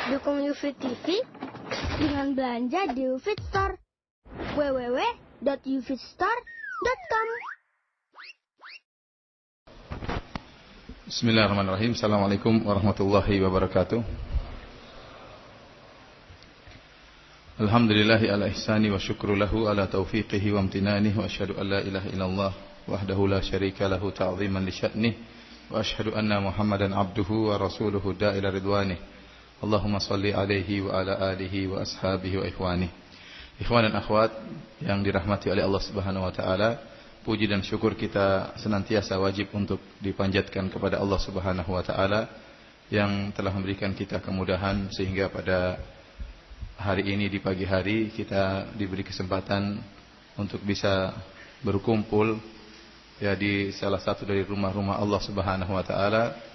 Dukung UFIT TV dengan belanja di UFIT Store. www.ufitstore.com. Bismillahirrahmanirrahim. Assalamualaikum warahmatullahi wabarakatuh. Alhamdulillahi ala ihsani wa syukru lahu ala taufiqihi wa amtinanihi wa asyhadu an la ilaha illallah wahdahu la syarika lahu ta'ziman li sya'nih wa asyhadu anna Muhammadan abduhu wa rasuluhu da'ila ridwanih. Allahumma salli alaihi wa ala alihi wa ashabihi wa ikhwani. Ikhwan dan akhwat yang dirahmati oleh Allah Subhanahu wa taala, puji dan syukur kita senantiasa wajib untuk dipanjatkan kepada Allah Subhanahu wa taala yang telah memberikan kita kemudahan sehingga pada hari ini di pagi hari kita diberi kesempatan untuk bisa berkumpul ya di salah satu dari rumah-rumah Allah Subhanahu wa taala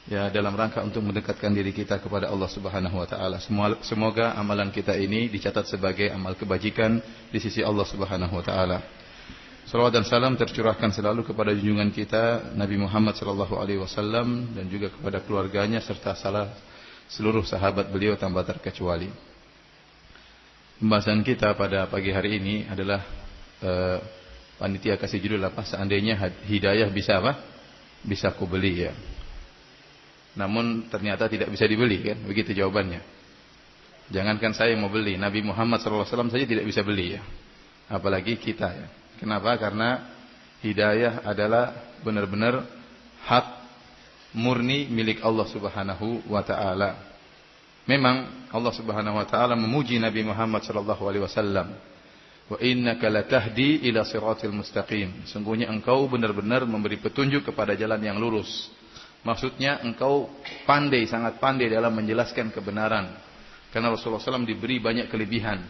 ya dalam rangka untuk mendekatkan diri kita kepada Allah Subhanahu wa taala. Semoga amalan kita ini dicatat sebagai amal kebajikan di sisi Allah Subhanahu wa taala. Salawat dan salam tercurahkan selalu kepada junjungan kita Nabi Muhammad sallallahu alaihi wasallam dan juga kepada keluarganya serta seluruh sahabat beliau tanpa terkecuali. Pembahasan kita pada pagi hari ini adalah panitia kasih judul apa? Seandainya hidayah bisa apa? Bisa ku beli ya. Namun ternyata tidak bisa dibeli kan? Begitu jawabannya. Jangankan saya yang mau beli, Nabi Muhammad SAW saja tidak bisa beli ya. Apalagi kita ya. Kenapa? Karena hidayah adalah benar-benar hak murni milik Allah Subhanahu wa taala. Memang Allah Subhanahu wa taala memuji Nabi Muhammad SAW. Wa innaka latahdi ila siratil mustaqim. Sungguhnya engkau benar-benar memberi petunjuk kepada jalan yang lurus. Maksudnya engkau pandai, sangat pandai dalam menjelaskan kebenaran. Karena Rasulullah SAW diberi banyak kelebihan.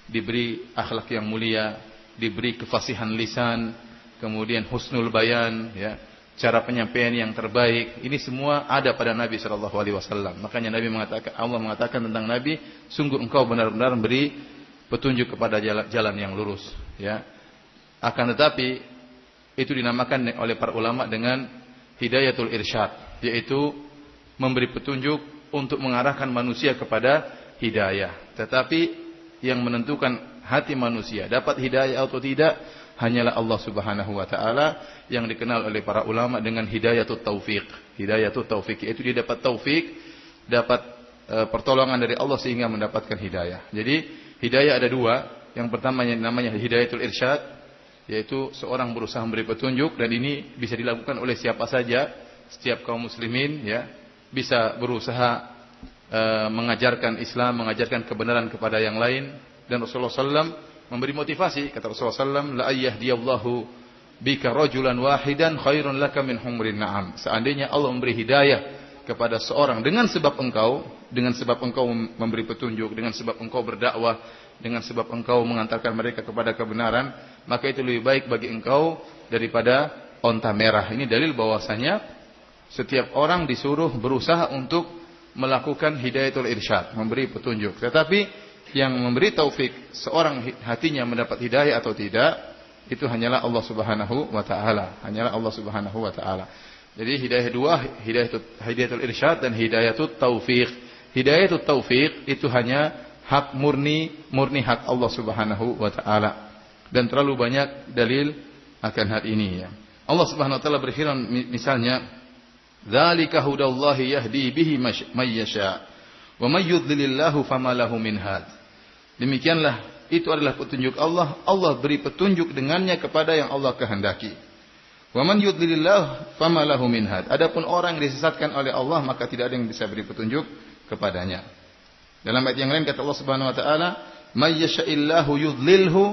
Diberi akhlak yang mulia, diberi kefasihan lisan, kemudian husnul bayan, ya, cara penyampaian yang terbaik. Ini semua ada pada Nabi SAW. Makanya Allah mengatakan tentang Nabi, sungguh engkau benar-benar memberi petunjuk kepada jalan yang lurus. Ya. Akan tetapi, itu dinamakan oleh para ulama dengan hidayatul irsyad, yaitu memberi petunjuk untuk mengarahkan manusia kepada hidayah. Tetapi yang menentukan hati manusia dapat hidayah atau tidak hanyalah Allah Subhanahu wa taala yang dikenal oleh para ulama dengan hidayatul taufik. Hidayatul taufik yaitu dia dapat taufik, dapat pertolongan dari Allah sehingga mendapatkan hidayah. Jadi hidayah ada dua. Yang pertama yang namanya hidayatul irsyad, yaitu seorang berusaha memberi petunjuk, dan ini bisa dilakukan oleh siapa saja, setiap kaum muslimin ya bisa berusaha mengajarkan Islam, mengajarkan kebenaran kepada yang lain. Dan Rasulullah SAW memberi motivasi, kata Rasulullah SAW, la ayyahdiyallahu bika rajulan wahidan khairun laka min humrin na'am. Seandainya Allah memberi hidayah kepada seorang dengan sebab engkau memberi petunjuk, dengan sebab engkau berdakwah, dengan sebab engkau mengantarkan mereka kepada kebenaran, maka itu lebih baik bagi engkau daripada onta merah. Ini dalil bahwasanya setiap orang disuruh berusaha untuk melakukan hidayatul irsyad, memberi petunjuk. Tetapi yang memberi taufik seorang hatinya mendapat hidayah atau tidak, itu hanyalah Allah Subhanahu wa taala. Hanyalah Allah Subhanahu wa taala. Jadi hidayah dua, hidayatul irsyad dan hidayatul taufik. Hidayatul taufik itu hanya hak murni hak Allah Subhanahu wa taala. Dan terlalu banyak dalil akan hal ini ya. Allah Subhanahu wa taala berfirman misalnya, "Dzalika hudallahi yahdi bihi may yasha, wa may yudlilillahu fama lahu min had." Demikianlah itu adalah petunjuk Allah. Allah beri petunjuk dengannya kepada yang Allah kehendaki. Wa man yudlilillahu fama lahu min had. Adapun orang yang disesatkan oleh Allah, maka tidak ada yang bisa beri petunjuk kepadanya. Dalam ayat yang lain kata Allah Subhanahu wa taala, "May yasha'illahu yudlilhu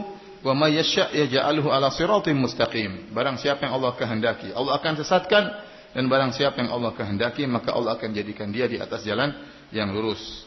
wa may yasha' yaj'alhu 'ala siratim mustaqim." Barang siapa yang Allah kehendaki, Allah akan sesatkan, dan barang siapa yang Allah kehendaki, maka Allah akan jadikan dia di atas jalan yang lurus.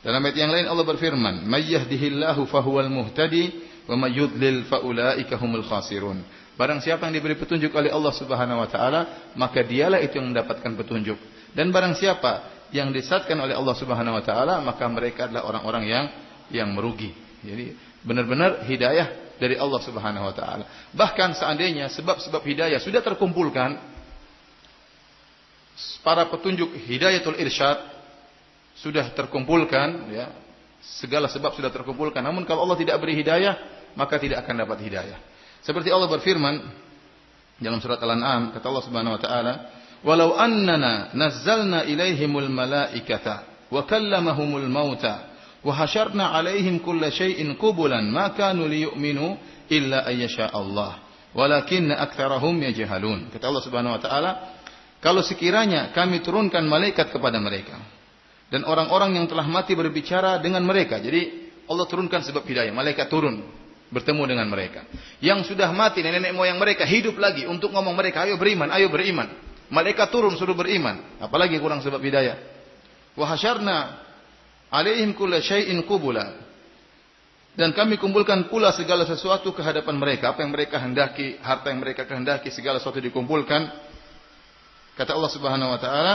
Dalam ayat yang lain Allah berfirman, "May yahdihillahu fahuwal muhtadi wa may yudlil faulaika humul khasirun." Barang siapa yang diberi petunjuk oleh Allah Subhanahu wa taala, maka dialah itu yang mendapatkan petunjuk. Dan barang siapa yang disesatkan oleh Allah Subhanahu wa taala, maka mereka adalah orang-orang yang merugi. Jadi benar-benar hidayah dari Allah Subhanahu wa taala. Bahkan seandainya sebab-sebab hidayah sudah terkumpulkan, para petunjuk hidayatul irsyad sudah terkumpulkan, ya, segala sebab sudah terkumpulkan. Namun kalau Allah tidak beri hidayah, maka tidak akan dapat hidayah. Seperti Allah berfirman dalam surat Al-An'am, kata Allah Subhanahu wa taala, "Walau annana nazzalna ilaihimul malaikata wa kallamahumul mauta wa hasyarna alaihim kulla syai'in qubulan ma kanu liyu'minu illa ayyasha Allah walakinna aktsarahum yajhalun." Kata Allah Subhanahu wa taala, kalau sekiranya kami turunkan malaikat kepada mereka dan orang-orang yang telah mati berbicara dengan mereka. Jadi Allah turunkan sebab hidayah, malaikat turun bertemu dengan mereka. Yang sudah mati nenek moyang mereka hidup lagi untuk ngomong mereka, ayo beriman, ayo beriman. Malaikat turun suruh beriman, apalagi kurang sebab hidayah. Wa hasyarna alaihim kulla syai'in qubula. Dan kami kumpulkan pula segala sesuatu ke hadapan mereka, apa yang mereka hendaki, harta yang mereka kehendaki, segala sesuatu dikumpulkan. Kata Allah Subhanahu wa taala,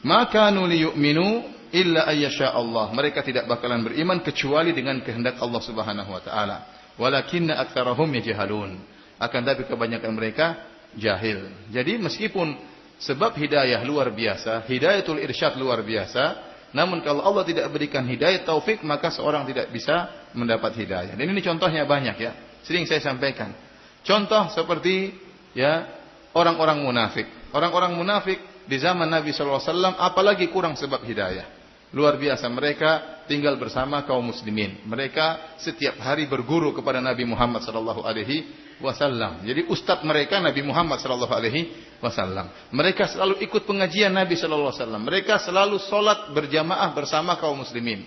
"Ma kanu liyu'minu illa ayyasha Allah." Mereka tidak bakalan beriman kecuali dengan kehendak Allah Subhanahu wa taala. Walakinna aktsarahum yajhalun. Akan tapi kebanyakan mereka jahil. Jadi meskipun sebab hidayah luar biasa, hidayatul irsyad luar biasa, namun kalau Allah tidak berikan hidayah taufik, maka seorang tidak bisa mendapat hidayah. Dan ini contohnya banyak, ya. Sering saya sampaikan. Contoh seperti, ya, orang-orang munafik. Orang-orang munafik di zaman Nabi SAW apalagi kurang sebab hidayah. Luar biasa, mereka tinggal bersama kaum muslimin. Mereka setiap hari berguru kepada Nabi Muhammad SAW. Jadi ustadz mereka Nabi Muhammad SAW. Mereka selalu ikut pengajian Nabi SAW. Mereka selalu solat berjamaah bersama kaum muslimin.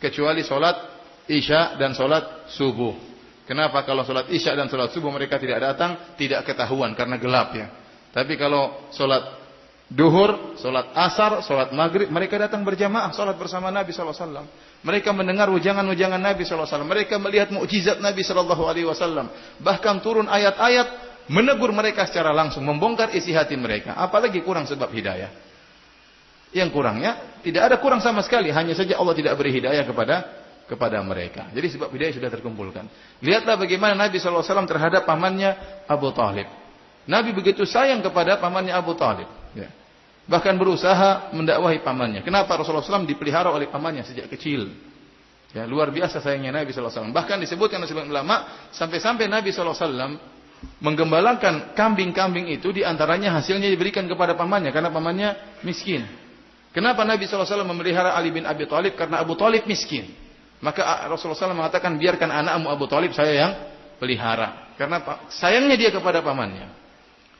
Kecuali solat Isya dan solat subuh. Kenapa? Kalau solat Isya dan solat subuh mereka tidak datang, tidak ketahuan karena gelap, ya. Tapi kalau solat duhur, solat asar, solat maghrib, mereka datang berjamaah, solat bersama Nabi SAW. Mereka mendengar ujangan-ujangan Nabi SAW. Mereka melihat mukjizat Nabi SAW. Bahkan turun ayat-ayat menegur mereka secara langsung, membongkar isi hati mereka. Apalagi kurang sebab hidayah. Yang kurangnya, tidak ada kurang sama sekali. Hanya saja Allah tidak beri hidayah kepada mereka. Jadi sebab hidayah sudah terkumpulkan. Lihatlah bagaimana Nabi SAW terhadap pamannya Abu Talib. Nabi begitu sayang kepada pamannya Abu Talib, ya. Bahkan berusaha mendakwahi pamannya. Kenapa? Rasulullah SAW dipelihara oleh pamannya sejak kecil, ya. Luar biasa sayangnya Nabi SAW. Bahkan disebutkan oleh sebagian ulama, sampai-sampai Nabi SAW menggembalakan kambing-kambing itu, diantaranya hasilnya diberikan kepada pamannya, karena pamannya miskin. Kenapa Nabi SAW memelihara Ali bin Abi Thalib? Karena Abu Talib miskin. Maka Rasulullah SAW mengatakan, biarkan anakmu Abu Talib saya yang pelihara. Karena sayangnya dia kepada pamannya.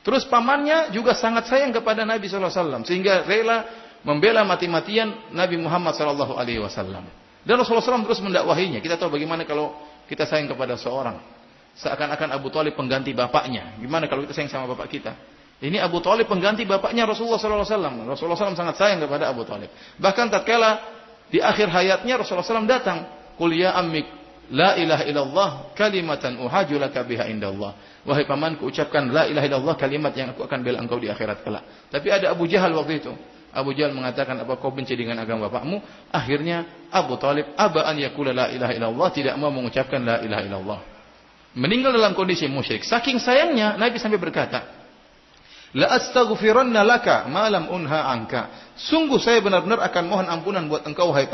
Terus pamannya juga sangat sayang kepada Nabi SAW. Sehingga rela membela mati-matian Nabi Muhammad SAW. Dan Rasulullah SAW terus mendakwahinya. Kita tahu bagaimana kalau kita sayang kepada seorang. Seakan-akan Abu Talib pengganti bapaknya. Gimana kalau kita sayang sama bapak kita? Ini Abu Talib pengganti bapaknya Rasulullah SAW. Rasulullah SAW sangat sayang kepada Abu Talib. Bahkan tatkala di akhir hayatnya Rasulullah SAW datang. Qul ya ammik la ilaha illallah kalimatan uhaju laka biha indallah. Wahai pamanku, ucapkan la ilaha illallah, kalimat yang aku akan bela engkau di akhirat kelak. Tapi ada Abu Jahal waktu itu. Abu Jahal mengatakan, apa kau benci dengan agama bapakmu? Akhirnya Abu Talib aba an yaqula la ilaha illallah, tidak mau mengucapkan la ilaha illallah. Meninggal dalam kondisi musyrik. Saking sayangnya Nabi sampai berkata, la astaghfiranna laka ma lam unha anka. Sungguh saya benar-benar akan mohon ampunan buat engkau wahai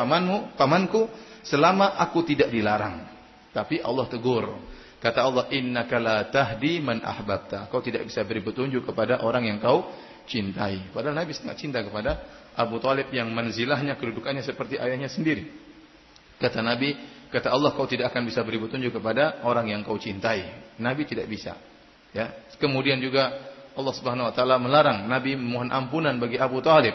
pamanku selama aku tidak dilarang. Tapi Allah tegur. Kata Allah, innaka la tahdi man ahbabta. Kau tidak bisa beri petunjuk kepada orang yang kau cintai. Padahal Nabi sangat cinta kepada Abu Talib yang manzilahnya, kedudukannya seperti ayahnya sendiri. Kata Nabi, kata Allah, kau tidak akan bisa beri petunjuk kepada orang yang kau cintai. Nabi tidak bisa. Ya. Kemudian juga Allah Subhanahu wa taala melarang Nabi memohon ampunan bagi Abu Talib.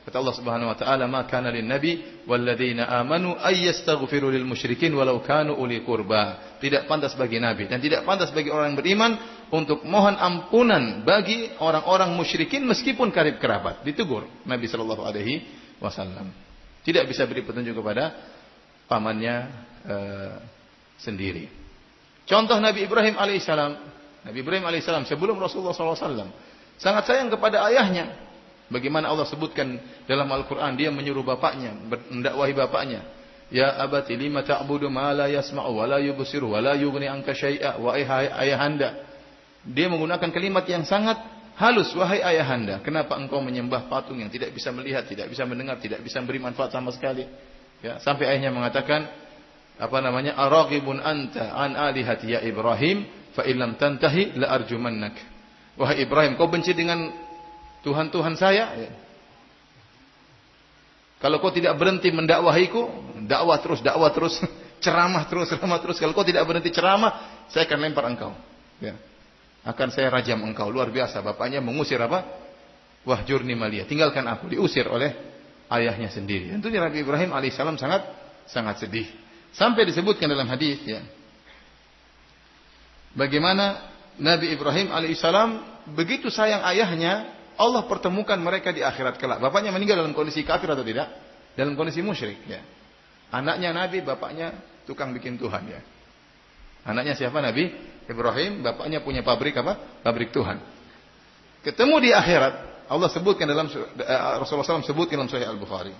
Kata Allah Subhanahu wa taala, "Ma kana lin-nabi walladzina amanu ay yastaghfiru lil musyrikin walau kanu uli qurba." Tidak pantas bagi nabi dan tidak pantas bagi orang yang beriman untuk mohon ampunan bagi orang-orang musyrikin meskipun karib kerabat. Ditegur Nabi sallallahu alaihi wasallam. Tidak bisa beri petunjuk kepada pamannya sendiri. Contoh Nabi Ibrahim alaihissalam. Nabi Ibrahim alaihissalam sebelum Rasulullah sallallahu alaihi wasallam sangat sayang kepada ayahnya. Bagaimana Allah sebutkan dalam Al-Quran, dia menyuruh bapaknya, mendakwahi bapaknya. Ya abati lima ta'budu ma la yasma'u wa la yubsiru wa la yughni anka syai'a. Wa ayahanda. Dia menggunakan kalimat yang sangat halus, wahai ayahanda, kenapa engkau menyembah patung yang tidak bisa melihat, tidak bisa mendengar, tidak bisa memberi manfaat sama sekali? Ya, sampai ayahnya mengatakan, Aragibun anta an alihati ya Ibrahim, fa illam tantahi la arjumannak. Wahai Ibrahim, kau benci dengan Tuhan-Tuhan saya? Ya. Kalau kau tidak berhenti mendakwahiku, dakwah terus, ceramah terus. Kalau kau tidak berhenti ceramah, saya akan lempar engkau. Ya. Akan saya rajam engkau. Luar biasa. Bapaknya mengusir apa? Wahjurni maliyah. Tinggalkan aku. Diusir oleh ayahnya sendiri. Tentunya Nabi Ibrahim alaihissalam sangat sedih. Sampai disebutkan dalam hadis, ya, bagaimana Nabi Ibrahim alaihissalam begitu sayang ayahnya, Allah pertemukan mereka di akhirat kelak. Bapaknya meninggal dalam kondisi kafir atau tidak? Dalam kondisi musyrik. Ya. Anaknya Nabi, bapaknya tukang bikin Tuhan. Ya. Anaknya siapa? Nabi Ibrahim, bapaknya punya pabrik apa? Pabrik Tuhan. Ketemu di akhirat. Allah sebutkan dalam Rasulullah SAW sebutkan dalam Sahih Al-Bukhari.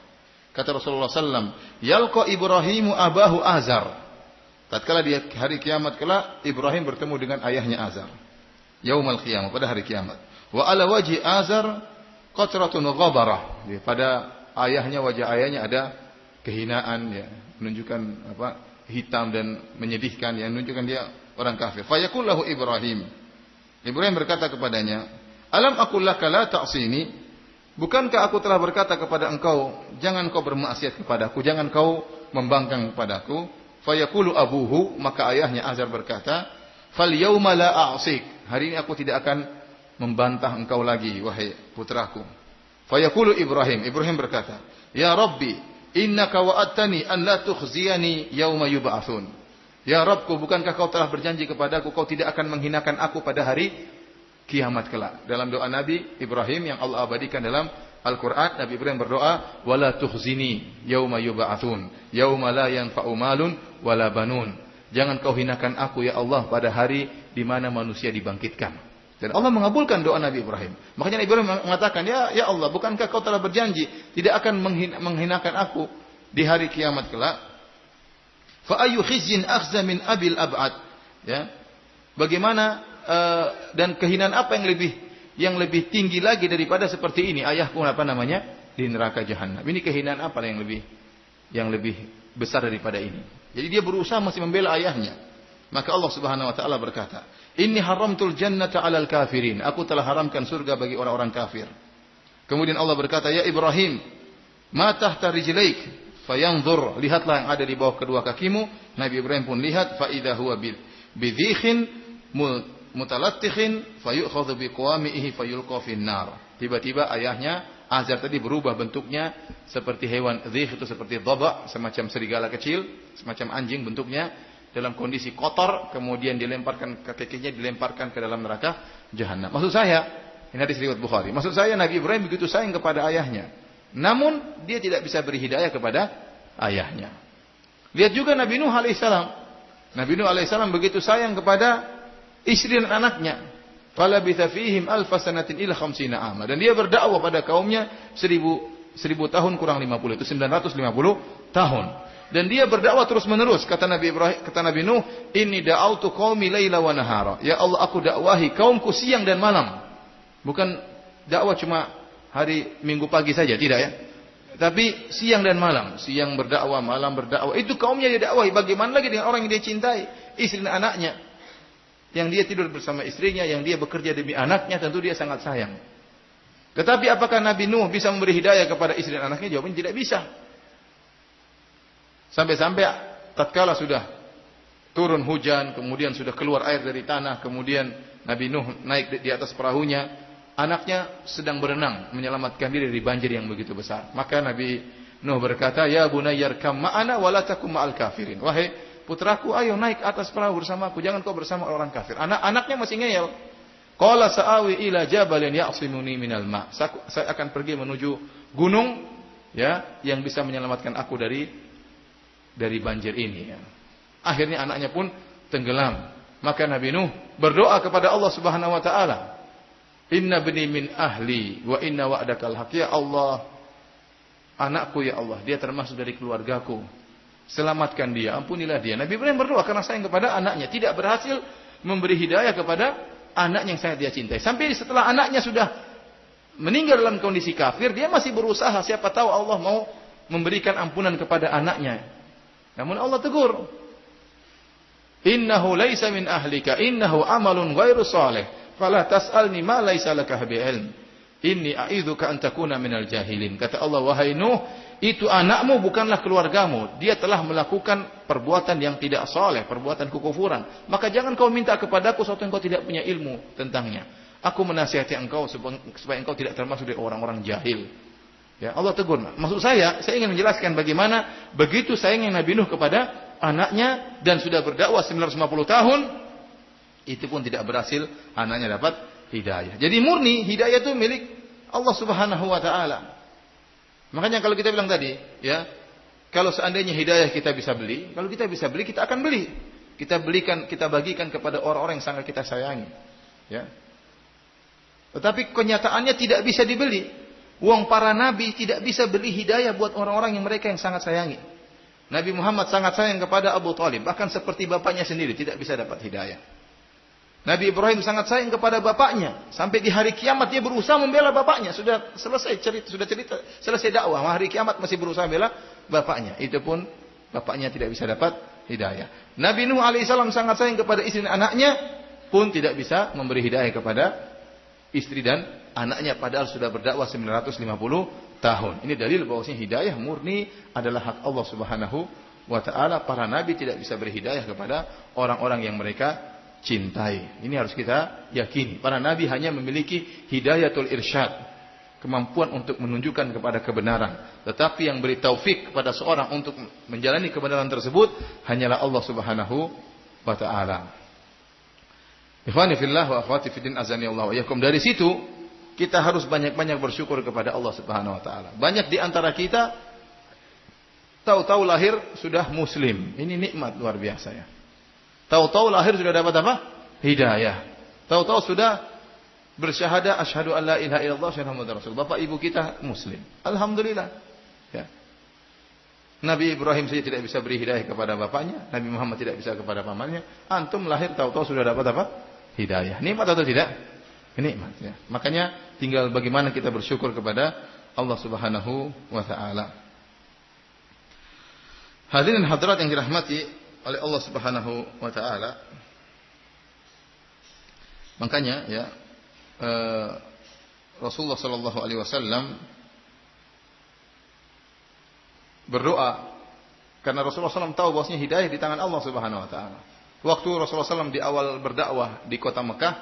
Kata Rasulullah SAW, Yalqa Ibrahimu abahu Azar. Tatkala di hari kiamat kelak, Ibrahim bertemu dengan ayahnya Azar. Yaumal qiyamah, pada hari kiamat. Wa ala wajhi Azar qatratun ghabarah. Pada ayahnya, wajah ayahnya ada kehinaan, ya, menunjukkan apa? Hitam dan menyedihkan, yang menunjukkan dia orang kafir. Fayaqul lahu Ibrahim. Ibrahim berkata kepadanya, "Alam aqul laka la ta'sini?" Bukankah aku telah berkata kepada engkau, jangan kau bermaksiat kepadaku, jangan kau membangkang kepadaku? Fayaqulu abuhu, maka ayahnya Azar berkata, "Fal yauma la a'sik." Hari ini aku tidak akan membantah engkau lagi, wahai putraku. Fayaqulu Ibrahim berkata, "Ya Rabbi, innaka wa'adtani an la tukhziyani yauma yub'atsun." Ya Rabbku, bukankah kau telah berjanji kepadaku kau tidak akan menghinakan aku pada hari kiamat kelak? Dalam doa Nabi Ibrahim yang Allah abadikan dalam Al-Qur'an, Nabi Ibrahim berdoa, "Wala tukhzini yauma yub'atsun, yauma la yanfa'u malun wala banun." Jangan kau hinakan aku ya Allah pada hari di mana manusia dibangkitkan. Dan Allah mengabulkan doa Nabi Ibrahim. Makanya Nabi Ibrahim mengatakan, ya Allah, bukankah kau telah berjanji tidak akan menghinakan aku di hari kiamat kelak? Fa ayyu khizyin akhza min abil ab'ad. Ya. Bagaimana dan kehinaan apa yang lebih tinggi lagi daripada seperti ini? Ayahku di neraka jahanam. Ini kehinaan apa yang lebih besar daripada ini? Jadi dia berusaha masih membela ayahnya. Maka Allah Subhanahu wa taala berkata, "Inni haramtul jannata 'alal kafirin." Aku telah haramkan surga bagi orang-orang kafir. Kemudian Allah berkata, "Ya Ibrahim, ma tahta rijlaik?" Fayanzur, lihatlah yang ada di bawah kedua kakimu. Nabi Ibrahim pun lihat, fa idza huwa bidhikhin mutalattikhin fayu'khadhu biqawamihi fayulqa fin nar. Tiba-tiba ayahnya Azar tadi berubah bentuknya seperti hewan dzikh, itu seperti dhaba, semacam serigala kecil, semacam anjing bentuknya, dalam kondisi kotor, kemudian kakinya dilemparkan ke dalam neraka jahanam. Maksud saya, ini hadis riwayat Bukhari. Maksud saya Nabi Ibrahim begitu sayang kepada ayahnya. Namun dia tidak bisa beri hidayah kepada ayahnya. Lihat juga Nabi Nuh alaihissalam. Nabi Nuh alaihissalam begitu sayang kepada istri dan anaknya. Falabitha fihim alfa sanatin ila khamsina ama. Dan dia berdakwah pada kaumnya 1000 tahun kurang 50, itu 950 tahun. Dan dia berdakwah terus menerus. Kata Nabi Nuh, "Inni da'autu qaumi laila wa nahara." Ya Allah, aku dakwahi kaumku siang dan malam. Bukan dakwah cuma hari Minggu pagi saja, tidak ya. Tapi siang dan malam, siang berdakwah, malam berdakwah. Itu kaumnya dia dakwahi. Bagaimana lagi dengan orang yang dia cintai, istri dan anaknya. Yang dia tidur bersama istrinya, yang dia bekerja demi anaknya, tentu dia sangat sayang. Tetapi apakah Nabi Nuh bisa memberi hidayah kepada istri dan anaknya? Jawabannya tidak bisa. Sampai-sampai tatkala sudah turun hujan, kemudian sudah keluar air dari tanah, kemudian Nabi Nuh naik di atas perahunya, anaknya sedang berenang menyelamatkan diri dari banjir yang begitu besar. Maka Nabi Nuh berkata, "Ya bunayyarkam ma'ana wa la takum ma'al kafirin." Wahai putraku, ayo naik atas perahu bersamaku, jangan kau bersama orang kafir. Anaknya masih ngeyel. Qala sa'awi ila jabalin ya'simuni minal ma'. Saya akan pergi menuju gunung, ya, yang bisa menyelamatkan aku dari banjir ini, ya. Akhirnya anaknya pun tenggelam. Maka Nabi Nuh berdoa kepada Allah Subhanahu wa taala, "Inna bni min ahli wa inna wa'dakal haq." Ya Allah, anakku ya Allah, dia termasuk dari keluargaku. Selamatkan dia, ampunilah dia. Nabi Ibrahim berdoa karena sayang kepada anaknya, tidak berhasil memberi hidayah kepada anak yang sangat dia cintai. Sampai setelah anaknya sudah meninggal dalam kondisi kafir, dia masih berusaha, siapa tahu Allah mau memberikan ampunan kepada anaknya. Namun Allah tegur. Innahu laisa min ahlika, innahu amalun ghairu salih, fala tas'alni ma laisa laka bi ilm. Inni a'idzuka an takuna minal jahilin. Kata Allah, wahai Nuh, itu anakmu bukanlah keluargamu. Dia telah melakukan perbuatan yang tidak saleh, perbuatan kekufuran. Maka jangan kau minta kepadaku sesuatu yang kau tidak punya ilmu tentangnya. Aku menasihati engkau supaya engkau tidak termasuk dari orang-orang jahil. Ya, Allah tegur. Maksud saya ingin menjelaskan bagaimana begitu sayangnya Nabi Nuh kepada anaknya dan sudah berdakwah 950 tahun, itu pun tidak berhasil anaknya dapat hidayah. Jadi murni hidayah itu milik Allah Subhanahu wa taala. Makanya kalau kita bilang tadi, ya, kalau seandainya hidayah kita bisa beli, kalau kita bisa beli, kita akan beli. Kita belikan, kita bagikan kepada orang-orang yang sangat kita sayangi. Ya. Tetapi kenyataannya tidak bisa dibeli. Uang para nabi tidak bisa beli hidayah buat orang-orang yang mereka yang sangat sayangi. Nabi Muhammad sangat sayang kepada Abu Talib, bahkan seperti bapaknya sendiri tidak bisa dapat hidayah. Nabi Ibrahim sangat sayang kepada bapaknya, sampai di hari kiamat dia berusaha membela bapaknya. Sudah selesai cerita, selesai dakwah, hari kiamat masih berusaha membela bapaknya. Itu pun bapaknya tidak bisa dapat hidayah. Nabi Nuh alaihissalam sangat sayang kepada istri dan anaknya, pun tidak bisa memberi hidayah kepada istri dan anaknya, padahal sudah berdakwah 950 tahun. Ini dalil bahwasanya hidayah murni adalah hak Allah Subhanahu wa taala. Para nabi tidak bisa beri hidayah kepada orang-orang yang mereka cintai. Ini harus kita yakini. Para nabi hanya memiliki hidayatul irsyad, kemampuan untuk menunjukkan kepada kebenaran. Tetapi yang beri taufik kepada seorang untuk menjalani kebenaran tersebut hanyalah Allah Subhanahu wa taala. Ikhwani fillah wa akhwati fiddin azani Allah wa iyyakum. Dari situ kita harus banyak-banyak bersyukur kepada Allah Subhanahu wa taala. Banyak di antara kita tahu-tahu lahir sudah muslim. Ini nikmat luar biasa ya. Tahu-tahu lahir sudah dapat apa? Hidayah. Tahu-tahu sudah bersyahadah asyhadu an la ilaha illallah wa asyhadu anna muhammadar rasul. Bapak ibu kita muslim. Alhamdulillah. Ya. Nabi Ibrahim saja tidak bisa beri hidayah kepada bapaknya, Nabi Muhammad tidak bisa kepada pamannya. Antum lahir tahu-tahu sudah dapat apa? Hidayah. Nikmat atau tidak? Nikmat ya. Makanya tinggal bagaimana kita bersyukur kepada Allah Subhanahu wa taala. Hadirin hadirat yang dirahmati oleh Allah Subhanahu wa taala. Makanya ya Rasulullah sallallahu alaihi wasallam berdoa karena Rasulullah SAW tahu bahwasanya hidayah di tangan Allah Subhanahu wa taala. Waktu Rasulullah SAW di awal berdakwah di kota Mekah,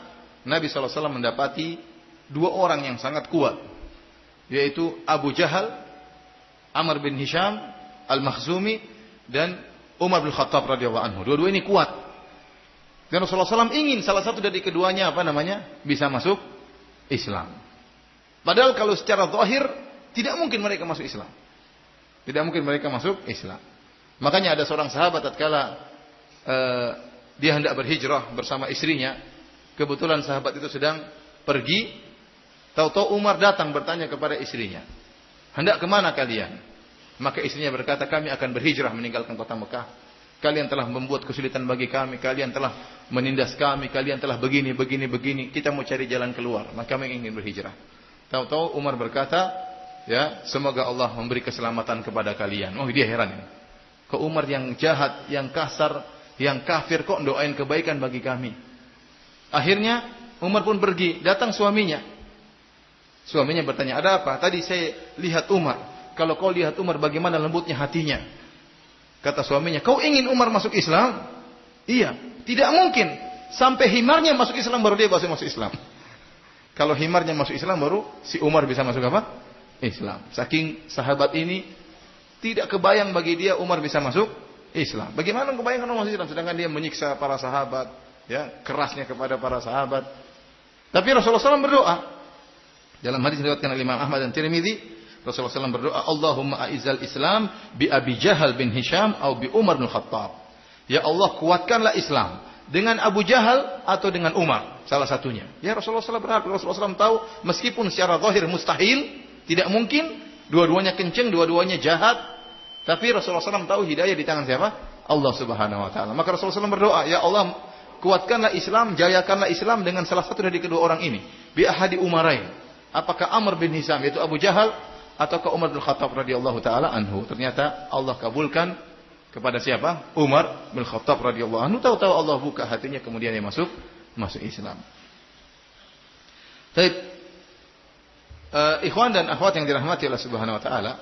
Nabi SAW mendapati dua orang yang sangat kuat, yaitu Abu Jahal, Amr bin Hisham Al-Makhzumi, dan Umar bin Khattab radhiyallahu anhu. Dua-dua ini kuat. Dan Rasulullah SAW ingin salah satu dari keduanya bisa masuk Islam. Padahal kalau secara zahir tidak mungkin mereka masuk Islam. Tidak mungkin mereka masuk Islam. Makanya ada seorang sahabat tatkala dia hendak berhijrah bersama istrinya, kebetulan sahabat itu sedang pergi, tahu-tahu Umar datang bertanya kepada istrinya, "Hendak kemana kalian?" Maka istrinya berkata, "Kami akan berhijrah meninggalkan kota Mekah. Kalian telah membuat kesulitan bagi kami, kalian telah menindas kami, kalian telah begini. Kita mau cari jalan keluar, maka kami ingin berhijrah." Tahu-tahu Umar berkata, "Ya, semoga Allah memberi keselamatan kepada kalian." Oh, dia heran ini. Kok Umar yang jahat, yang kasar, yang kafir kok doain kebaikan bagi kami? Akhirnya Umar pun pergi, datang suaminya. Suaminya bertanya, "Ada apa?" "Tadi saya lihat Umar. Kalau kau lihat Umar bagaimana lembutnya hatinya." Kata suaminya, "Kau ingin Umar masuk Islam?" "Iya." "Tidak mungkin. Sampai himarnya masuk Islam baru dia bisa masuk Islam." Kalau himarnya masuk Islam baru si Umar bisa masuk apa? Islam. Saking sahabat ini tidak kebayang bagi dia Umar bisa masuk Islam. Bagaimana kebayang kalau masuk Islam sedangkan dia menyiksa para sahabat, ya, kerasnya kepada para sahabat. Tapi Rasulullah SAW berdoa. Dalam hadis diriwayatkan oleh Imam Ahmad dan Tirmidzi, Rasulullah SAW berdoa, "Allahumma a'izzal Islam bi Abi Jahal bin Hisham atau bi Umar bin Khattab." Ya Allah, kuatkanlah Islam dengan Abu Jahal atau dengan Umar, salah satunya. Ya, Rasulullah SAW berharap. Rasulullah SAW tahu meskipun secara zahir mustahil, tidak mungkin, dua-duanya kenceng, dua-duanya jahat, tapi Rasulullah SAW tahu hidayah di tangan siapa? Allah Subhanahu wa taala. Maka Rasulullah SAW berdoa, "Ya Allah, kuatkanlah Islam, jayakanlah Islam dengan salah satu dari kedua orang ini. Bi ahadi umarain. Apakah Amr bin Hisham yaitu Abu Jahal ataukah Umar bin Khattab radhiyallahu taala anhu? Ternyata Allah kabulkan kepada siapa? Umar bin Khattab radhiyallahu anhu. Tahu-tahu Allah buka hatinya, kemudian dia masuk Islam. Baik. Ikhwan dan akhwat yang dirahmati Allah Subhanahu wa taala.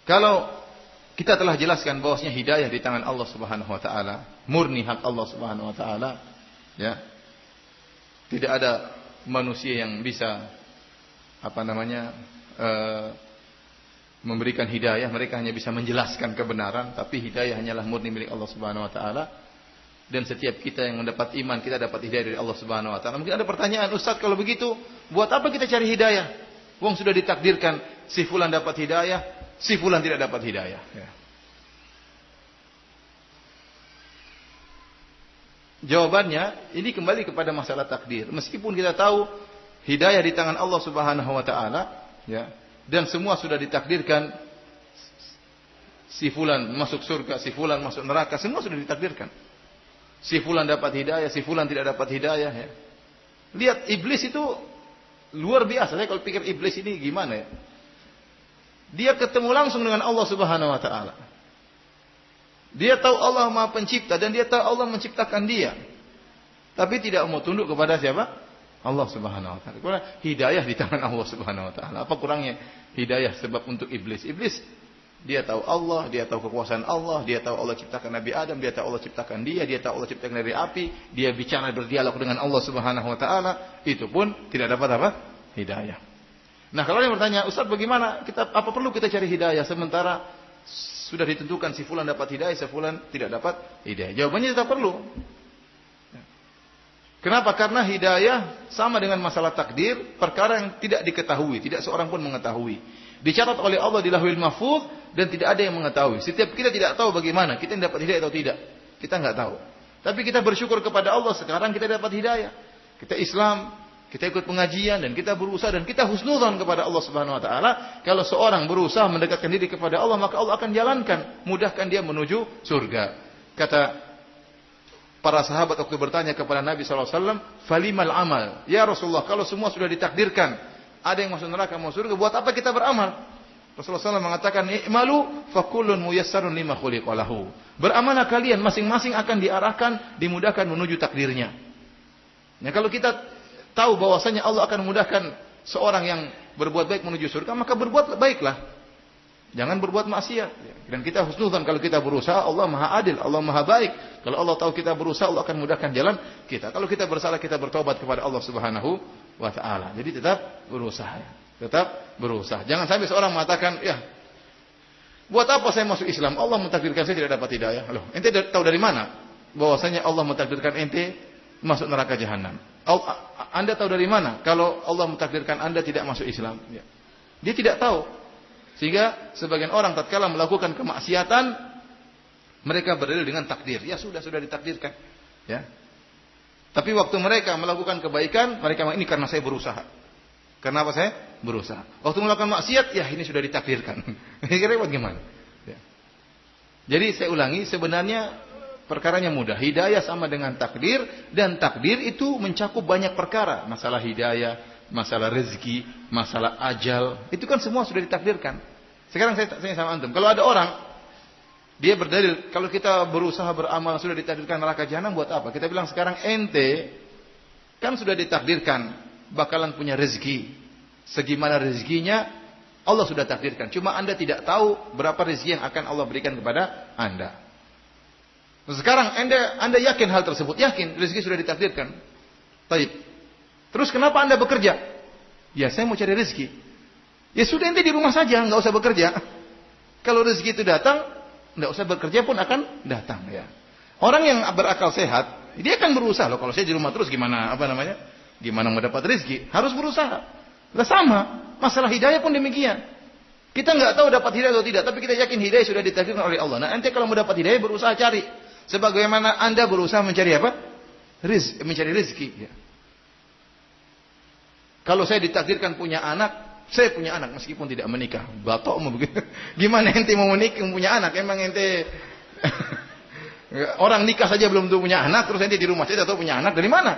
Kalau kita telah jelaskan bahwasanya hidayah di tangan Allah Subhanahu wa taala, murni hak Allah Subhanahu wa taala, ya. Tidak ada manusia yang bisa memberikan hidayah, mereka hanya bisa menjelaskan kebenaran, tapi hidayah hanyalah murni milik Allah Subhanahu wa taala. Dan setiap kita yang mendapat iman, kita dapat hidayah dari Allah Subhanahu wa taala. Mungkin ada pertanyaan, Ustaz, kalau begitu buat apa kita cari hidayah? Wong sudah ditakdirkan si fulan dapat hidayah, si fulan tidak dapat hidayah, ya. Jawabannya ini kembali kepada masalah takdir. Meskipun kita tahu hidayah di tangan Allah Subhanahu wa taala, ya, dan semua sudah ditakdirkan, si fulan masuk surga, si fulan masuk neraka, semua sudah ditakdirkan. Si fulan dapat hidayah, si fulan tidak dapat hidayah, ya. Lihat iblis itu luar biasa. Saya kalau pikir iblis ini gimana, ya? Dia ketemu langsung dengan Allah Subhanahu wa taala. Dia tahu Allah Maha Pencipta dan dia tahu Allah menciptakan dia. Tapi tidak mau tunduk kepada siapa? Allah Subhanahu wa taala. Hidayah di tangan Allah Subhanahu wa taala. Apa kurangnya hidayah sebab untuk iblis? Iblis dia tahu Allah, dia tahu kekuasaan Allah, dia tahu Allah ciptakan Nabi Adam, dia tahu Allah ciptakan dia tahu Allah ciptakan dari api, dia bicara berdialog dengan Allah Subhanahu wa taala, itu pun tidak dapat apa? Hidayah. Nah, kalau yang bertanya, Ustaz, bagaimana apa perlu kita cari hidayah sementara sudah ditentukan si fulan dapat hidayah, si fulan tidak dapat hidayah? Jawabannya tetap perlu. Kenapa? Karena hidayah sama dengan masalah takdir, perkara yang tidak diketahui, tidak seorang pun mengetahui. Dicatat oleh Allah di Lauhul Mahfuz dan tidak ada yang mengetahui. Setiap kita tidak tahu bagaimana kita dapat hidayah atau tidak. Kita enggak tahu. Tapi kita bersyukur kepada Allah, sekarang kita dapat hidayah. Kita Islam, kita ikut pengajian dan kita berusaha dan kita husnudzon kepada Allah Subhanahu wa taala. Kalau seorang berusaha mendekatkan diri kepada Allah, maka Allah akan jalankan, mudahkan dia menuju surga. Kata para sahabat waktu bertanya kepada Nabi SAW, "Falimal amal?" Ya Rasulullah, kalau semua sudah ditakdirkan, ada yang masuk neraka, masuk surga, buat apa kita beramal? Rasulullah SAW mengatakan, "I'malu fakullun muyassarun lima khuliqa lahu." Beramallah kalian, masing-masing akan diarahkan, dimudahkan menuju takdirnya. Ya, kalau kita tahu bahwasanya Allah akan memudahkan seorang yang berbuat baik menuju surga, maka berbuat baiklah. Jangan berbuat maksiat. Dan kita husnudzon kalau kita berusaha, Allah Maha Adil, Allah Maha Baik. Kalau Allah tahu kita berusaha, Allah akan mudahkan jalan kita. Kalau kita bersalah, kita bertobat kepada Allah Subhanahu wa taala. Jadi tetap berusaha. Tetap berusaha. Jangan sampai seorang mengatakan, "Ya, buat apa saya masuk Islam? Allah mentakdirkan saya tidak dapat hidayah." Loh, ente tahu dari mana bahwasanya Allah mentakdirkan ente masuk neraka jahanam? Anda tahu dari mana kalau Allah mentakdirkan Anda tidak masuk Islam? Ya. Dia tidak tahu. Sehingga sebagian orang tatkala melakukan kemaksiatan, mereka berdalil dengan takdir. Ya sudah ditakdirkan. Ya. Tapi waktu mereka melakukan kebaikan, mereka ini karena saya berusaha. Kenapa saya berusaha? Waktu melakukan maksiat, ya ini sudah ditakdirkan. Kira-kira gimana? Ya. Jadi saya ulangi, sebenarnya perkaranya mudah. Hidayah sama dengan takdir, dan takdir itu mencakup banyak perkara. Masalah hidayah, masalah rezeki, masalah ajal, itu kan semua sudah ditakdirkan. Sekarang saya tanya sama antum, kalau ada orang dia berdalil kalau kita berusaha beramal sudah ditakdirkan neraka jahanam, buat apa? Kita bilang sekarang ente kan sudah ditakdirkan bakalan punya rezeki. Segimana rezekinya Allah sudah takdirkan. Cuma Anda tidak tahu berapa rezeki yang akan Allah berikan kepada Anda. Sekarang Anda yakin hal tersebut, yakin rezeki sudah ditakdirkan. Baik. Terus kenapa Anda bekerja? Ya, saya mau cari rezeki. Ya sudah, ente di rumah saja, nggak usah bekerja. Kalau rezeki itu datang, nggak usah bekerja pun akan datang. Ya. Orang yang berakal sehat, dia akan berusaha. Loh, kalau saya di rumah terus gimana? Gimana mau dapat rezeki? Harus berusaha. Lah sama, masalah hidayah pun demikian. Kita nggak tahu dapat hidayah atau tidak, tapi kita yakin hidayah sudah ditakdirkan oleh Allah. Nah, ente kalau mau dapat hidayah berusaha cari. Sebagaimana Anda berusaha mencari apa? Mencari rezeki. Ya. Kalau saya ditakdirkan punya anak, saya punya anak meskipun tidak menikah. Batok mau begitu. Gimana ente mau menikah punya anak? Emang ente Orang nikah saja belum tentu punya anak, terus ente di rumah saja tahu punya anak dari mana?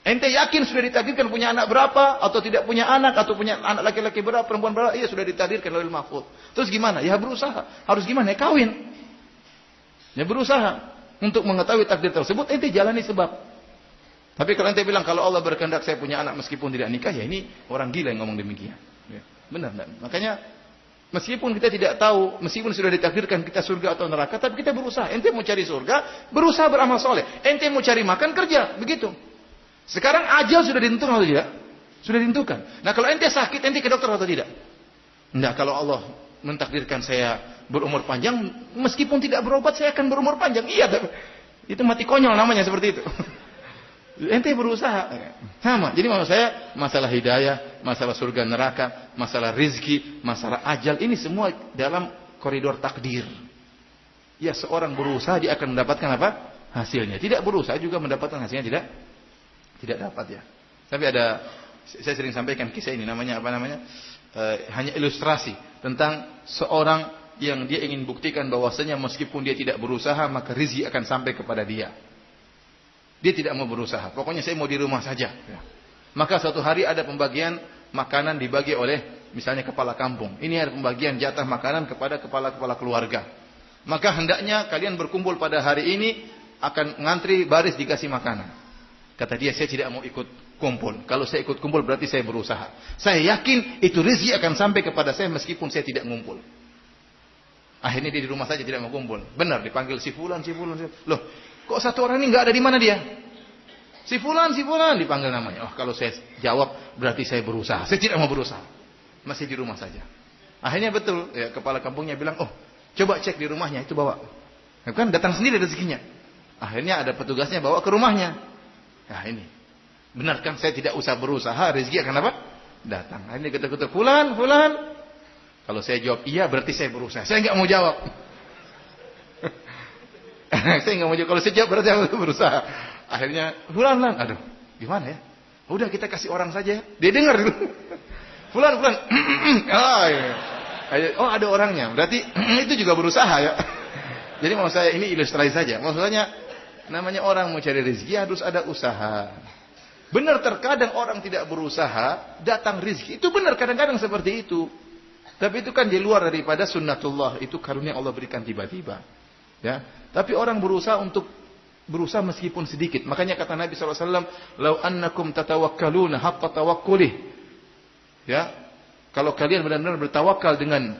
Ente yakin sudah ditakdirkan punya anak berapa, atau tidak punya anak, atau punya anak laki-laki berapa, perempuan berapa? Iya sudah ditakdirkan oleh mahfuz. Terus gimana? Ya berusaha. Harus gimana? Ya kawin. Ya berusaha untuk mengetahui takdir tersebut. Ente jalani sebab. Tapi kalau ente bilang kalau Allah berkehendak saya punya anak meskipun tidak nikah, ya ini orang gila yang ngomong demikian. Ya, benar. Makanya meskipun kita tidak tahu, meskipun sudah ditakdirkan kita surga atau neraka, tapi kita berusaha. Ente mau cari surga, berusaha beramal soleh. Ente mau cari makan, kerja, begitu. Sekarang ajal sudah ditentukan atau tidak? Sudah ditentukan. Nah kalau ente sakit, ente ke dokter atau tidak? Enggak, kalau Allah mentakdirkan saya berumur panjang, meskipun tidak berobat saya akan berumur panjang. Iya, itu mati konyol namanya seperti itu. Ente berusaha. Sama. Jadi maksud saya, masalah hidayah, masalah surga neraka, masalah rizki, masalah ajal, ini semua dalam koridor takdir. Ya seorang berusaha dia akan mendapatkan apa? Hasilnya. Tidak berusaha juga mendapatkan hasilnya tidak dapat ya. Tapi saya sering sampaikan kisah ini, namanya apa namanya? Hanya ilustrasi tentang seorang yang dia ingin buktikan bahwasanya meskipun dia tidak berusaha maka rezeki akan sampai kepada dia. Dia tidak mau berusaha. Pokoknya saya mau di rumah saja. Ya. Maka suatu hari ada pembagian makanan dibagi oleh misalnya kepala kampung. Ini ada pembagian jatah makanan kepada kepala-kepala keluarga. Maka hendaknya kalian berkumpul pada hari ini akan ngantri baris dikasih makanan. Kata dia, saya tidak mau ikut kumpul. Kalau saya ikut kumpul berarti saya berusaha. Saya yakin itu rezeki akan sampai kepada saya meskipun saya tidak ngumpul. Akhirnya dia di rumah saja tidak mau kumpul. Benar dipanggil si fulan. Loh, kok satu orang ini nggak ada di mana dia? Si fulan dipanggil namanya. Oh, kalau saya jawab berarti saya berusaha. Saya tidak mau berusaha. Masih di rumah saja. Akhirnya betul, ya, kepala kampungnya bilang, "Oh, coba cek di rumahnya itu bawa." Kan datang sendiri rezekinya. Akhirnya ada petugasnya bawa ke rumahnya. Nah ini, benar kan saya tidak usah berusaha, rezeki akan apa? Datang. Nah, ini kata-kata fulan. Kalau saya jawab iya berarti saya berusaha. Saya nggak mau jawab. Saya nggak mau jawab. Kalau saya jawab berarti saya berusaha. Akhirnya fulan. Aduh, gimana ya? Udah kita kasih orang saja. Dia dengar dulu. Fulan. Oh, iya. Oh ada orangnya. Berarti itu juga berusaha ya. Jadi mau saya ini ilustrasi saja. Maksudnya namanya orang mau cari rezeki harus ada usaha. Benar terkadang orang tidak berusaha datang rezeki. Itu benar kadang-kadang seperti itu. Tapi itu kan di luar daripada sunnatullah. Itu karunia Allah berikan tiba-tiba. Ya. Tapi orang berusaha untuk berusaha meskipun sedikit. Makanya kata Nabi SAW, "Lau annakum tatawakkaluna haqqa tawakkulih." Ya. Kalau kalian benar-benar bertawakal dengan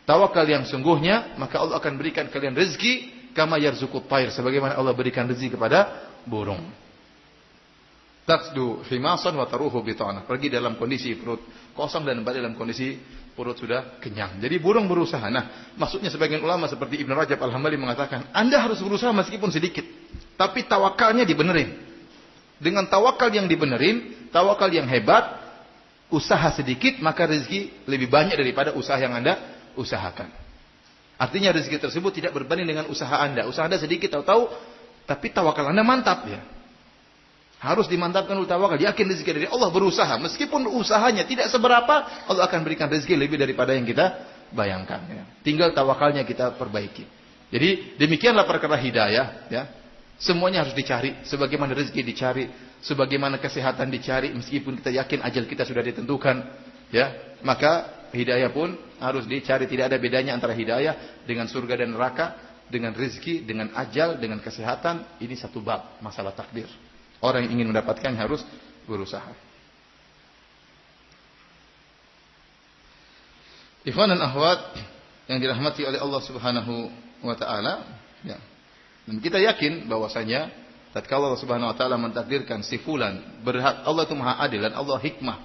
tawakal yang sungguhnya, maka Allah akan berikan kalian rezeki kama yarzuqut tayr, sebagaimana Allah berikan rezeki kepada burung. Taksdu himasan wa taruhu bitana. Pergi dalam kondisi perut kosong dan balik dalam kondisi perut sudah kenyang. Jadi burung berusaha. Nah, maksudnya sebagian ulama seperti Ibnu Rajab Al-Hambali mengatakan, Anda harus berusaha meskipun sedikit, tapi tawakalnya dibenerin. Dengan tawakal yang dibenerin, tawakal yang hebat, usaha sedikit, maka rezeki lebih banyak daripada usaha yang Anda usahakan. Artinya rezeki tersebut tidak berbanding dengan usaha Anda. Usaha Anda sedikit tahu-tahu, tapi tawakal Anda mantap ya. Harus dimantapkan dulu tawakal. Yakin rezeki dari Allah, berusaha. Meskipun usahanya tidak seberapa, Allah akan berikan rezeki lebih daripada yang kita bayangkan. Ya. Tinggal tawakalnya kita perbaiki. Jadi demikianlah perkara hidayah. Ya. Semuanya harus dicari. Sebagaimana rezeki dicari, sebagaimana kesehatan dicari. Meskipun kita yakin ajal kita sudah ditentukan. Ya, maka hidayah pun harus dicari. Tidak ada bedanya antara hidayah dengan surga dan neraka, dengan rezeki, dengan ajal, dengan kesehatan. Ini satu bab, masalah takdir. Orang yang ingin mendapatkan harus berusaha. Ikhwan dan akhwat yang dirahmati oleh Allah Subhanahu wa taala, ya. Dan kita yakin bahwasanya tatkala Allah Subhanahu wa taala mentakdirkan si fulan berhak, Allah itu Maha Adil dan Allah hikmah.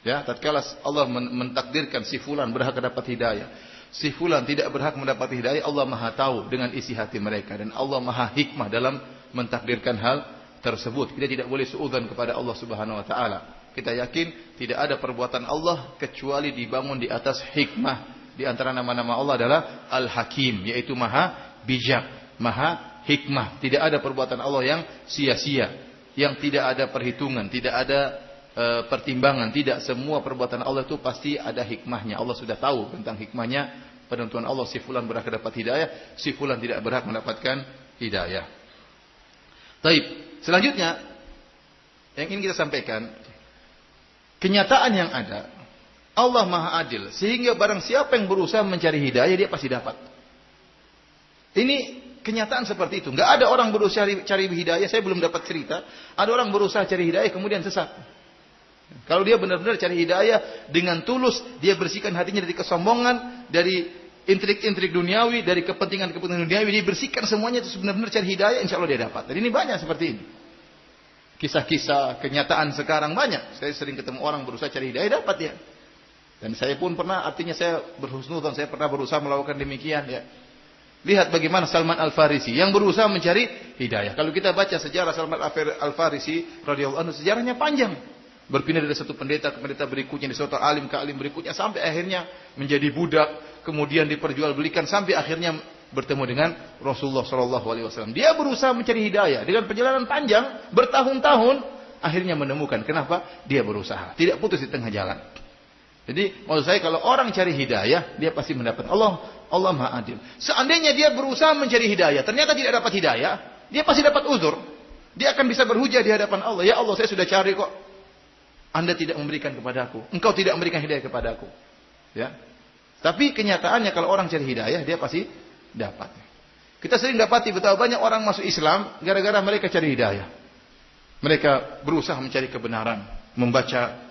Ya, tatkala Allah mentakdirkan si fulan berhak mendapat hidayah, si fulan tidak berhak mendapat hidayah, Allah Maha tahu dengan isi hati mereka dan Allah Maha hikmah dalam mentakdirkan hal tersebut. Kita tidak boleh suudzon kepada Allah Subhanahu wa taala. Kita yakin tidak ada perbuatan Allah kecuali dibangun di atas hikmah. Di antara nama-nama Allah adalah Al-Hakim, yaitu Maha bijak, Maha hikmah. Tidak ada perbuatan Allah yang sia-sia, yang tidak ada perhitungan, tidak ada pertimbangan. Tidak, semua perbuatan Allah itu pasti ada hikmahnya. Allah sudah tahu tentang hikmahnya penentuan Allah, si fulan berhak dapat hidayah, si fulan tidak berhak mendapatkan hidayah. Taib. Selanjutnya yang ingin kita sampaikan, kenyataan yang ada, Allah Maha Adil, sehingga barang siapa yang berusaha mencari hidayah, dia pasti dapat. Ini kenyataan seperti itu. Enggak ada orang berusaha cari hidayah, saya belum dapat cerita, ada orang berusaha cari hidayah kemudian sesat. Kalau dia benar-benar cari hidayah dengan tulus, dia bersihkan hatinya dari kesombongan, dari intrik-intrik duniawi, dari kepentingan-kepentingan duniawi, dia bersihkan semuanya, itu benar-benar cari hidayah, insya Allah dia dapat. Dan ini banyak seperti ini. Kisah-kisah, kenyataan sekarang banyak. Saya sering ketemu orang berusaha cari hidayah, dapat ya. Dan saya pun pernah, artinya saya berhusnudzon, saya pernah berusaha melakukan demikian ya. Lihat bagaimana Salman Al-Farisi yang berusaha mencari hidayah. Kalau kita baca sejarah Salman Al-Farisi radhiyallahu anhu, sejarahnya panjang. Berpindah dari satu pendeta ke pendeta berikutnya, dari satu alim ke alim berikutnya, sampai akhirnya menjadi budak, kemudian diperjualbelikan, sampai akhirnya bertemu dengan Rasulullah SAW. Dia berusaha mencari hidayah dengan perjalanan panjang, bertahun-tahun, akhirnya menemukan. Kenapa? Dia berusaha, tidak putus di tengah jalan. Jadi maksud saya, kalau orang cari hidayah, dia pasti mendapat. Allah Maha Adil. Seandainya dia berusaha mencari hidayah, ternyata tidak dapat hidayah, dia pasti dapat uzur. Dia akan bisa berhujah di hadapan Allah. Ya Allah, saya sudah cari kok, Anda tidak memberikan kepadaku, Engkau tidak memberikan hidayah kepadaku. Ya. Tapi kenyataannya kalau orang cari hidayah, dia pasti dapat. Kita sering dapati betapa banyak orang masuk Islam gara-gara mereka cari hidayah. Mereka berusaha mencari kebenaran, membaca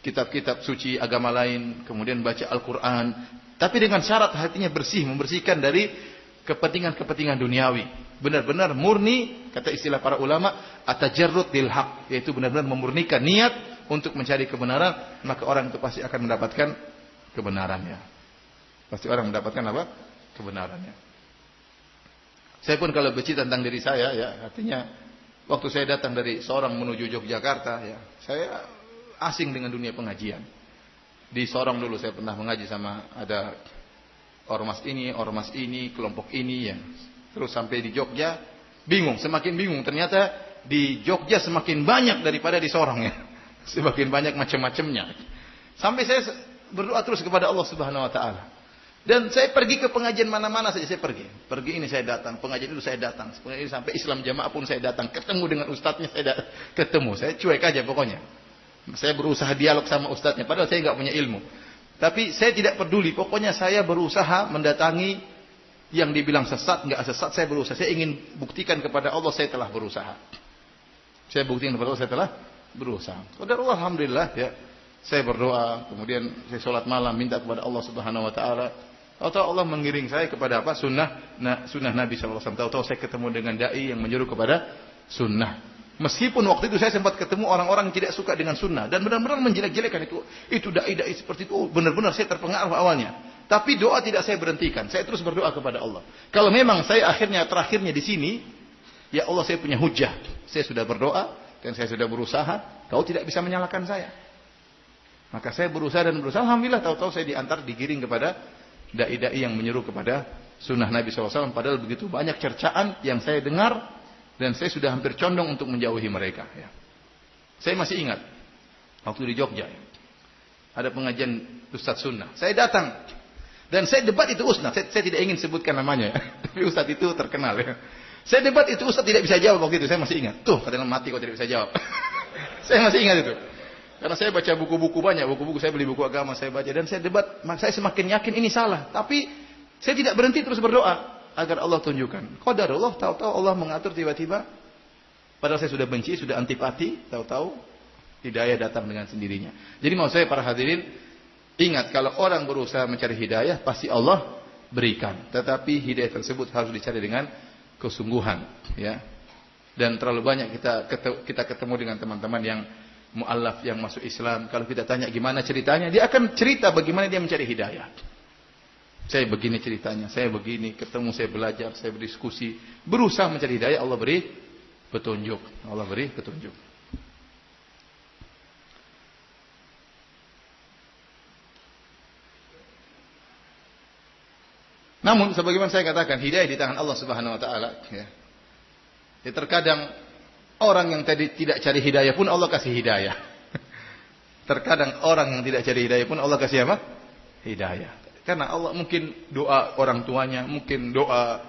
kitab-kitab suci agama lain, kemudian baca Al-Quran, tapi dengan syarat hatinya bersih, membersihkan dari kepentingan-kepentingan duniawi. Benar-benar murni, kata istilah para ulama, atajarrud lil haq, yaitu benar-benar memurnikan niat untuk mencari kebenaran, maka orang itu pasti akan mendapatkan kebenarannya. Pasti orang mendapatkan apa? Kebenarannya. Saya pun kalau bercerita tentang diri saya, ya, artinya waktu saya datang dari Sorong menuju Yogyakarta, ya, saya asing dengan dunia pengajian. Di Sorong dulu saya pernah mengaji sama ada ormas ini, kelompok ini, ya. Terus sampai di Jogja, bingung, semakin bingung. Ternyata di Jogja semakin banyak daripada di Sorong, ya. Semakin banyak macam-macamnya. Sampai saya berdoa terus kepada Allah Subhanahu Wa Taala. Dan saya pergi ke pengajian mana-mana saja saya pergi. Pergi ini saya datang, pengajian itu saya datang. Pengajian sampai Islam Jamaah pun saya datang. Ketemu dengan ustadznya saya ketemu. Saya cuek aja pokoknya. Saya berusaha dialog sama ustadznya, padahal saya nggak punya ilmu. Tapi saya tidak peduli. Pokoknya saya berusaha mendatangi yang dibilang sesat, nggak sesat. Saya berusaha. Saya ingin buktikan kepada Allah saya telah berusaha. Saya buktikan kepada Allah saya telah berusaha. Qadarullah, alhamdulillah ya. Saya berdoa, kemudian saya sholat malam minta kepada Allah Subhanahu Wa Taala. Tahu-tahu Allah mengiring saya kepada apa? Sunnah Nabi SAW. Tahu-tahu saya ketemu dengan dai yang menyuruh kepada sunnah. Meskipun waktu itu saya sempat ketemu orang-orang yang tidak suka dengan sunnah dan benar-benar menjelek-jelekan itu dai-dai seperti itu. Benar-benar saya terpengaruh awalnya. Tapi doa tidak saya berhentikan. Saya terus berdoa kepada Allah. Kalau memang saya terakhirnya di sini, ya Allah, saya punya hujah. Saya sudah berdoa dan saya sudah berusaha. Kau tidak bisa menyalahkan saya. Maka saya berusaha dan berusaha. Alhamdulillah, tahu-tahu saya digiring kepada dai-dai yang menyuruh kepada sunnah Nabi SAW. Padahal begitu banyak cercaan yang saya dengar dan saya sudah hampir condong untuk menjauhi mereka. Ya. Saya masih ingat waktu di Jogja, ya, ada pengajian Ustadz Sunnah. Saya datang dan saya debat itu Ustadz. Saya tidak ingin sebutkan namanya, ya. Tapi Ustadz itu terkenal. Ya. Saya debat itu Ustadz tidak bisa jawab waktu itu. Saya masih ingat. Tuh, kadang mati kok tidak bisa jawab. Saya masih ingat itu. Karena saya baca buku-buku banyak, buku-buku saya beli buku agama, saya baca dan saya debat, maka saya semakin yakin ini salah. Tapi saya tidak berhenti, terus berdoa agar Allah tunjukkan. Qadarullah, tahu-tahu Allah mengatur tiba-tiba. Padahal saya sudah benci, sudah antipati, tahu-tahu hidayah datang dengan sendirinya. Jadi mau saya para hadirin, ingat kalau orang berusaha mencari hidayah, pasti Allah berikan. Tetapi hidayah tersebut harus dicari dengan kesungguhan, ya. Dan terlalu banyak kita ketemu dengan teman-teman yang mu'allaf yang masuk Islam, kalau kita tanya gimana ceritanya, dia akan cerita bagaimana dia mencari hidayah. Saya begini ceritanya, saya begini, ketemu, saya belajar, saya berdiskusi, berusaha mencari hidayah, Allah beri petunjuk. Allah beri petunjuk. Namun sebagaimana saya katakan, hidayah di tangan Allah Subhanahu Wa Taala. Ya. Terkadang orang yang tadi tidak cari hidayah pun Allah kasih hidayah. Terkadang orang yang tidak cari hidayah pun Allah kasih apa? Hidayah. Karena Allah mungkin doa orang tuanya, mungkin doa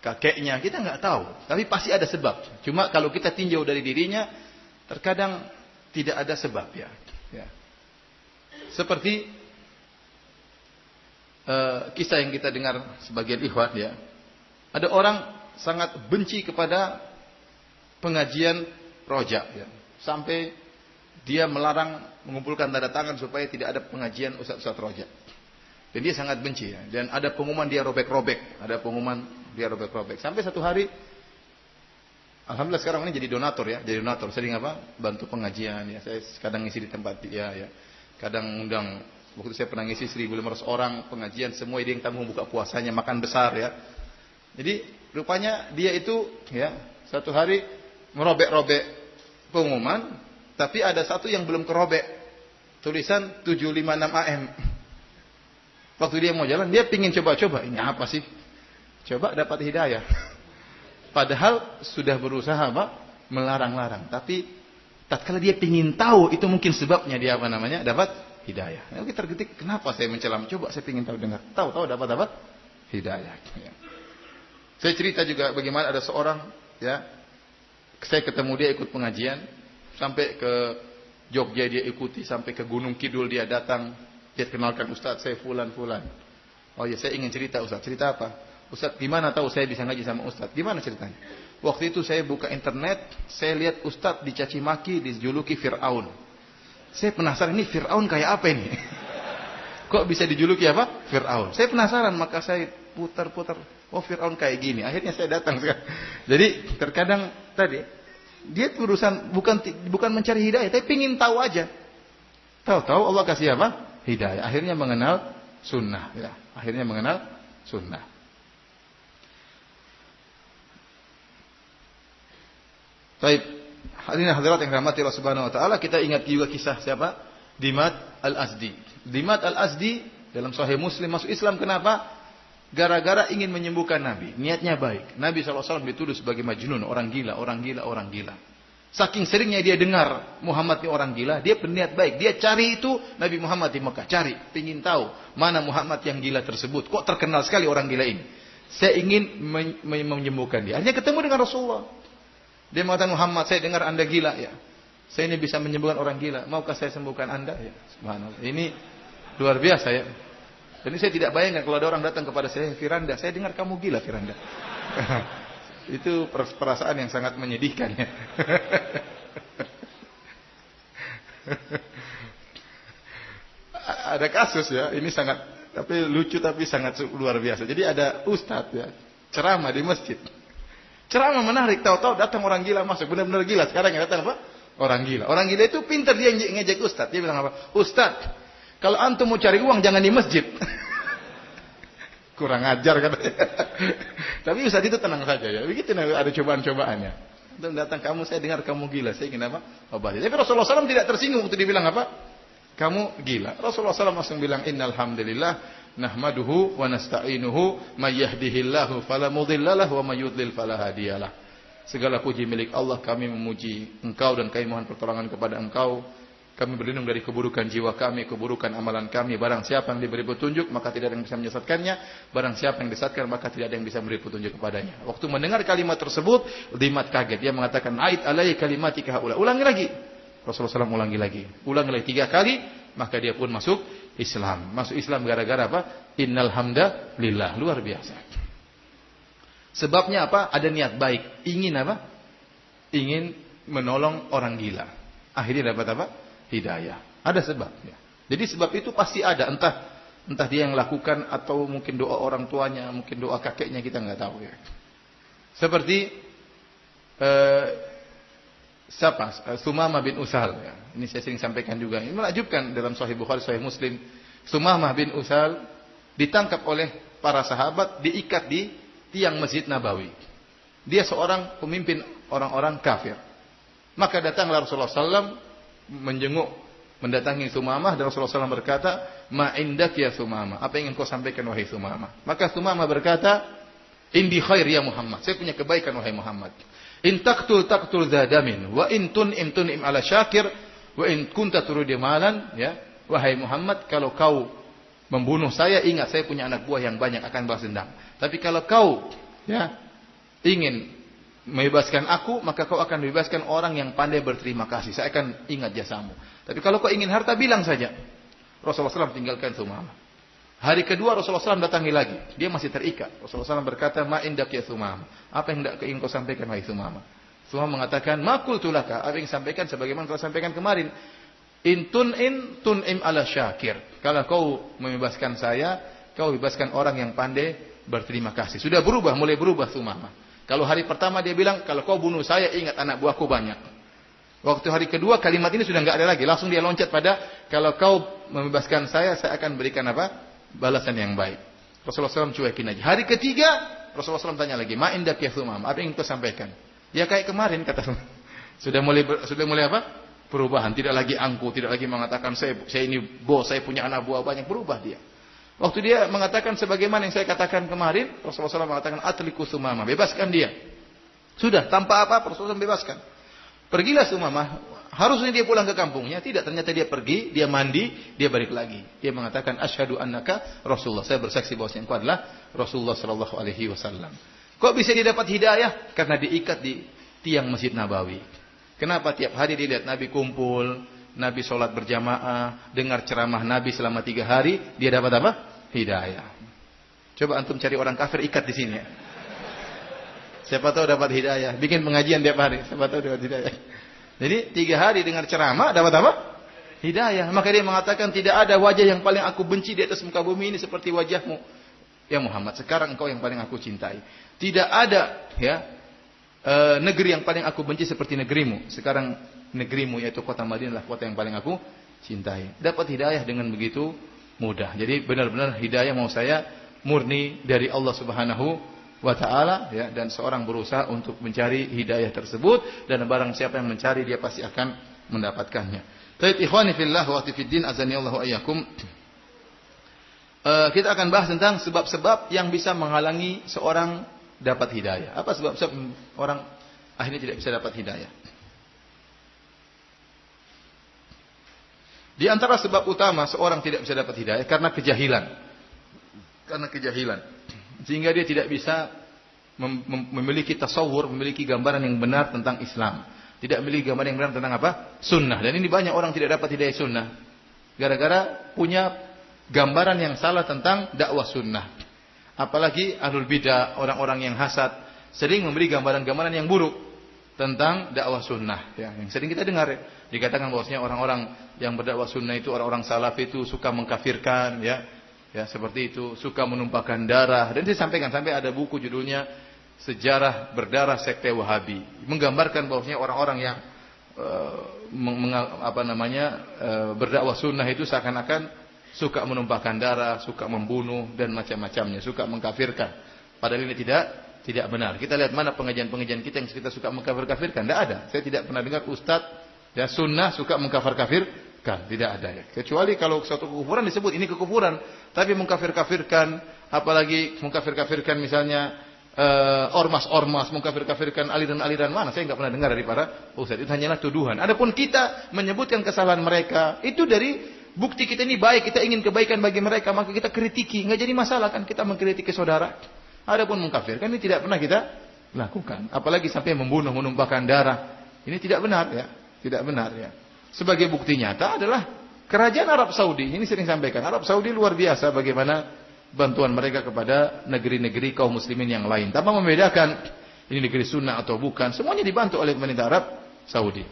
kakeknya, kita nggak tahu. Tapi pasti ada sebab. Cuma kalau kita tinjau dari dirinya, terkadang tidak ada sebab ya. Seperti kisah yang kita dengar sebagian ikhwan ya. Ada orang sangat benci kepada pengajian rojak ya. Sampai dia melarang mengumpulkan tanda tangan supaya tidak ada pengajian ustaz-ustaz rojak. Dan dia sangat benci ya. Dan ada pengumuman dia robek-robek. Sampai satu hari, alhamdulillah sekarang ini jadi donatur ya. Jadi donatur, sering bantu pengajian ya. Saya kadang ngisi di tempat dia ya. Kadang undang, waktu saya pernah ngisi 1.500 orang pengajian, semua dia yang tanggung buka puasanya, makan besar ya. Jadi rupanya dia itu ya, satu hari merobek-robek pengumuman, tapi ada satu yang belum kerobek. Tulisan 756 AM. Waktu dia mau jalan, dia pingin coba-coba. Ini apa sih? Coba dapat hidayah. Padahal sudah berusaha melarang-larang. Tapi tatkala dia pingin tahu, itu mungkin sebabnya dia dapat hidayah. Nah, kita tergetik, kenapa saya mencela? Coba saya pingin tahu, dengar. Tahu dapat hidayah. Ya. Saya cerita juga bagaimana ada seorang, ya, saya ketemu dia ikut pengajian, sampai ke Jogja dia ikuti, sampai ke Gunung Kidul dia datang. Dia kenalkan, Ustaz saya fulan. Oh ya, saya ingin cerita Ustaz. Cerita apa? Ustaz, gimana tahu saya bisa ngaji sama Ustaz? Gimana ceritanya? Waktu itu saya buka internet, saya lihat Ustaz dicaci maki, dijuluki Fir'aun. Saya penasaran, ini Fir'aun kayak apa ini? Kok bisa dijuluki Fir'aun? Saya penasaran, maka saya putar-putar. Oh, Fir'aun kayak gini. Akhirnya saya datang. Jadi terkadang tadi dia urusan bukan mencari hidayah, tapi pingin tahu aja. Tahu-tahu Allah kasih hidayah. Akhirnya mengenal sunnah. Ya. Akhirnya mengenal sunnah. Baik, hadirin hadirat yang dirahmati Allah Subhanahu wa taala, kita ingat juga kisah siapa? Dimat Al-Azdi. Dimat Al-Azdi dalam Sahih Muslim masuk Islam kenapa? Gara-gara ingin menyembuhkan Nabi. Niatnya baik. Nabi SAW dituduh sebagai majnun, orang gila. Saking seringnya dia dengar Muhammad ini orang gila, dia berniat baik. Dia cari itu Nabi Muhammad di Mekah. Cari, pingin tahu mana Muhammad yang gila tersebut. Kok terkenal sekali orang gila ini. Saya ingin menyembuhkan dia. Akhirnya ketemu dengan Rasulullah. Dia mengatakan, Muhammad, saya dengar Anda gila ya. Saya ini bisa menyembuhkan orang gila. Maukah saya sembuhkan Anda? Ya, subhanallah. Ini luar biasa ya. Jadi saya tidak bayangkan kalau ada orang datang kepada saya, Firanda, saya dengar kamu gila Firanda. Itu perasaan yang sangat menyedihkan ya. Ada kasus ya, ini sangat tapi lucu tapi sangat luar biasa. Jadi ada ustadz ya, ceramah di masjid. Ceramah menarik, tahu-tahu datang orang gila masuk, benar-benar gila. Sekarang yang datang apa? Orang gila. Orang gila itu pintar, dia ngejek ustadz. Dia bilang apa? Ustadz, kalau antum mau cari uang jangan di masjid. Kurang ajar katanya. Tapi ustadz itu tenang saja ya. Begitu ada cobaan-cobaannya. Antum datang, kamu saya dengar kamu gila. Saya ingin apa? Obat. Tapi Rasulullah SAW tidak tersinggung waktu dibilang apa? Kamu gila. Rasulullah SAW langsung bilang, Innal hamdalillah nahmaduhu wa nasta'inuhu may yahdihillahu fala mudhillalah wa may yudlil fala hadiyalah. Segala puji milik Allah, kami memuji Engkau dan kami mohon pertolongan kepada Engkau. Kami berlindung dari keburukan jiwa kami, keburukan amalan kami. Barang siapa yang diberi petunjuk, maka tidak ada yang bisa menyesatkannya. Barang siapa yang disesatkan, maka tidak ada yang bisa memberi petunjuk kepadanya. Waktu mendengar kalimat tersebut, Dimat kaget. Dia mengatakan, Ait alai kalimatika haula. Ulangi lagi. Rasulullah SAW ulangi lagi. Ulangi lagi 3 kali, maka dia pun masuk Islam. Masuk Islam gara-gara apa? Innal hamdalillah. Luar biasa. Sebabnya apa? Ada niat baik. Ingin apa? Ingin menolong orang gila. Akhirnya dapat apa? Hidayah. Ada sebabnya. Jadi sebab itu pasti ada. Entah dia yang lakukan atau mungkin doa orang tuanya, mungkin doa kakeknya, kita nggak tahu ya. Seperti siapa? Sumamah bin Usal ya. Ini saya sering sampaikan juga. Ini menakjubkan dalam Sahih Bukhari, Sahih Muslim. Sumamah bin Usal ditangkap oleh para sahabat, diikat di tiang Masjid Nabawi. Dia seorang pemimpin orang-orang kafir. Maka datanglah Rasulullah SAW menjenguk, mendatangi Sumamah, dan Rasulullah SAW berkata, Ma indak ya Sumamah, apa yang kau sampaikan wahai Sumamah? Maka Sumamah berkata, Indi khair ya Muhammad, saya punya kebaikan wahai Muhammad. In taqtul zadamin, wa in tun'im ala syakir, wa in kunta turidi malan, ya wahai Muhammad, kalau kau membunuh saya, ingat saya punya anak buah yang banyak, akan balas dendam. Tapi kalau kau ya ingin membebaskan aku, maka kau akan membebaskan orang yang pandai berterima kasih. Saya akan ingat jasamu. Tapi kalau kau ingin harta, bilang saja. Rasulullah SAW tinggalkan Thumamah. Hari kedua Rasulullah SAW datangi lagi. Dia masih terikat. Rasulullah SAW berkata, ma indak ya Thumamah. Apa yang hendak ingin kau sampaikan, wahai Thumamah? Thumamah mengatakan, ma qultu laka. Apa yang sampaikan sebagaimana kau sampaikan kemarin. In tun'im ala syakir. Kalau kau membebaskan saya, kau bebaskan orang yang pandai berterima kasih. Sudah berubah, mulai berubah Thumamah. Kalau hari pertama dia bilang, kalau kau bunuh saya, ingat anak buahku banyak. Waktu hari kedua, kalimat ini sudah enggak ada lagi. Langsung dia loncat pada, kalau kau membebaskan saya akan berikan apa? Balasan yang baik. Rasulullah SAW cuekin aja. Hari ketiga, Rasulullah SAW tanya lagi, ma indak ya Thumamah, apa yang kau sampaikan? Ya kayak kemarin, kata sudah mulai apa? Perubahan. Tidak lagi angku, tidak lagi mengatakan, saya ini bos, saya punya anak buah banyak. Berubah dia. Waktu dia mengatakan sebagaimana yang saya katakan kemarin, Rasulullah SAW mengatakan, atliku Thumamah, bebaskan dia. Sudah, tanpa apa-apa, Rasulullah SAW bebaskan. Pergilah Thumamah, harusnya dia pulang ke kampungnya, tidak, ternyata dia pergi, dia mandi, dia balik lagi. Dia mengatakan, asyhadu annaka Rasulullah, saya bersaksi bahwa engkau adalah Rasulullah SAW. Kok bisa dia dapat hidayah? Karena diikat di tiang Masjid Nabawi. Kenapa tiap hari dia lihat Nabi kumpul, Nabi sholat berjamaah, dengar ceramah Nabi selama 3 hari, dia dapat apa? Hidayah. Coba antum cari orang kafir, ikat di sini ya. Siapa tahu dapat hidayah. Bikin pengajian tiap hari, siapa tahu dapat hidayah. Jadi 3 hari dengar ceramah, dapat apa? Hidayah. Maka dia mengatakan, tidak ada wajah yang paling aku benci di atas muka bumi ini seperti wajahmu. Ya Muhammad, sekarang engkau yang paling aku cintai. Tidak ada ya negeri yang paling aku benci seperti negerimu. Sekarang negerimu yaitu kota Madinah adalah kota yang paling aku cintai. Dapat hidayah dengan begitu mudah. Jadi benar-benar hidayah mau saya murni dari Allah Subhanahu wa taala ya, dan seorang berusaha untuk mencari hidayah tersebut, dan barang siapa yang mencari dia pasti akan mendapatkannya. Baik ikhwani fillah wa fiddin azanillahu ayyakum. Kita akan bahas tentang sebab-sebab yang bisa menghalangi seorang dapat hidayah. Apa sebab-sebab orang akhirnya tidak bisa dapat hidayah? Di antara sebab utama seorang tidak bisa dapat hidayah karena kejahilan. Karena kejahilan. Sehingga dia tidak bisa memiliki tasawur, memiliki gambaran yang benar tentang Islam. Tidak memiliki gambaran yang benar tentang apa? Sunnah. Dan ini banyak orang tidak dapat hidayah sunnah. Gara-gara punya gambaran yang salah tentang dakwah sunnah. Apalagi ahlul bidah, orang-orang yang hasad, sering memberi gambaran-gambaran yang buruk tentang dakwah sunnah. Ya, yang sering kita dengar ya. Dikatakan bahwasanya orang-orang yang berdakwah sunnah itu, orang-orang salaf itu suka mengkafirkan, ya, seperti itu, suka menumpahkan darah. Dan saya sampaikan sampai ada buku judulnya Sejarah Berdarah Sekte Wahabi, menggambarkan bahwasanya orang-orang yang berdakwah sunnah itu seakan-akan suka menumpahkan darah, suka membunuh dan macam-macamnya, suka mengkafirkan. Padahal ini tidak benar. Kita lihat mana pengajian-pengajian kita yang kita suka mengkafir-kafirkan. Tidak ada. Saya tidak pernah dengar ustadz ya sunnah suka mengkafir-kafirkan. Tidak ada ya. Kecuali kalau suatu kekufuran disebut ini kekufuran. Tapi mengkafir-kafirkan, apalagi mengkafir-kafirkan misalnya ormas-ormas, mengkafir-kafirkan aliran-aliran mana? Saya nggak pernah dengar dari para ustadz. Itu hanyalah tuduhan. Adapun kita menyebutkan kesalahan mereka, itu dari bukti kita ini baik, kita ingin kebaikan bagi mereka, maka kita kritiki. Nggak jadi masalah kan kita mengkritiki saudara. Adapun mengkafirkan ini tidak pernah kita lakukan. Apalagi sampai membunuh, menumpahkan darah. Ini tidak benar ya. Tidak benar ya. Sebagai bukti nyata adalah kerajaan Arab Saudi. Ini sering sampaikan. Arab Saudi luar biasa bagaimana bantuan mereka kepada negeri-negeri kaum muslimin yang lain. Tanpa membedakan ini negeri sunnah atau bukan. Semuanya dibantu oleh pemerintah Arab Saudi.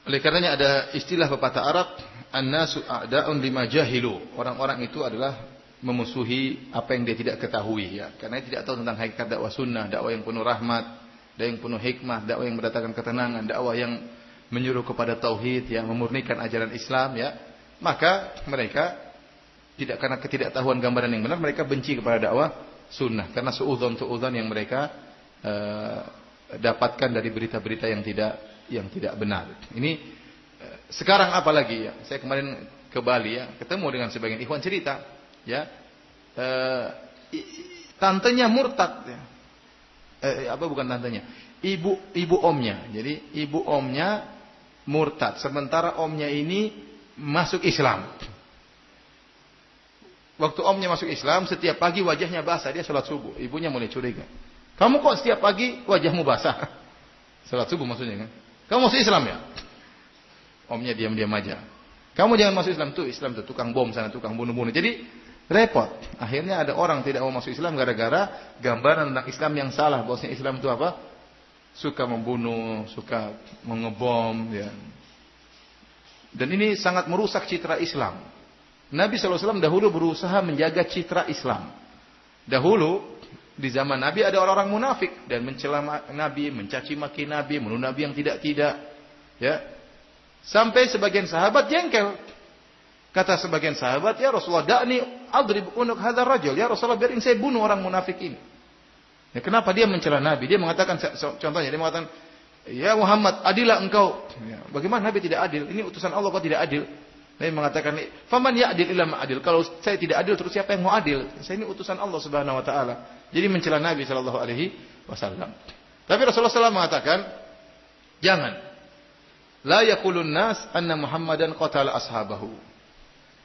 Oleh karenanya ada istilah pepatah Arab, an-nasu a'da'un lima jahilu. Orang-orang itu adalah memusuhi apa yang dia tidak ketahui ya. Karena dia tidak tahu tentang hakikat dakwah sunnah, dakwah yang penuh rahmat, dakwah yang penuh hikmah, dakwah yang mendatangkan ketenangan, dakwah yang menyuruh kepada tauhid ya, memurnikan ajaran Islam ya. Maka mereka tidak, karena ketidaktahuan gambaran yang benar, mereka benci kepada dakwah sunnah karena suudzon yang mereka dapatkan dari berita-berita yang tidak benar. Ini sekarang apalagi ya. Saya kemarin ke Bali ya, ketemu dengan sebagian ikhwan cerita ya. Tantenya murtad ya. Bukan tantenya. Ibu omnya. Jadi ibu omnya murtad, sementara omnya ini masuk Islam. waktu omnya masuk Islam, setiap pagi wajahnya basah, dia sholat subuh. Ibunya mulai curiga. Kamu kok setiap pagi wajahmu basah? Sholat subuh maksudnya kan? Kamu masuk Islam ya? Omnya diam-diam aja. Kamu jangan masuk Islam tuh, Islam tuh tukang bom sana, tukang bunuh-bunuh. Jadi repot. Akhirnya ada orang tidak mau masuk Islam gara-gara gambaran tentang Islam yang salah. Bahwasanya Islam itu apa? Suka membunuh, suka mengebom, ya. Dan ini sangat merusak citra Islam. Nabi SAW dahulu berusaha menjaga citra Islam. Dahulu di zaman Nabi ada orang-orang munafik dan mencela Nabi, mencaci maki Nabi, menuduh Nabi yang tidak-tidak. Ya. Sampai sebagian sahabat jengkel. Kata sebagian sahabat, "Ya Rasulullah, da'ni adrib unuk hadzal rajul." Ya Rasulullah, biarin saya bunuh orang munafik ini. Ya, kenapa dia mencela Nabi? Dia mengatakan, contohnya dia mengatakan, "Ya Muhammad, adilah engkau." Ya, bagaimana Nabi tidak adil? Ini utusan Allah kok tidak adil? Nabi mengatakan, "Faman ya'dil illa ma'adil." Kalau saya tidak adil, terus siapa yang mau adil? Saya ini utusan Allah Subhanahu wa taala. Jadi mencela Nabi sallallahu alaihi wasallam. Tapi Rasulullah SAW mengatakan, "Jangan. La yaqulun nas anna Muhammadan qatala ashabahu."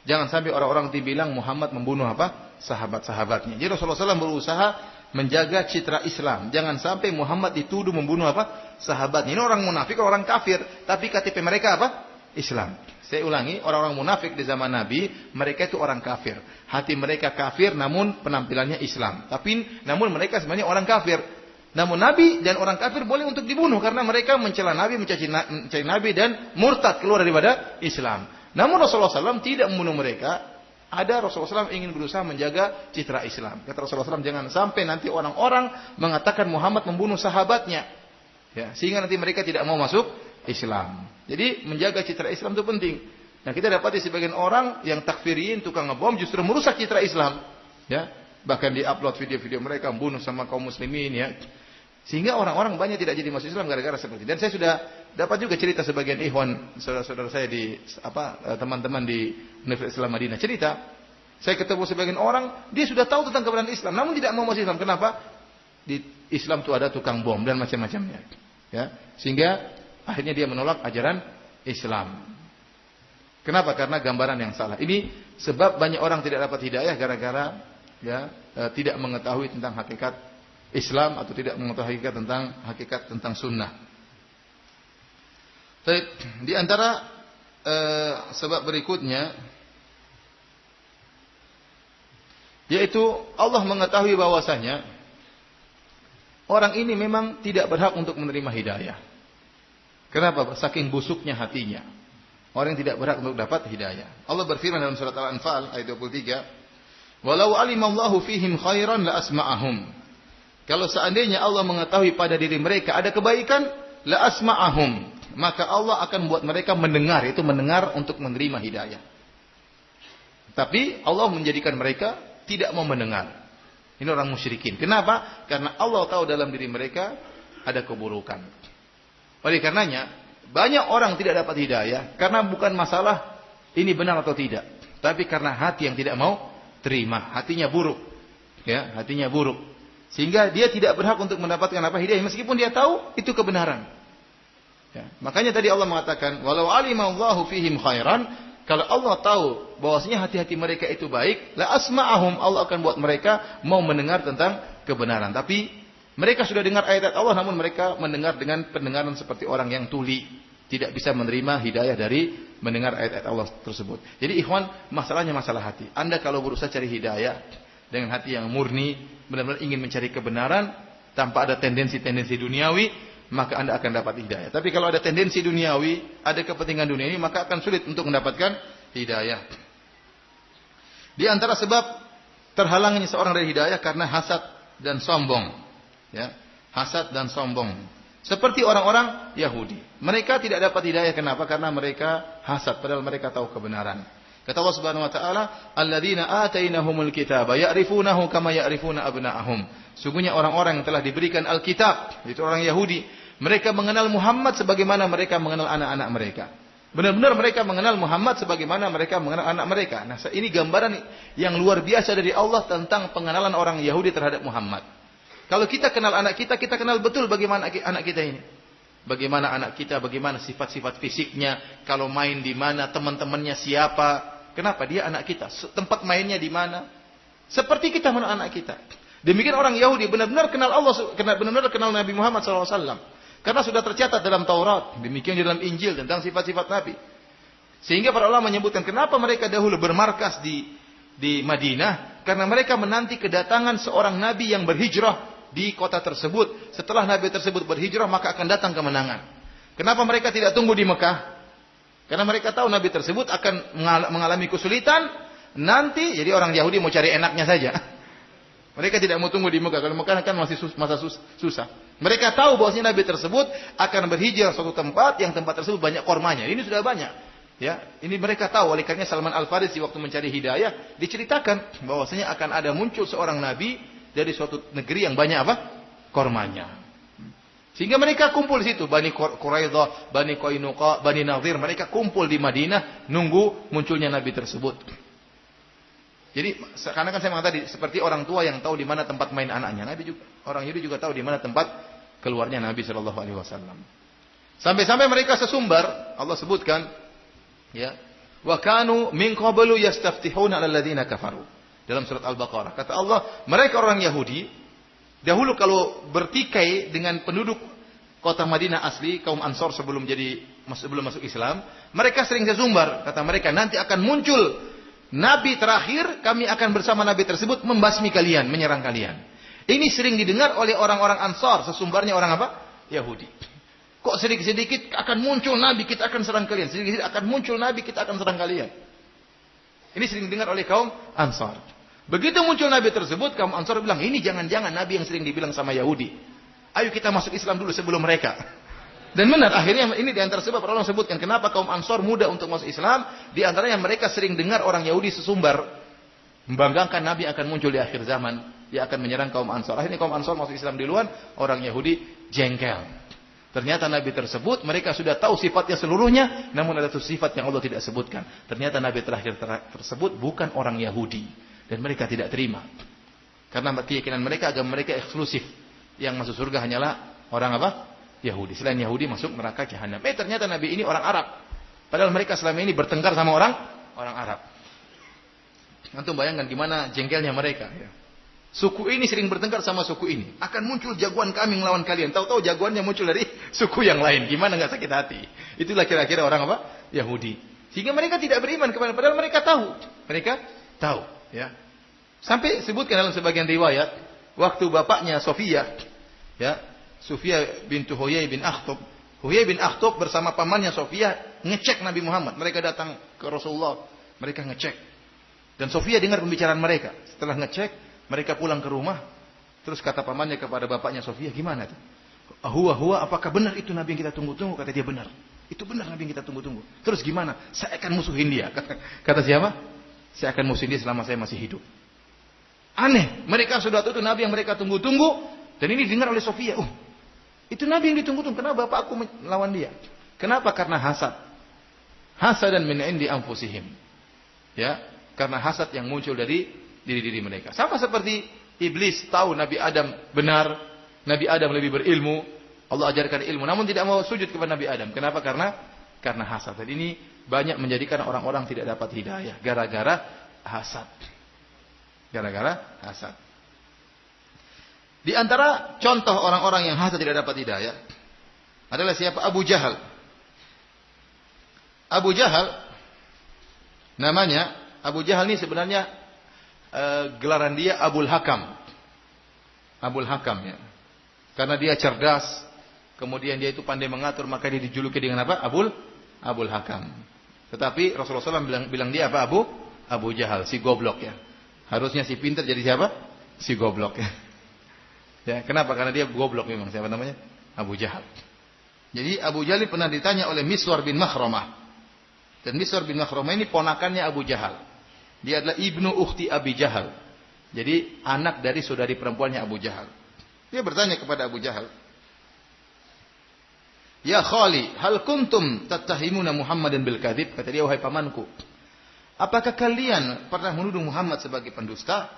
Jangan sampai orang-orang dibilang Muhammad membunuh apa? Sahabat-sahabatnya. Jadi Rasulullah SAW berusaha menjaga citra Islam. Jangan sampai Muhammad dituduh membunuh apa? Sahabatnya. Ini orang munafik, orang kafir, tapi KTP mereka apa? Islam. Saya ulangi, orang-orang munafik di zaman Nabi, mereka itu orang kafir. Hati mereka kafir, namun penampilannya Islam. Namun mereka sebenarnya orang kafir. Namun Nabi dan orang kafir boleh untuk dibunuh karena mereka mencela Nabi, mencaci Nabi dan murtad keluar daripada Islam. Namun Rasulullah SAW tidak membunuh mereka. Ada Rasulullah SAW ingin berusaha menjaga citra Islam. Kata Rasulullah SAW, jangan sampai nanti orang-orang mengatakan Muhammad membunuh sahabatnya. Ya, sehingga nanti mereka tidak mau masuk Islam. Jadi menjaga citra Islam itu penting. Nah, kita dapati sebagian orang yang takfirin, tukang ngebom justru merusak citra Islam. Ya, bahkan di-upload video-video mereka membunuh sama kaum muslimin ya. Sehingga orang-orang banyak tidak jadi masuk Islam gara-gara seperti itu. Dan saya sudah dapat juga cerita sebagian ikhwan saudara-saudara saya di teman-teman di Universitas Islam Madinah cerita, saya ketemu sebagian orang, dia sudah tahu tentang kebenaran Islam namun tidak mau masuk Islam. Kenapa? Di Islam itu ada tukang bom dan macam-macamnya. Ya, sehingga akhirnya dia menolak ajaran Islam. Kenapa? Karena gambaran yang salah. Ini sebab banyak orang tidak dapat hidayah gara-gara tidak mengetahui tentang hakikat Islam atau tidak mengetahui hakikat tentang sunnah. Di antara sebab berikutnya yaitu Allah mengetahui bahwasanya orang ini memang tidak berhak untuk menerima hidayah. Kenapa? Saking busuknya hatinya. Orang yang tidak berhak untuk dapat hidayah. Allah berfirman dalam surat Al-Anfal ayat 23, "Walau alimallahu fihim khairan la asma'ahum." Kalau seandainya Allah mengetahui pada diri mereka ada kebaikan, la asma'ahum, maka Allah akan buat mereka mendengar, itu mendengar untuk menerima hidayah. Tapi Allah menjadikan mereka tidak mau mendengar. Ini orang musyrikin. Kenapa? Karena Allah tahu dalam diri mereka ada keburukan. Oleh karenanya, banyak orang tidak dapat hidayah karena bukan masalah ini benar atau tidak, tapi karena hati yang tidak mau terima, hatinya buruk. Ya, hatinya buruk. Sehingga dia tidak berhak untuk mendapatkan apa hidayah meskipun dia tahu itu kebenaran. Ya, makanya tadi Allah mengatakan walau alimallahu fihim khairan, kalau Allah tahu bahwasanya hati-hati mereka itu baik, la asma'ahum, Allah akan buat mereka mau mendengar tentang kebenaran. Tapi mereka sudah dengar ayat Allah namun mereka mendengar dengan pendengaran seperti orang yang tuli, tidak bisa menerima hidayah dari mendengar ayat-ayat Allah tersebut. Jadi ikhwan, masalahnya masalah hati. Anda kalau berusaha cari hidayah dengan hati yang murni, benar-benar ingin mencari kebenaran tanpa ada tendensi-tendensi duniawi, maka Anda akan dapat hidayah. Tapi kalau ada tendensi duniawi, ada kepentingan duniawi, maka akan sulit untuk mendapatkan hidayah. Di antara sebab terhalangnya seorang dari hidayah karena hasad dan sombong. Ya, hasad dan sombong. Seperti orang-orang Yahudi. Mereka tidak dapat hidayah kenapa? Karena mereka hasad padahal mereka tahu kebenaran. Kata Allah Subhanahu wa taala, "Alladzina atainahumul kitaba ya'rifunahu kama ya'rifuna abna'ahum." Sungguhnya orang-orang yang telah diberikan Alkitab, itu orang Yahudi, mereka mengenal Muhammad sebagaimana mereka mengenal anak-anak mereka. Benar-benar mereka mengenal Muhammad sebagaimana mereka mengenal anak mereka. Nah, ini gambaran yang luar biasa dari Allah tentang pengenalan orang Yahudi terhadap Muhammad. Kalau kita kenal anak kita, kita kenal betul bagaimana anak kita ini. Bagaimana anak kita, bagaimana sifat-sifat fisiknya, kalau main di mana, teman-temannya siapa. Kenapa? Dia anak kita. Tempat mainnya di mana? Seperti kita mengenal anak kita. Demikian orang Yahudi benar-benar kenal Allah, benar-benar kenal Nabi Muhammad SAW. Karena sudah tercatat dalam Taurat, demikian di dalam Injil tentang sifat-sifat Nabi. Sehingga para ulama menyebutkan kenapa mereka dahulu bermarkas di Madinah, karena mereka menanti kedatangan seorang Nabi yang berhijrah di kota tersebut. Setelah Nabi tersebut berhijrah, maka akan datang kemenangan. Kenapa mereka tidak tunggu di Mekah? Karena mereka tahu Nabi tersebut akan mengalami kesulitan. Nanti, jadi orang Yahudi mau cari enaknya saja. Mereka tidak mau tunggu di Mekah. Kalau Mekah kan masih masa susah. Mereka tahu bahwasanya Nabi tersebut akan berhijrah suatu tempat yang tempat tersebut banyak kormanya. Ini sudah banyak. Ya, ini mereka tahu. Oleh karena Salman Al-Farisi waktu mencari hidayah diceritakan bahwasanya akan ada muncul seorang Nabi dari suatu negeri yang banyak apa? Kormanya. Sehingga mereka kumpul di situ. Bani Quraidah, Bani Qainuqa, Bani Nadhir. Mereka kumpul di Madinah nunggu munculnya Nabi tersebut. Jadi karena kan saya mengatakan seperti orang tua yang tahu di mana tempat main anaknya. Nabi juga, orang Yahudi juga tahu di mana tempat keluarnya Nabi Shallallahu Alaihi Wasallam. Sampai-sampai mereka sesumbar, Allah sebutkan, ya, wa kanu min qablu yastaftihuna 'alal ladzina kafaru. Dalam surat Al-Baqarah kata Allah, mereka orang Yahudi dahulu kalau bertikai dengan penduduk kota Madinah asli, kaum Ansor sebelum masuk Islam, mereka sering sesumbar. Kata mereka, nanti akan muncul Nabi terakhir, kami akan bersama Nabi tersebut membasmi kalian, menyerang kalian. Ini sering didengar oleh orang-orang Ansar, sesumbarnya orang apa? Yahudi. Kok sedikit-sedikit akan muncul Nabi, kita akan serang kalian. Sedikit-sedikit akan muncul Nabi, kita akan serang kalian. Ini sering didengar oleh kaum Ansar. Begitu muncul Nabi tersebut, kaum Ansar bilang, ini jangan-jangan Nabi yang sering dibilang sama Yahudi. Ayo kita masuk Islam dulu sebelum mereka. Dan benar, akhirnya ini di antara sebab orang sebutkan kenapa kaum Ansor mudah untuk masuk Islam. Di antaranya mereka sering dengar orang Yahudi sesumbar membanggakan Nabi akan muncul di akhir zaman, dia akan menyerang kaum Ansor. Akhirnya kaum Ansor masuk Islam duluan, orang Yahudi jengkel. Ternyata Nabi tersebut mereka sudah tahu sifatnya seluruhnya, namun ada satu sifat yang Allah tidak sebutkan. Ternyata Nabi terakhir tersebut bukan orang Yahudi, dan mereka tidak terima. Karena keyakinan mereka, agama mereka eksklusif. Yang masuk surga hanyalah orang apa? Yahudi. Selain Yahudi masuk neraka jahanam. Ternyata Nabi ini orang Arab. Padahal mereka selama ini bertengkar sama orang Arab. Antum bayangkan gimana jengkelnya mereka. Ya. Suku ini sering bertengkar sama suku ini. Akan muncul jagoan kami melawan kalian. Tahu-tahu jagoannya muncul dari suku yang lain. Gimana nggak sakit hati? Itulah kira-kira orang apa? Yahudi. Sehingga mereka tidak beriman kepada. Padahal mereka tahu. Mereka tahu. Ya. Sampai sebutkan dalam sebagian riwayat. Waktu bapaknya Sofia. Ya. Sofia bintu Huyai bin Akhtab. Huyai bin Akhtab bersama pamannya Sofia ngecek Nabi Muhammad. Mereka datang ke Rasulullah. Mereka ngecek. Dan Sofia dengar pembicaraan mereka. Setelah ngecek, mereka pulang ke rumah. Terus kata pamannya kepada bapaknya Sofia, gimana itu? Huwa, apakah benar itu Nabi yang kita tunggu-tunggu? Kata dia benar. Itu benar Nabi yang kita tunggu-tunggu. Terus gimana? Saya akan musuhin dia. Kata siapa? Saya akan musuhin dia selama saya masih hidup. Aneh. Mereka sudah tahu itu Nabi yang mereka tunggu-tunggu. Dan ini dengar oleh Sofia. Itu Nabi yang ditunggu-tunggu. Kenapa bapakku melawan dia? Kenapa? Karena hasad. Hasadan min indi anfusihim. Ya, karena hasad yang muncul dari diri-diri mereka. Sama seperti iblis tahu Nabi Adam benar, Nabi Adam lebih berilmu, Allah ajarkan ilmu, namun tidak mau sujud kepada Nabi Adam. Kenapa? Karena hasad. Dan ini banyak menjadikan orang-orang tidak dapat hidayah gara-gara hasad. Gara-gara hasad. Di antara contoh orang-orang yang hasad tidak dapat hidayah adalah siapa? Abu Jahal. Abu Jahal namanya, Abu Jahal ini sebenarnya gelaran dia Abul Hakam. Abul Hakam ya. Karena dia cerdas, kemudian dia itu pandai mengatur, maka dia dijuluki dengan apa? Abul Hakam. Tetapi Rasulullah SAW bilang dia apa? Abu Jahal, si goblok ya. Harusnya si pintar jadi siapa? Si goblok ya. Ya, kenapa? Karena dia goblok memang. Siapa namanya? Abu Jahal. Jadi Abu Jahal pernah ditanya oleh Miswar bin Makhramah. Dan Miswar bin Makhramah ini ponakannya Abu Jahal. Dia adalah ibnu ukhti Abi Jahal. Jadi anak dari saudari perempuannya Abu Jahal. Dia bertanya kepada Abu Jahal, "Ya khali, hal kuntum tattahimuna Muhammadan bil kadzib?" Kata dia, "Wahai pamanku, apakah kalian pernah menuduh Muhammad sebagai pendusta?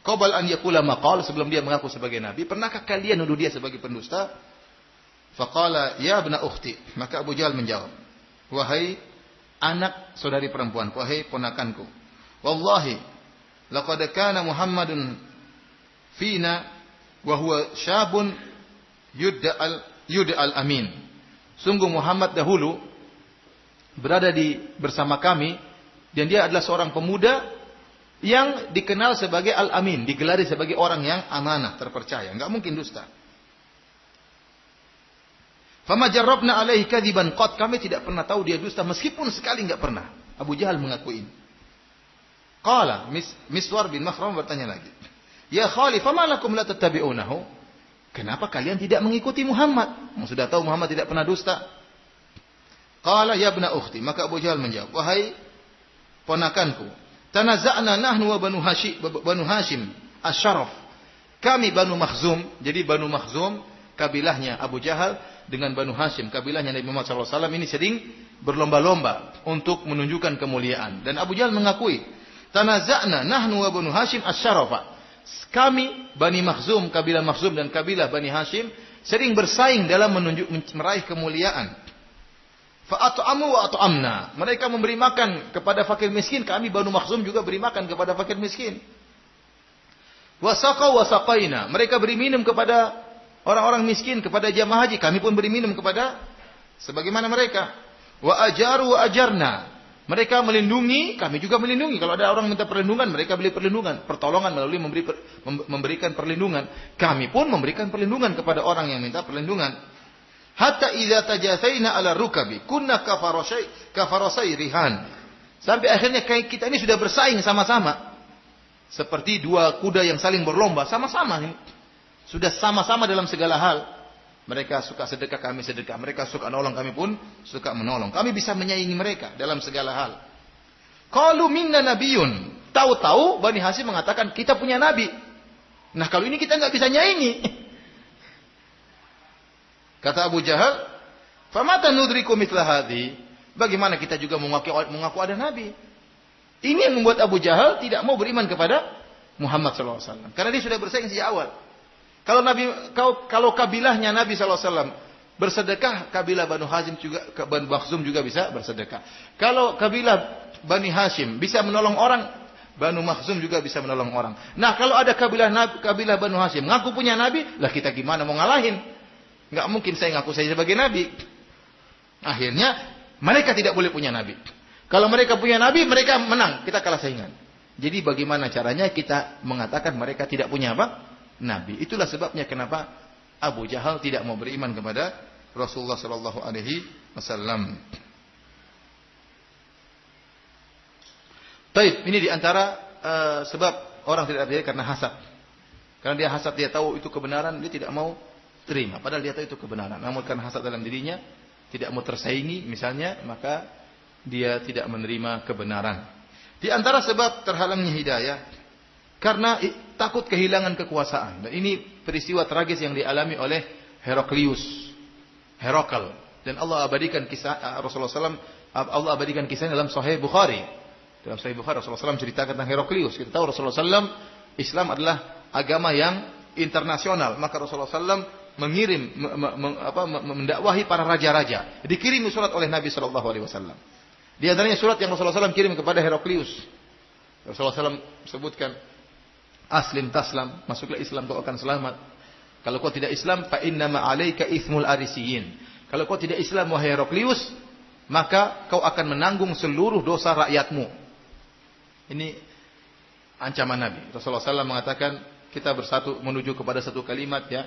Qabal an yaqula maqal, sebelum dia mengaku sebagai nabi, pernahkah kalian menuduh dia sebagai pendusta?" Faqala, "Ya ibna ukhti." Maka Abu Jahal menjawab, "Wahai anak saudari perempuan, wahai ponakanku. Wallahi, laqad kana Muhammadun fina wa huwa syabun yud'al amin. Sungguh Muhammad dahulu berada bersama kami dan dia adalah seorang pemuda yang dikenal sebagai al-amin, digelari sebagai orang yang amanah, terpercaya, enggak mungkin dusta. Fama jarrabna alaihi kadziban qad, kami tidak pernah tahu dia dusta meskipun sekali enggak pernah. Abu Jahal mengakui ini. Qala Miswar bin Makhram bertanya lagi, "Ya Khali, fama lakum la tattabi'unahu?" Kenapa kalian tidak mengikuti Muhammad? Sudah tahu Muhammad tidak pernah dusta. Qala ya ibna ukhti, maka Abu Jahal menjawab, "Wahai ponakanku, tanaza'na nahnu wa Banu Hashim asy-Syaraf." Kami Banu Makhzum, jadi Banu Makhzum kabilahnya Abu Jahal dengan Banu Hashim kabilahnya Nabi Muhammad SAW ini sering berlomba-lomba untuk menunjukkan kemuliaan. Dan Abu Jahal mengakui, tanaza'na nahnu wa Banu Hashim asy-Syarafa. Kami Bani Makhzum, kabilah Makhzum dan kabilah Bani Hashim sering bersaing dalam meraih kemuliaan. Fa at'amu wa at'amna. Mereka memberi makan kepada fakir miskin, kami Banu Makhzum juga beri makan kepada fakir miskin. Wa saqaw wa saqaina. Mereka beri minum kepada orang-orang miskin, kepada jamaah haji, kami pun beri minum kepada sebagaimana mereka. Wa ajaru wa ajarna. Mereka melindungi, kami juga melindungi. Kalau ada orang minta perlindungan, mereka beri perlindungan, pertolongan melalui memberikan perlindungan. Kami pun memberikan perlindungan kepada orang yang minta perlindungan. Hatta idza tajathaina ala rukabi kunna kafarasai rihan. Sampai akhirnya kita ini sudah bersaing sama-sama. Seperti dua kuda yang saling berlomba, sama-sama ini. Sudah sama-sama dalam segala hal. Mereka suka sedekah, kami sedekah. Mereka suka menolong, kami pun suka menolong. Kami bisa menyaingi mereka dalam segala hal. Qalu minna nabiyyun. Tahu-tahu Bani Hashim mengatakan kita punya nabi. Nah kalau ini kita nggak bisa nyaingi. Kata Abu Jahal, famata nudriku mithla hadhi. Bagaimana kita juga mengaku ada nabi? Ini yang membuat Abu Jahal tidak mau beriman kepada Muhammad SAW. Karena dia sudah bersaing sejak awal. Kalau kabilahnya Nabi SAW bersedekah, kabilah Banu Hashim juga, Banu Makhzum juga bisa bersedekah. Kalau kabilah Bani Hashim bisa menolong orang, Banu Makhzum juga bisa menolong orang. Nah kalau ada kabilah Banu Hashim ngaku punya Nabi, lah kita gimana mau ngalahin? Nggak mungkin saya ngaku saya sebagai Nabi. Akhirnya mereka tidak boleh punya Nabi. Kalau mereka punya Nabi, mereka menang, kita kalah saingan. Jadi bagaimana caranya kita mengatakan mereka tidak punya apa? Nabi. Itulah sebabnya kenapa Abu Jahal tidak mau beriman kepada Rasulullah sallallahu alaihi wasallam. Baik, ini diantara sebab orang tidak percaya karena hasad. Karena dia hasad, dia tahu itu kebenaran, dia tidak mau terima. Padahal dia tahu itu kebenaran. Namun karena hasad dalam dirinya, tidak mau tersaingi misalnya, maka dia tidak menerima kebenaran. Di antara sebab terhalangnya hidayah karena takut kehilangan kekuasaan. Dan ini peristiwa tragis yang dialami oleh Herakl. Dan Allah abadikan kisah Rasulullah SAW. Allah abadikan kisahnya dalam Sahih Bukhari. Dalam Sahih Bukhari Rasulullah SAW ceritakan tentang Heraklius. Kita tahu Rasulullah SAW Islam adalah agama yang internasional. Maka Rasulullah SAW mengirim, mendakwahi para raja-raja. Dikirim surat oleh Nabi SAW. Di antaranya surat yang Rasulullah SAW kirim kepada Heraklius. Rasulullah SAW sebutkan, Aslim taslam, masuklah Islam kau akan selamat. Kalau kau tidak Islam, fa innama 'alaika itsmul arisiyin. Kalau kau tidak Islam wahai Heraklius, maka kau akan menanggung seluruh dosa rakyatmu. Ini ancaman Nabi. Rasulullah SAW mengatakan kita bersatu menuju kepada satu kalimat ya.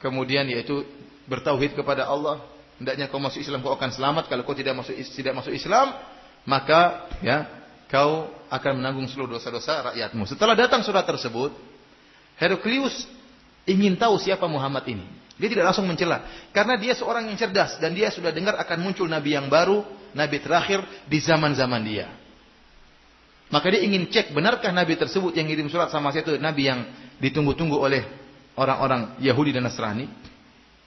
Kemudian yaitu bertauhid kepada Allah. Hendaknya kau masuk Islam kau akan selamat. Kalau kau tidak masuk Islam, maka ya kau akan menanggung seluruh dosa-dosa rakyatmu. Setelah datang surat tersebut, Heraklius ingin tahu siapa Muhammad ini. Dia tidak langsung mencela. Karena dia seorang yang cerdas. Dan dia sudah dengar akan muncul Nabi yang baru, Nabi terakhir di zaman-zaman dia. Maka dia ingin cek, benarkah Nabi tersebut yang ngirim surat sama saya itu Nabi yang ditunggu-tunggu oleh orang-orang Yahudi dan Nasrani.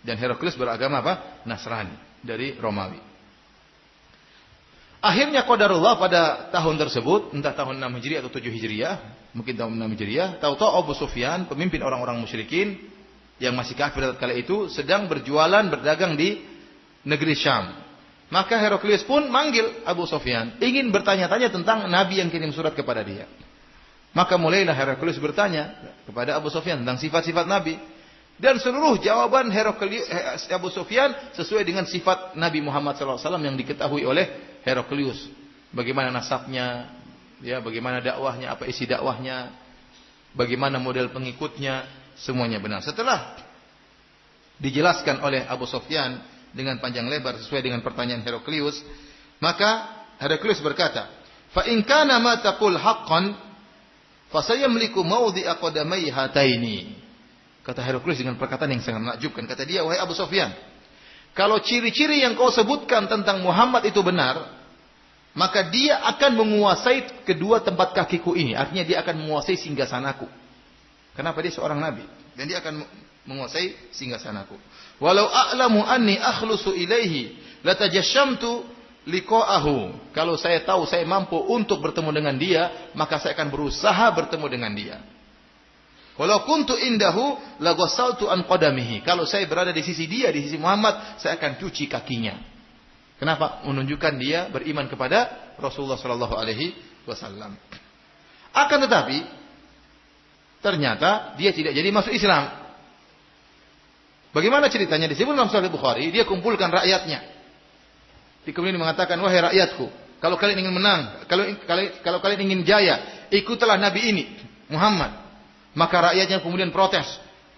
Dan Heraklius beragama apa? Nasrani. Dari Romawi. Akhirnya qadarullah pada tahun tersebut, entah tahun 6 Hijriah atau 7 Hijriah, mungkin tahun 6 Hijriah, tahu-tahu Abu Sufyan, pemimpin orang-orang musyrikin yang masih kafir kala itu, sedang berjualan, berdagang di negeri Syam. Maka Heraklius pun manggil Abu Sufyan, ingin bertanya-tanya tentang Nabi yang kirim surat kepada dia. Maka mulailah Heraklius bertanya kepada Abu Sufyan tentang sifat-sifat Nabi. Dan seluruh jawaban Abu Sufyan sesuai dengan sifat Nabi Muhammad SAW yang diketahui oleh Heraklius. Bagaimana nasabnya, ya, bagaimana dakwahnya, apa isi dakwahnya, bagaimana model pengikutnya, semuanya benar. Setelah dijelaskan oleh Abu Sufyan dengan panjang lebar sesuai dengan pertanyaan Heraklius, maka Heraklius berkata, "Fa in kana ma taqul haqqan, fa sayamliku mawdi'a qadamai hataini." Kata Heraklius dengan perkataan yang sangat menakjubkan. Kata dia, "Wahai Abu Sufyan, kalau ciri-ciri yang kau sebutkan tentang Muhammad itu benar, maka dia akan menguasai kedua tempat kakiku ini." Artinya dia akan menguasai singgasanaku. Kenapa? Dia seorang nabi dan dia akan menguasai singgasanaku. "Walau a'lamu anni akhlusu ilaihi latajashamtu liqa'ahu." Kalau saya tahu saya mampu untuk bertemu dengan dia, maka saya akan berusaha bertemu dengan dia. "Walau kuntu indahu laghasaltu an qadamihi." Kalau saya berada di sisi dia, di sisi Muhammad, saya akan cuci kakinya. Kenapa? Menunjukkan dia beriman kepada Rasulullah sallallahu alaihi wasallam. Akan tetapi ternyata dia tidak jadi masuk Islam. Bagaimana ceritanya? Disebut dalam Sahih Bukhari, dia kumpulkan rakyatnya. Kemudian mengatakan, "Wahai rakyatku, kalau kalian ingin menang, kalau kalian ingin jaya, ikutlah nabi ini, Muhammad." Maka rakyatnya kemudian protes.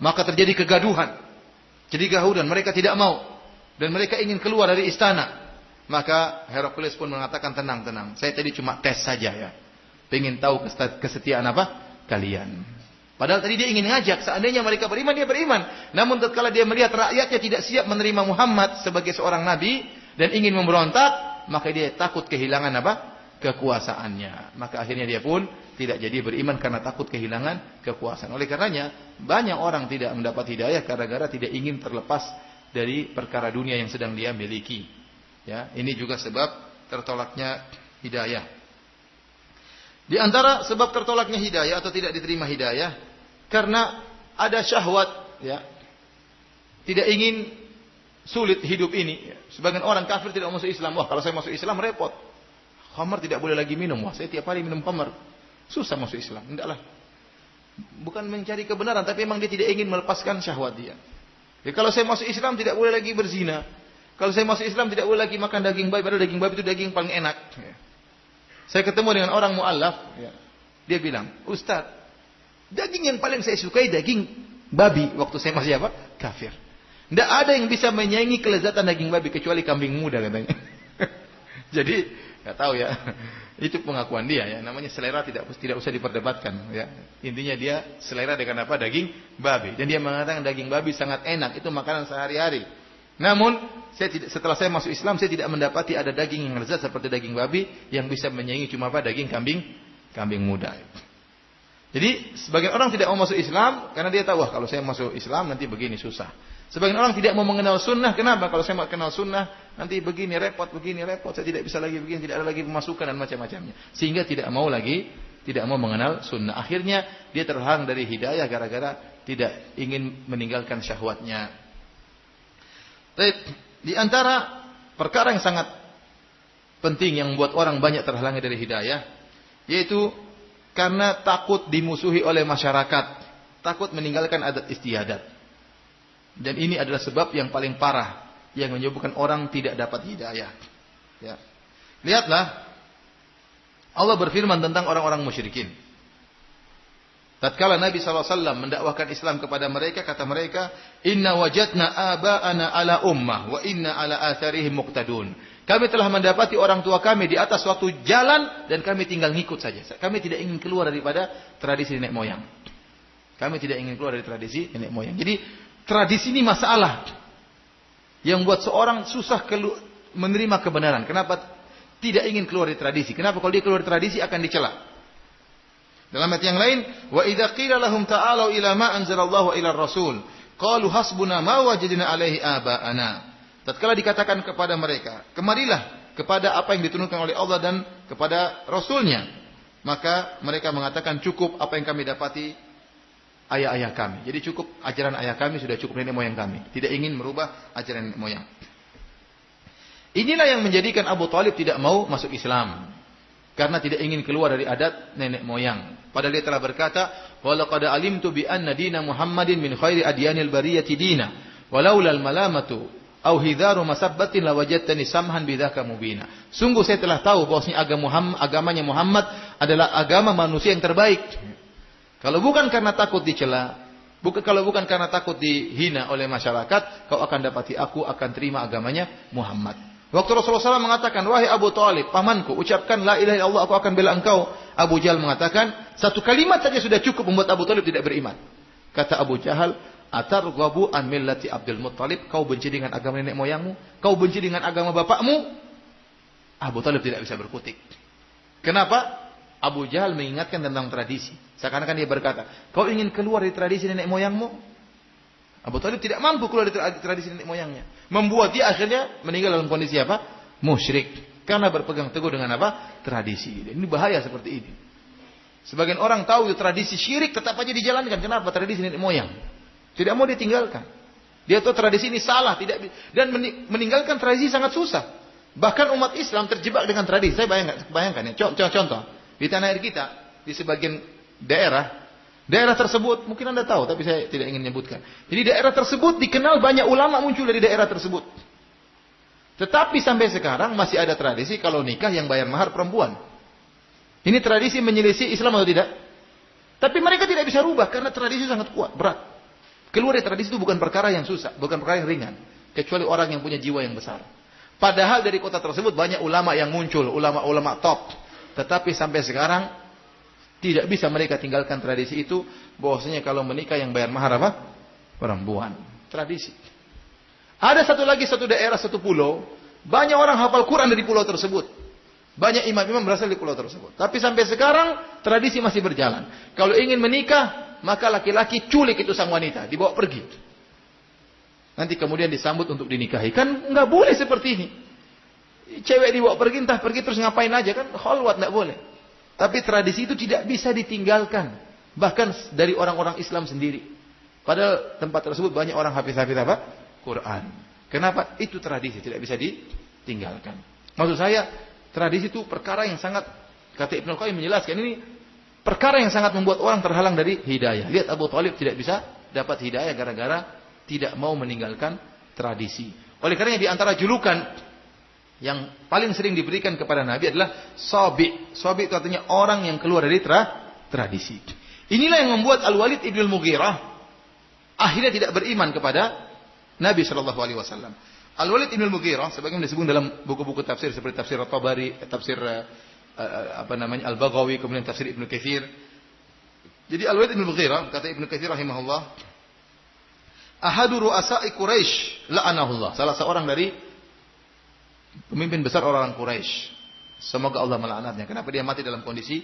Maka terjadi kegaduhan. Jadi gahudan, mereka tidak mau. Dan mereka ingin keluar dari istana. Maka Heraklius pun mengatakan, "Tenang. Saya tadi cuma tes saja ya. Pengen tahu kesetiaan apa? Kalian." Padahal tadi dia ingin ngajak. Seandainya mereka beriman, dia beriman. Namun tatkala dia melihat rakyatnya tidak siap menerima Muhammad sebagai seorang nabi. Dan ingin memberontak. Maka dia takut kehilangan apa? Kekuasaannya. Maka akhirnya dia pun tidak jadi beriman karena takut kehilangan kekuasaan. Oleh karenanya banyak orang tidak mendapat hidayah gara-gara tidak ingin terlepas dari perkara dunia yang sedang dia miliki. Ya, ini juga sebab tertolaknya hidayah. Di antara sebab tertolaknya hidayah atau tidak diterima hidayah karena ada syahwat, ya. Tidak ingin sulit hidup ini. Sebagian orang kafir tidak masuk Islam. Wah, kalau saya masuk Islam repot. Khamar tidak boleh lagi minum. Wah, saya tiap hari minum khamar. Susah masuk Islam. Tidaklah. Bukan mencari kebenaran, tapi memang dia tidak ingin melepaskan syahwat dia. Ya, kalau saya masuk Islam tidak boleh lagi berzina. Kalau saya masuk Islam tidak boleh lagi makan daging babi. Padahal daging babi itu daging paling enak. Ya. Saya ketemu dengan orang mu'allaf. Ya. Dia bilang, "Ustaz, daging yang paling saya sukai daging babi." Waktu saya masih apa? Kafir. Tidak ada yang bisa menyaingi kelezatan daging babi kecuali kambing muda katanya. Jadi, nggak tahu ya. Itu pengakuan dia ya. Namanya selera tidak usah diperdebatkan ya. Intinya dia selera dengan apa? Daging babi. Dan dia mengatakan daging babi sangat enak. Itu makanan sehari-hari. Namun setelah saya masuk Islam, saya tidak mendapati ada daging yang lezat seperti daging babi yang bisa menyaingi cuma apa? Daging kambing muda. Jadi sebagian orang tidak mau masuk Islam karena dia tahu, wah, kalau saya masuk Islam nanti begini susah. Sebagian orang tidak mau mengenal sunnah. Kenapa? Kalau saya mau kenal sunnah nanti begini repot. Saya tidak bisa lagi begini, tidak ada lagi pemasukan dan macam-macamnya. Sehingga tidak mau mengenal sunnah. Akhirnya dia terhalang dari hidayah gara-gara tidak ingin meninggalkan syahwatnya. Di antara perkara yang sangat penting yang membuat orang banyak terhalangi dari hidayah, yaitu karena takut dimusuhi oleh masyarakat, takut meninggalkan adat istiadat. Dan ini adalah sebab yang paling parah yang menyebabkan orang tidak dapat hidayah. Ya. Lihatlah Allah berfirman tentang orang-orang musyrikin. Tatkala Nabi SAW mendakwahkan Islam kepada mereka, kata mereka, "Inna wajadna aba'ana ala ummah wa inna ala atharihim muqtadun." Kami telah mendapati orang tua kami di atas suatu jalan dan kami tinggal ngikut saja. Kami tidak ingin keluar daripada tradisi nenek moyang. Kami tidak ingin keluar dari tradisi nenek moyang. Jadi tradisi ini masalah yang buat seorang susah menerima kebenaran. Kenapa tidak ingin keluar dari tradisi? Kenapa kalau dia keluar dari tradisi akan dicela? Dalam ayat yang lain, wa idza qila lahum ta'alu ila ma anzalallahu ila rasul qalu hasbuna ma wajadna alaihi aba'ana. Tatkala dikatakan kepada mereka, kemarilah kepada apa yang diturunkan oleh Allah dan kepada Rasulnya, maka mereka mengatakan cukup apa yang kami dapati ayah-ayah kami. Jadi cukup ajaran ayah kami, sudah cukup nenek moyang kami. Tidak ingin merubah ajaran nenek moyang. Inilah yang menjadikan Abu Thalib tidak mau masuk Islam. Karena tidak ingin keluar dari adat nenek moyang. Padahal dia telah berkata, "Walaqad alimtu bi anna dina Muhammadin min khairi adyanil bariyati dina, walaula al-malamatu aw hidharu masabbatin lawajadtani samhan bidzaka mubina." Sungguh saya telah tahu bahwasanya agamanya Muhammad adalah agama manusia yang terbaik. Kalau bukan karena takut dicela, kalau bukan karena takut dihina oleh masyarakat, kau akan dapati aku akan terima agamanya Muhammad. Waktu Rasulullah SAW mengatakan, "Wahai Abu Thalib, pamanku, ucapkan la ilaha illallah, aku akan bela engkau." Abu Jahal mengatakan, satu kalimat saja sudah cukup membuat Abu Thalib tidak beriman. Kata Abu Jahal, "Atarghabu an millati Abdul Muttalib?" Kau benci dengan agama nenek moyangmu? Kau benci dengan agama bapakmu? Abu Thalib tidak bisa berkutik. Kenapa? Abu Jahal mengingatkan tentang tradisi. Seakan-akan dia berkata, "Kau ingin keluar dari tradisi nenek moyangmu?" Abu Thalib tidak mampu keluar dari tradisi nenek moyangnya. Membuat dia akhirnya meninggal dalam kondisi apa? Musyrik. Karena berpegang teguh dengan apa? Tradisi. Ini bahaya seperti ini. Sebagian orang tahu itu tradisi syirik, tetap aja dijalankan. Kenapa? Tradisi nenek moyang. Tidak mau ditinggalkan. Dia tahu tradisi ini salah. Dan meninggalkan tradisi sangat susah. Bahkan umat Islam terjebak dengan tradisi. Saya bayangkan ya. Contoh. Di tanah air kita, di sebagian daerah tersebut, mungkin Anda tahu, tapi saya tidak ingin menyebutkan. Jadi daerah tersebut dikenal banyak ulama muncul dari daerah tersebut. Tetapi sampai sekarang masih ada tradisi kalau nikah yang bayar mahar perempuan. Ini tradisi menyelisih Islam atau tidak? Tapi mereka tidak bisa rubah karena tradisi sangat kuat, berat. Keluar dari tradisi itu bukan perkara yang susah, bukan perkara yang ringan. Kecuali orang yang punya jiwa yang besar. Padahal dari kota tersebut banyak ulama yang muncul, ulama-ulama top. Tetapi sampai sekarang tidak bisa mereka tinggalkan tradisi itu, bahwasanya kalau menikah yang bayar mahar apa? Perempuan. Tradisi. Ada satu daerah, satu pulau, banyak orang hafal Quran dari pulau tersebut. Banyak imam-imam berasal dari pulau tersebut. Tapi sampai sekarang tradisi masih berjalan. Kalau ingin menikah, maka laki-laki culik itu sang wanita, dibawa pergi. Nanti kemudian disambut untuk dinikahi. Kan nggak boleh seperti ini. Cewek dibawa pergi, entah pergi terus ngapain aja kan? Khalwat nggak boleh. Tapi tradisi itu tidak bisa ditinggalkan. Bahkan dari orang-orang Islam sendiri. Padahal tempat tersebut banyak orang hafiz-hafiz apa? Quran. Kenapa? Itu tradisi, tidak bisa ditinggalkan. Maksud saya, tradisi itu perkara yang sangat, kata Ibnu Qayyim menjelaskan, ini perkara yang sangat membuat orang terhalang dari hidayah. Lihat Abu Thalib tidak bisa dapat hidayah gara-gara tidak mau meninggalkan tradisi. Oleh karenanya di antara julukan yang paling sering diberikan kepada Nabi adalah Sabi. Sabi itu artinya orang yang keluar dari tradisi. Inilah yang membuat Al-Walid ibn Al-Mughirah akhirnya tidak beriman kepada Nabi SAW. Al-Walid ibn Al-Mughirah, sebagaimana disebut dalam buku-buku tafsir seperti tafsir At-Tabari, tafsir Al-Baghawi, kemudian tafsir Ibnu Katsir. Jadi Al-Walid ibn Al-Mughirah, kata Ibnu Katsir rahimahullah, ahadu ru'asa'i Quraisy la'anahullah, salah seorang dari pemimpin besar orang-orang Quraisy. Semoga Allah melaknatnya. Kenapa dia mati dalam kondisi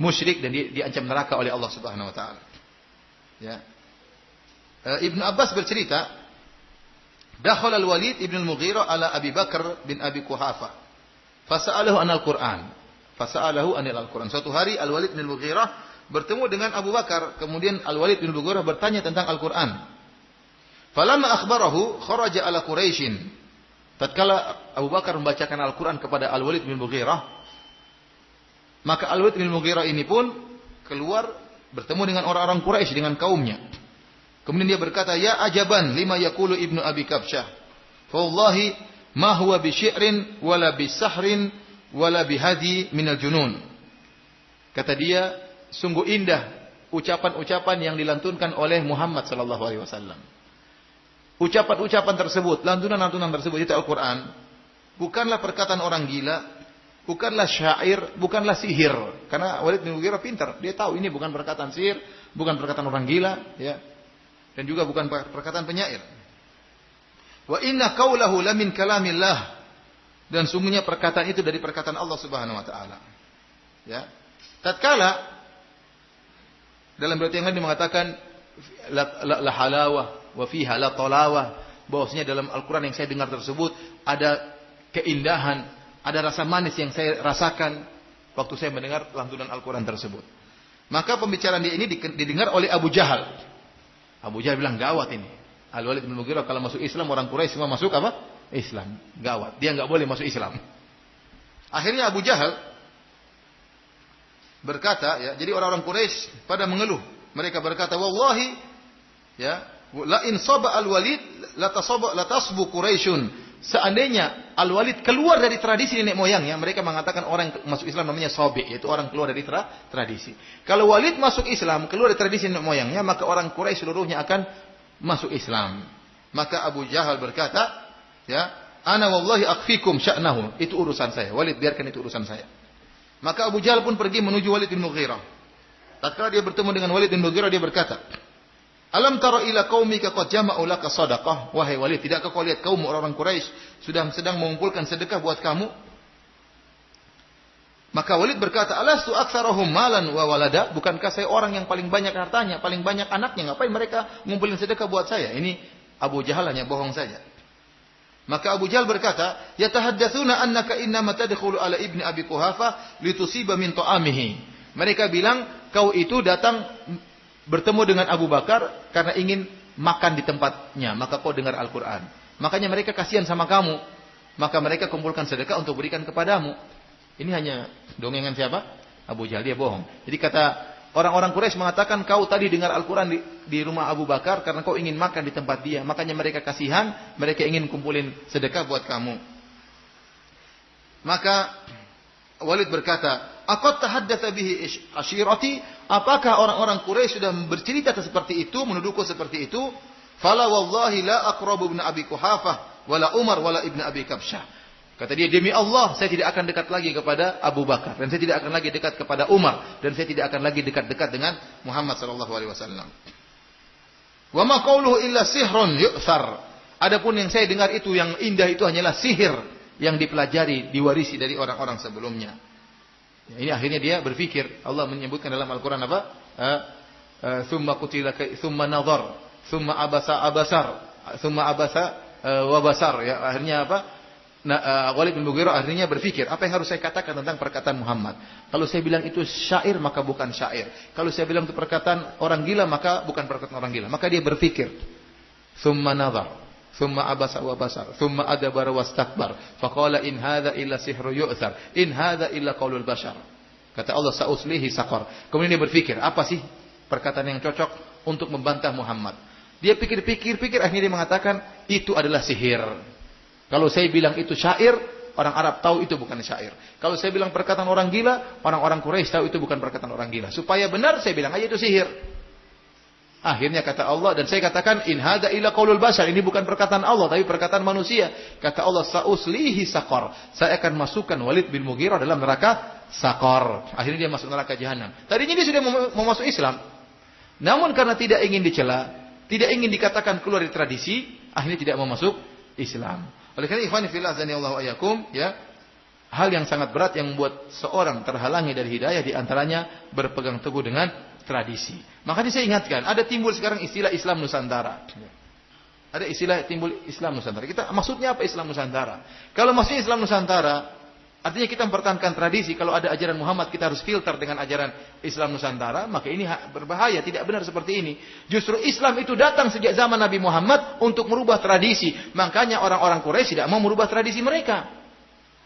musyrik dan diancam neraka oleh Allah Subhanahu wa taala. Ya. Ibnu Abbas bercerita, dakhala al-Walid ibn al-Mughirah ala Abi Bakar bin Abi Quhafah. Fasa'alahu anil Qur'an. Fasa'alahu anil Al-Qur'an. Suatu hari Al-Walid bin Al-Mughirah bertemu dengan Abu Bakar, kemudian Al-Walid bin Al-Mughirah bertanya tentang Al-Qur'an. Falamma akhbarahu kharaja ala Quraisyin. Tatkala Abu Bakar membacakan Al-Quran kepada Al-Walid bin Mughirah, maka Al-Walid bin Mughirah ini pun keluar bertemu dengan orang-orang Quraisy, dengan kaumnya. Kemudian dia berkata, "Ya ajaban lima yaqulu Ibnu Abi Kabsyah. Fa wallahi ma huwa bi syi'rin wala bi sahrin wala bi hadi minal junun." Kata dia, sungguh indah ucapan-ucapan yang dilantunkan oleh Muhammad sallallahu alaihi wasallam. Ucapan-ucapan tersebut, lantunan-lantunan tersebut itu Al-Quran, bukanlah perkataan orang gila, bukanlah syair, bukanlah sihir. Karena Walid bin Mughirah pintar, dia tahu ini bukan perkataan sihir, bukan perkataan orang gila, ya, dan juga bukan perkataan penyair. Wa inna qaulahu lamin kalamillah, dan sungguhnya perkataan itu dari perkataan Allah Subhanahu wa taala. Ya. Tatkala dalam riwayat yang lain mengatakan la halawah wa fiha la talawah, bahwasanya dalam Al-Qur'an yang saya dengar tersebut ada keindahan, ada rasa manis yang saya rasakan waktu saya mendengar lantunan Al-Qur'an tersebut. Maka pembicaraan dia ini didengar oleh Abu Jahal. Abu Jahal bilang, gawat ini. Al-Walid bin Mughirah kalau masuk Islam, orang Quraisy semua masuk apa? Islam. Gawat, dia nggak boleh masuk Islam. Akhirnya Abu Jahal berkata, ya, jadi orang-orang Quraisy pada mengeluh. Mereka berkata, wallahi, ya, la in saba al-Walid la tasbu Quraisyun. Seandainya Al-Walid keluar dari tradisi nenek moyangnya, mereka mengatakan orang yang masuk Islam namanya sobi, yaitu orang keluar dari tradisi. Kalau Walid masuk Islam, keluar dari tradisi nenek moyangnya, maka orang Quraisy seluruhnya akan masuk Islam. Maka Abu Jahal berkata, ya, ana wallahi akfikum sya'nahu. Itu urusan saya. Walid, biarkan itu urusan saya. Maka Abu Jahal pun pergi menuju Walid bin Mughirah. Tatkala dia bertemu dengan Walid bin Mughirah, dia berkata, alam tara ila qaumika qad jama'u laka shadaqah. Wahai Walid, tidakkah kau lihat kaum orang-orang Quraisy sedang mengumpulkan sedekah buat kamu? Maka Walid berkata, alastu aktsarahum malan wa walada? Bukankah saya orang yang paling banyak hartanya, paling banyak anaknya? Ngapain mereka ngumpulin sedekah buat saya? Ini Abu Jahal hanya bohong saja. Maka Abu Jahal berkata, yatahaddatsuna annaka innama tadkhulu ala ibni Abi Quhafah litusiba min ta'amihi. Mereka bilang kau itu datang bertemu dengan Abu Bakar karena ingin makan di tempatnya, maka kau dengar Al-Quran. Makanya mereka kasihan sama kamu, maka mereka kumpulkan sedekah untuk berikan kepadamu. Ini hanya dongengan siapa? Abu Jahal, dia bohong. Jadi kata orang-orang Quraisy mengatakan kau tadi dengar Al-Quran di rumah Abu Bakar karena kau ingin makan di tempat dia. Makanya mereka kasihan, mereka ingin kumpulin sedekah buat kamu. Maka Walid berkata, aqad tahaddatsa bihi ashirati? Apakah orang-orang Quraisy sudah bercerita seperti itu, menuduhku seperti itu? Fala wallahi la aqrabu ibn Abi Quhafah wala Umar wala ibn Abi Kabsyah. Kata dia, demi Allah saya tidak akan dekat lagi kepada Abu Bakar, dan saya tidak akan lagi dekat kepada Umar, dan saya tidak akan lagi dekat-dekat dengan Muhammad sallallahu alaihi wasallam. Wa ma qawluhu illa sihrun yu'thar. Adapun yang saya dengar itu yang indah itu hanyalah sihir yang dipelajari, diwarisi dari orang-orang sebelumnya. Ya, ini akhirnya dia berpikir. Allah menyebutkan dalam Al-Quran apa? Thumma qutila thumma nadhar, thumma abasa wa basar. Ya, akhirnya apa? Walid bin Mughirah akhirnya berpikir, apa yang harus saya katakan tentang perkataan Muhammad? Kalau saya bilang itu syair, maka bukan syair. Kalau saya bilang itu perkataan orang gila, maka bukan perkataan orang gila. Maka dia berpikir, thumma nadhar, thumma abasa wa basar, thumma adbara wastakbar, faqala in hadza illa sihru yu'thar, in hadza illa qaulul bashar. Kata Allah, sa'uslihi saqar. Kemudian dia berpikir, apa sih perkataan yang cocok untuk membantah Muhammad? Dia pikir-pikir, akhirnya dia mengatakan itu adalah sihir. Kalau saya bilang itu syair, orang Arab tahu itu bukan syair. Kalau saya bilang perkataan orang gila, orang-orang Quraisy tahu itu bukan perkataan orang gila. Supaya benar saya bilang aja itu sihir. Akhirnya kata Allah, dan saya katakan in hadza illa qaulul bashar, ini bukan perkataan Allah tapi perkataan manusia. Kata Allah, sa'uslihi saqar, saya akan masukkan Walid bin Mughirah dalam neraka saqar. Akhirnya dia masuk neraka jahanam. Tadinya dia sudah mau masuk Islam, namun karena tidak ingin dicela, tidak ingin dikatakan keluar dari tradisi, akhirnya tidak mau masuk Islam. Oleh karena ikhwan fillah azanillahu ayyakum, ya, hal yang sangat berat yang membuat seorang terhalangi dari hidayah, di antaranya berpegang teguh dengan tradisi. Makanya saya ingatkan, ada timbul sekarang istilah Islam Nusantara. Ada istilah timbul Islam Nusantara. Kita maksudnya apa Islam Nusantara? Kalau maksudnya Islam Nusantara, artinya kita mempertahankan tradisi. Kalau ada ajaran Muhammad, kita harus filter dengan ajaran Islam Nusantara. Maka ini berbahaya, tidak benar seperti ini. Justru Islam itu datang sejak zaman Nabi Muhammad untuk merubah tradisi. Makanya orang-orang Quraisy tidak mau merubah tradisi mereka.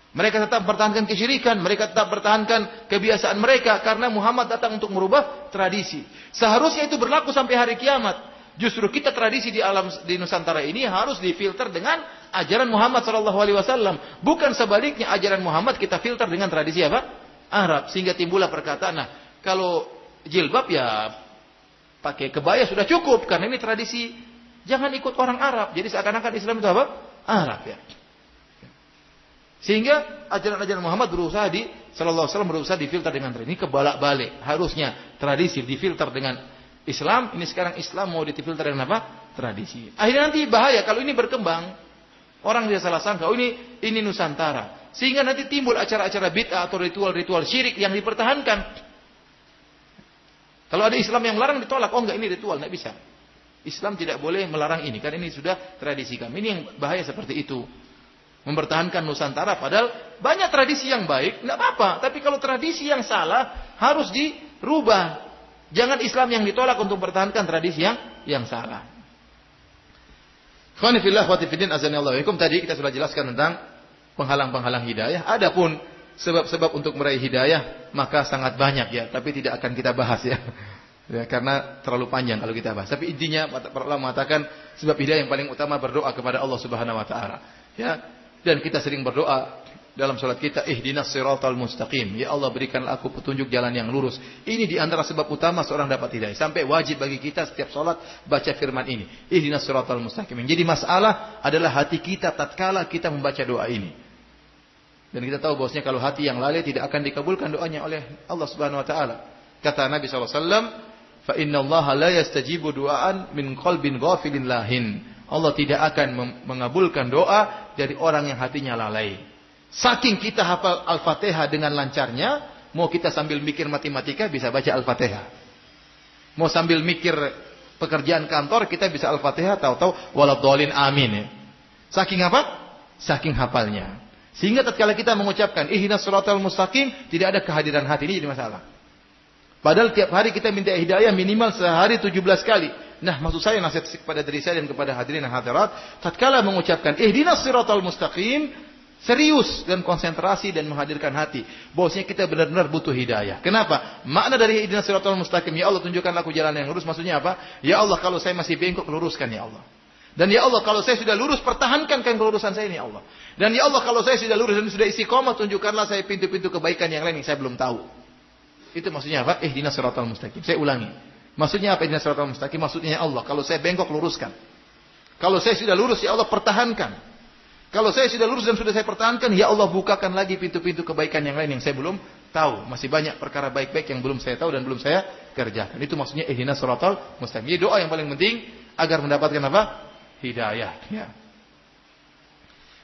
Mereka tetap mempertahankan kesyirikan, mereka tetap mempertahankan kebiasaan mereka karena Muhammad datang untuk merubah tradisi. Seharusnya itu berlaku sampai hari kiamat. Justru kita tradisi di Nusantara ini harus difilter dengan ajaran Muhammad SAW. Bukan sebaliknya, ajaran Muhammad kita filter dengan tradisi apa? Arab. Sehingga timbullah perkataan, nah, kalau jilbab ya pakai kebaya sudah cukup karena ini tradisi. Jangan ikut orang Arab. Jadi seakan-akan Islam itu apa? Arab, ya. Sehingga ajaran-ajaran Muhammad sallallahu alaihi wasallam berusaha difilter dengan tradisi. Ini kebalak-balik. Harusnya tradisi difilter dengan Islam. Ini sekarang Islam mau difilter dengan apa? Tradisi. Akhirnya nanti bahaya kalau ini berkembang. Orang dia salah sangka, oh ini Nusantara. Sehingga nanti timbul acara-acara bid'ah atau ritual-ritual syirik yang dipertahankan. Kalau ada Islam yang melarang ditolak. Oh enggak, ini ritual, enggak bisa. Islam tidak boleh melarang ini karena ini sudah tradisi kami. Ini yang bahaya seperti itu. Mempertahankan Nusantara padahal banyak tradisi yang baik, enggak apa-apa. Tapi kalau tradisi yang salah harus dirubah. Jangan Islam yang ditolak untuk mempertahankan tradisi yang salah. Ikhwani fillah wa fillah azanillahu wa iyakum, tadi kita sudah jelaskan tentang penghalang-penghalang hidayah. Adapun sebab-sebab untuk meraih hidayah maka sangat banyak ya, tapi tidak akan kita bahas ya. Ya, karena terlalu panjang kalau kita bahas. Tapi intinya para ulama mengatakan sebab hidayah yang paling utama berdoa kepada Allah Subhanahu wa taala. Ya. Dan kita sering berdoa dalam salat kita, ihdinas siratal mustaqim. Ya Allah, berikanlah aku petunjuk jalan yang lurus. Ini di antara sebab utama seorang dapat hidayah. Sampai wajib bagi kita setiap salat baca firman ini, ihdinas siratal mustaqim. Jadi masalah adalah hati kita tatkala kita membaca doa ini. Dan kita tahu bahwasanya kalau hati yang lalai tidak akan dikabulkan doanya oleh Allah Subhanahu wa taala. Kata Nabi sallallahu alaihi wasallam, "Fa innallaha la yastajibu du'aan min qalbin ghafilin lahin." Allah tidak akan mengabulkan doa dari orang yang hatinya lalai. Saking kita hafal Al-Fatihah dengan lancarnya, mau kita sambil mikir matematika bisa baca Al-Fatihah. Mau sambil mikir pekerjaan kantor kita bisa Al-Fatihah, tahu-tahu waladhdallin amin. Ya. Saking apa? Saking hafalnya. Sehingga tatkala kita mengucapkan ihdinas siratal mustaqim, tidak ada kehadiran hati, ini jadi masalah. Padahal tiap hari kita minta hidayah minimal sehari 17 kali. Nah, maksud saya nasihat kepada diri saya dan kepada hadirin dan hadirat, tatkala mengucapkan ihdinas siratal mustaqim, serius dan konsentrasi dan menghadirkan hati. Bahwasanya kita benar-benar butuh hidayah. Kenapa? Makna dari ihdinas siratal mustaqim, ya Allah tunjukkanlah aku jalan yang lurus, maksudnya apa? Ya Allah, kalau saya masih bengkok, luruskan ya Allah. Dan ya Allah, kalau saya sudah lurus, pertahankan kelurusan saya ini ya Allah. Dan ya Allah, kalau saya sudah lurus dan sudah istiqomah, tunjukkanlah saya pintu-pintu kebaikan yang lain yang saya belum tahu. Itu maksudnya apa? Ihdinas siratal mustaqim. Saya ulangi. Maksudnya apa ihdinas siratal mustaqim? Maksudnya ya Allah, kalau saya bengkok, luruskan. Kalau saya sudah lurus, ya Allah, pertahankan. Kalau saya sudah lurus dan sudah saya pertahankan, ya Allah, bukakan lagi pintu-pintu kebaikan yang lain yang saya belum tahu. Masih banyak perkara baik-baik yang belum saya tahu dan belum saya kerjakan. Itu maksudnya ihdinas siratal mustaqim. Jadi doa yang paling penting agar mendapatkan apa? Hidayah. Ya.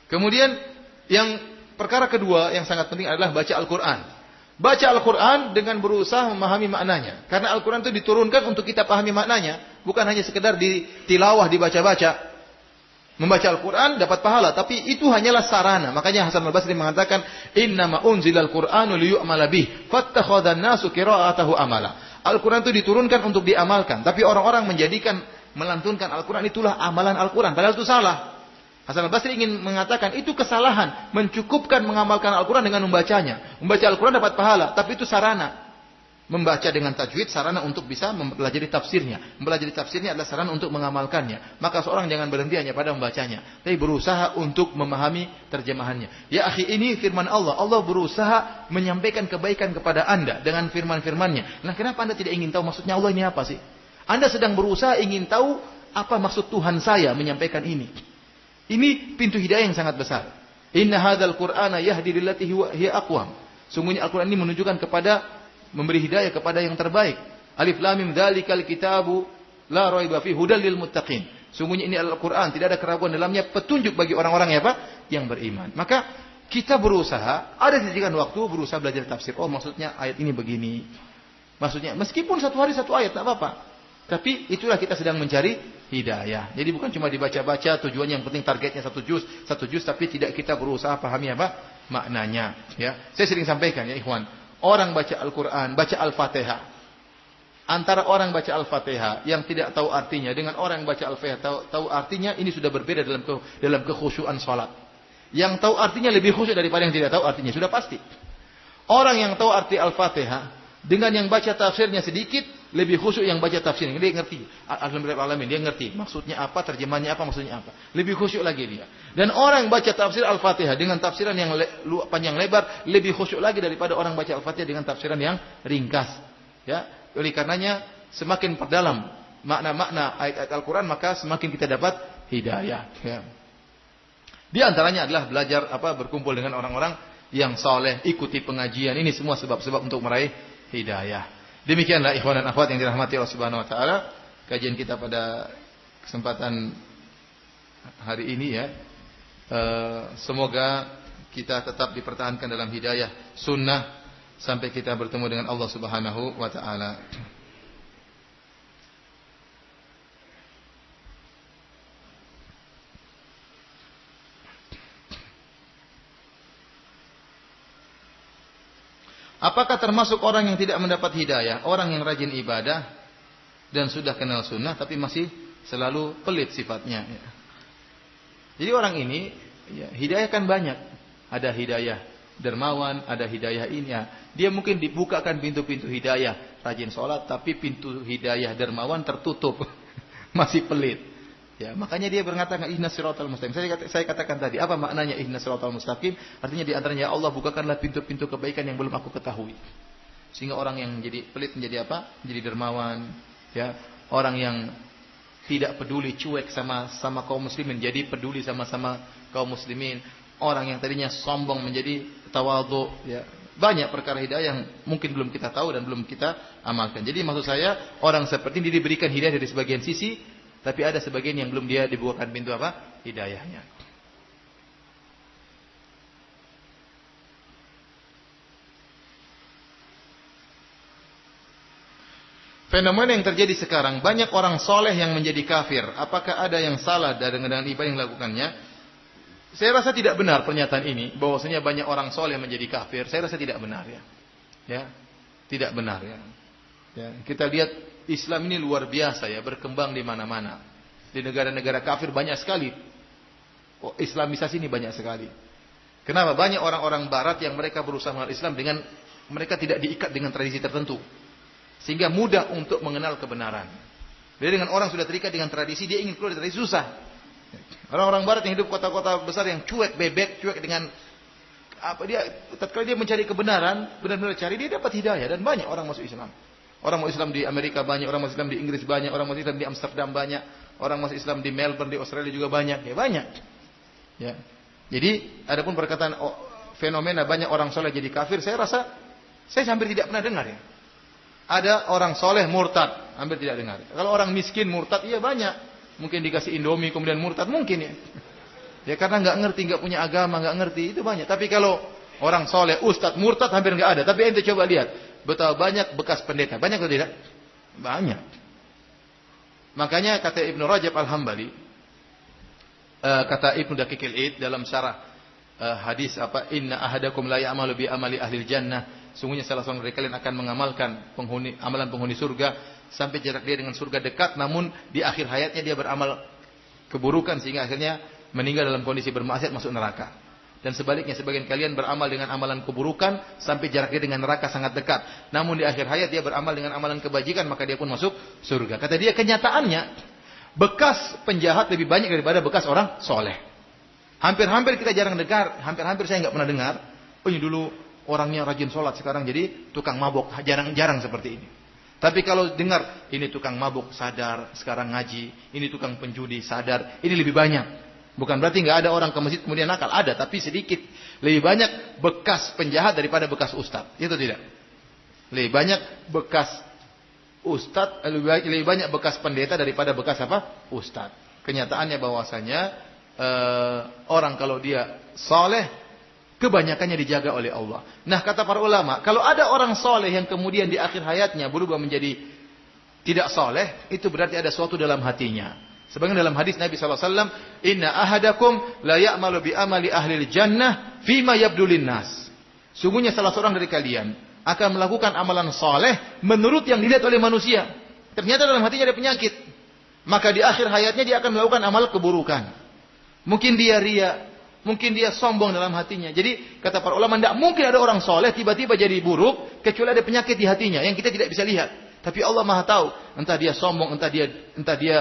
Kemudian yang perkara kedua yang sangat penting adalah baca Al-Quran. Baca Al-Quran dengan berusaha memahami maknanya. Karena Al-Quran itu diturunkan untuk kita pahami maknanya. Bukan hanya sekedar ditilawah, dibaca-baca. Membaca Al-Quran dapat pahala. Tapi itu hanyalah sarana. Makanya Hasan al-Basri mengatakan, Innama unzilal Qur'anu liyu'mala bih. Fattakhadhan nasu qira'atahu amala. Al-Quran itu diturunkan untuk diamalkan. Tapi orang-orang menjadikan, melantunkan Al-Quran itulah amalan Al-Quran. Padahal itu salah. Hasan al-Basri ingin mengatakan itu kesalahan. Mencukupkan mengamalkan Al-Quran dengan membacanya. Membaca Al-Quran dapat pahala. Tapi itu sarana. Membaca dengan tajwid sarana untuk bisa mempelajari tafsirnya. Mempelajari tafsirnya adalah sarana untuk mengamalkannya. Maka seorang jangan berhenti hanya pada membacanya. Tapi berusaha untuk memahami terjemahannya. Ya akhi, ini firman Allah. Allah berusaha menyampaikan kebaikan kepada anda dengan firman-firmannya. Nah, kenapa anda tidak ingin tahu maksudnya Allah ini apa sih? Anda sedang berusaha ingin tahu apa maksud Tuhan saya menyampaikan ini. Ini pintu hidayah yang sangat besar. Inna hadzal Qur'ana yahdi lillati hiya aqwam. Sungguhnya Al-Qur'an ini menunjukkan kepada, memberi hidayah kepada yang terbaik. Alif lam mim dzalikal kitabu la raiba fihi hudal lil muttaqin. Sungguhnya ini Al-Qur'an, tidak ada keraguan dalamnya, petunjuk bagi orang-orang yang apa? Yang beriman. Maka kita berusaha, ada sisikan waktu berusaha belajar tafsir. Oh, maksudnya ayat ini begini. Maksudnya meskipun satu hari satu ayat tak apa-apa. Tapi itulah kita sedang mencari hidayah. Jadi bukan cuma dibaca-baca, tujuannya yang penting targetnya satu juz, tapi tidak kita berusaha pahami apa maknanya. Ya, saya sering sampaikan ya ikhwan, orang baca Al-Quran, baca Al-Fatihah. Antara orang baca Al-Fatihah yang tidak tahu artinya dengan orang yang baca Al-Fatihah tahu artinya, ini sudah berbeda dalam kekhusyuan salat. Yang tahu artinya lebih khusyuk daripada yang tidak tahu artinya, sudah pasti. Orang yang tahu arti Al-Fatihah dengan yang baca tafsirnya sedikit, lebih khusyuk yang baca tafsirnya. Dia ngerti. Alhamdulillah alamin, dia ngerti maksudnya apa, terjemahannya apa, maksudnya apa. Lebih khusyuk lagi dia. Dan orang yang baca tafsir Al-Fatihah dengan tafsiran yang panjang lebar, lebih khusyuk lagi daripada orang baca Al-Fatihah dengan tafsiran yang ringkas. Ya, oleh karenanya semakin perdalam makna-makna ayat-ayat Al-Quran, maka semakin kita dapat hidayah. Ya. Di antaranya adalah belajar berkumpul dengan orang-orang yang saleh, ikuti pengajian. Ini semua sebab-sebab untuk meraih hidayah. Demikianlah ikhwan dan akhwat yang dirahmati Allah Subhanahu wa taala, kajian kita pada kesempatan hari ini ya. Semoga kita tetap dipertahankan dalam hidayah sunnah sampai kita bertemu dengan Allah Subhanahu wa taala. Apakah termasuk orang yang tidak mendapat hidayah? Orang yang rajin ibadah dan sudah kenal sunnah tapi masih selalu pelit sifatnya. Jadi orang ini ya, hidayah kan banyak. Ada hidayah dermawan, ada hidayah ini ya. Dia mungkin dibukakan pintu-pintu hidayah, rajin sholat, tapi pintu hidayah dermawan tertutup, masih pelit. Ya, makanya dia mengatakan ihdinas siratal mustaqim. Saya katakan tadi, apa maknanya ihdinas siratal mustaqim? Artinya di antaranya, ya Allah, bukakanlah pintu-pintu kebaikan yang belum aku ketahui. Sehingga orang yang jadi pelit menjadi apa? Menjadi dermawan, ya. Orang yang tidak peduli, cuek sama kaum muslimin jadi peduli sama kaum muslimin. Orang yang tadinya sombong menjadi tawadhu, ya. Banyak perkara hidayah yang mungkin belum kita tahu dan belum kita amalkan. Jadi maksud saya, orang seperti ini diberikan hidayah dari sebagian sisi, tapi ada sebagian yang belum dia dibukakan pintu apa? Hidayahnya. Fenomena yang terjadi sekarang, banyak orang soleh yang menjadi kafir. Apakah ada yang salah dengan ibadah yang dilakukannya? Saya rasa tidak benar pernyataan ini, bahwasanya banyak orang soleh menjadi kafir. Saya rasa tidak benar, ya. Ya, tidak benar, ya. Ya, kita lihat Islam ini luar biasa, ya, berkembang di mana-mana. Di negara-negara kafir banyak sekali. Islamisasi ini banyak sekali. Kenapa? Banyak orang-orang Barat yang mereka berusaha mengenal Islam dengan mereka tidak diikat dengan tradisi tertentu, sehingga mudah untuk mengenal kebenaran. Jadi dengan orang sudah terikat dengan tradisi, dia ingin keluar dari tradisi, susah. Orang-orang Barat yang hidup kota-kota besar yang cuek, bebek, cuek dengan apa dia, tatkala dia mencari kebenaran, benar-benar cari, dia dapat hidayah dan banyak orang masuk Islam. Orang masuk Islam di Amerika banyak, orang masuk Islam di Inggris banyak, orang masuk Islam di Amsterdam banyak, orang masuk Islam di Melbourne, di Australia juga banyak, ya banyak. Ya. Jadi adapun perkataan fenomena banyak orang soleh jadi kafir, saya rasa saya hampir tidak pernah dengar, ya. Ada orang soleh murtad, hampir tidak dengar. Kalau orang miskin murtad, iya banyak. Mungkin dikasih Indomie kemudian murtad, mungkin, ya. Ya karena nggak ngerti, nggak punya agama, nggak ngerti, itu banyak. Tapi kalau orang soleh, ustadz, murtad hampir nggak ada. Tapi ente coba lihat, betapa banyak bekas pendeta, banyak atau tidak? Banyak. Makanya kata Ibnu Rajab Al-Hambali, kata Ibnu Daqiqil Id dalam syarah hadis apa, inna ahadakum la ya'malu bi amali ahli jannah, sungguhnya salah seorang dari kalian akan mengamalkan amalan penghuni surga sampai jarak dia dengan surga dekat, namun di akhir hayatnya dia beramal keburukan sehingga akhirnya meninggal dalam kondisi bermaksiat, masuk neraka. Dan sebaliknya, sebagian kalian beramal dengan amalan keburukan sampai jarak dia dengan neraka sangat dekat, namun di akhir hayat dia beramal dengan amalan kebajikan, maka dia pun masuk surga. Kata dia, kenyataannya bekas penjahat lebih banyak daripada bekas orang soleh. Hampir-hampir kita jarang dengar, hampir-hampir saya nggak pernah dengar, oh ini dulu orangnya rajin sholat, sekarang jadi tukang mabok, jarang-jarang seperti ini. Tapi kalau dengar, ini tukang mabuk, sadar, sekarang ngaji, ini tukang penjudi, sadar, ini lebih banyak. Bukan berarti nggak ada orang ke masjid kemudian nakal, ada, tapi sedikit. Lebih banyak bekas penjahat daripada bekas ustadz, itu tidak. Lebih banyak bekas ustadz, lebih banyak bekas pendeta daripada bekas apa? Ustadz. Kenyataannya bahwasanya orang kalau dia soleh, kebanyakannya dijaga oleh Allah. Nah, kata para ulama, kalau ada orang soleh yang kemudian di akhir hayatnya berubah menjadi tidak soleh, itu berarti ada sesuatu dalam hatinya. Sebagaimana dalam hadis Nabi SAW, inna ahadakum la ya'malu bi amali ahlil jannah fima yabdulin nas. Sungguhnya salah seorang dari kalian akan melakukan amalan soleh menurut yang dilihat oleh manusia. Ternyata dalam hatinya ada penyakit. Maka di akhir hayatnya dia akan melakukan amal keburukan. Mungkin dia ria, mungkin dia sombong dalam hatinya. Jadi kata para ulama, tidak mungkin ada orang soleh tiba-tiba jadi buruk kecuali ada penyakit di hatinya yang kita tidak bisa lihat. Tapi Allah Maha tahu. Entah dia sombong, entah dia entah dia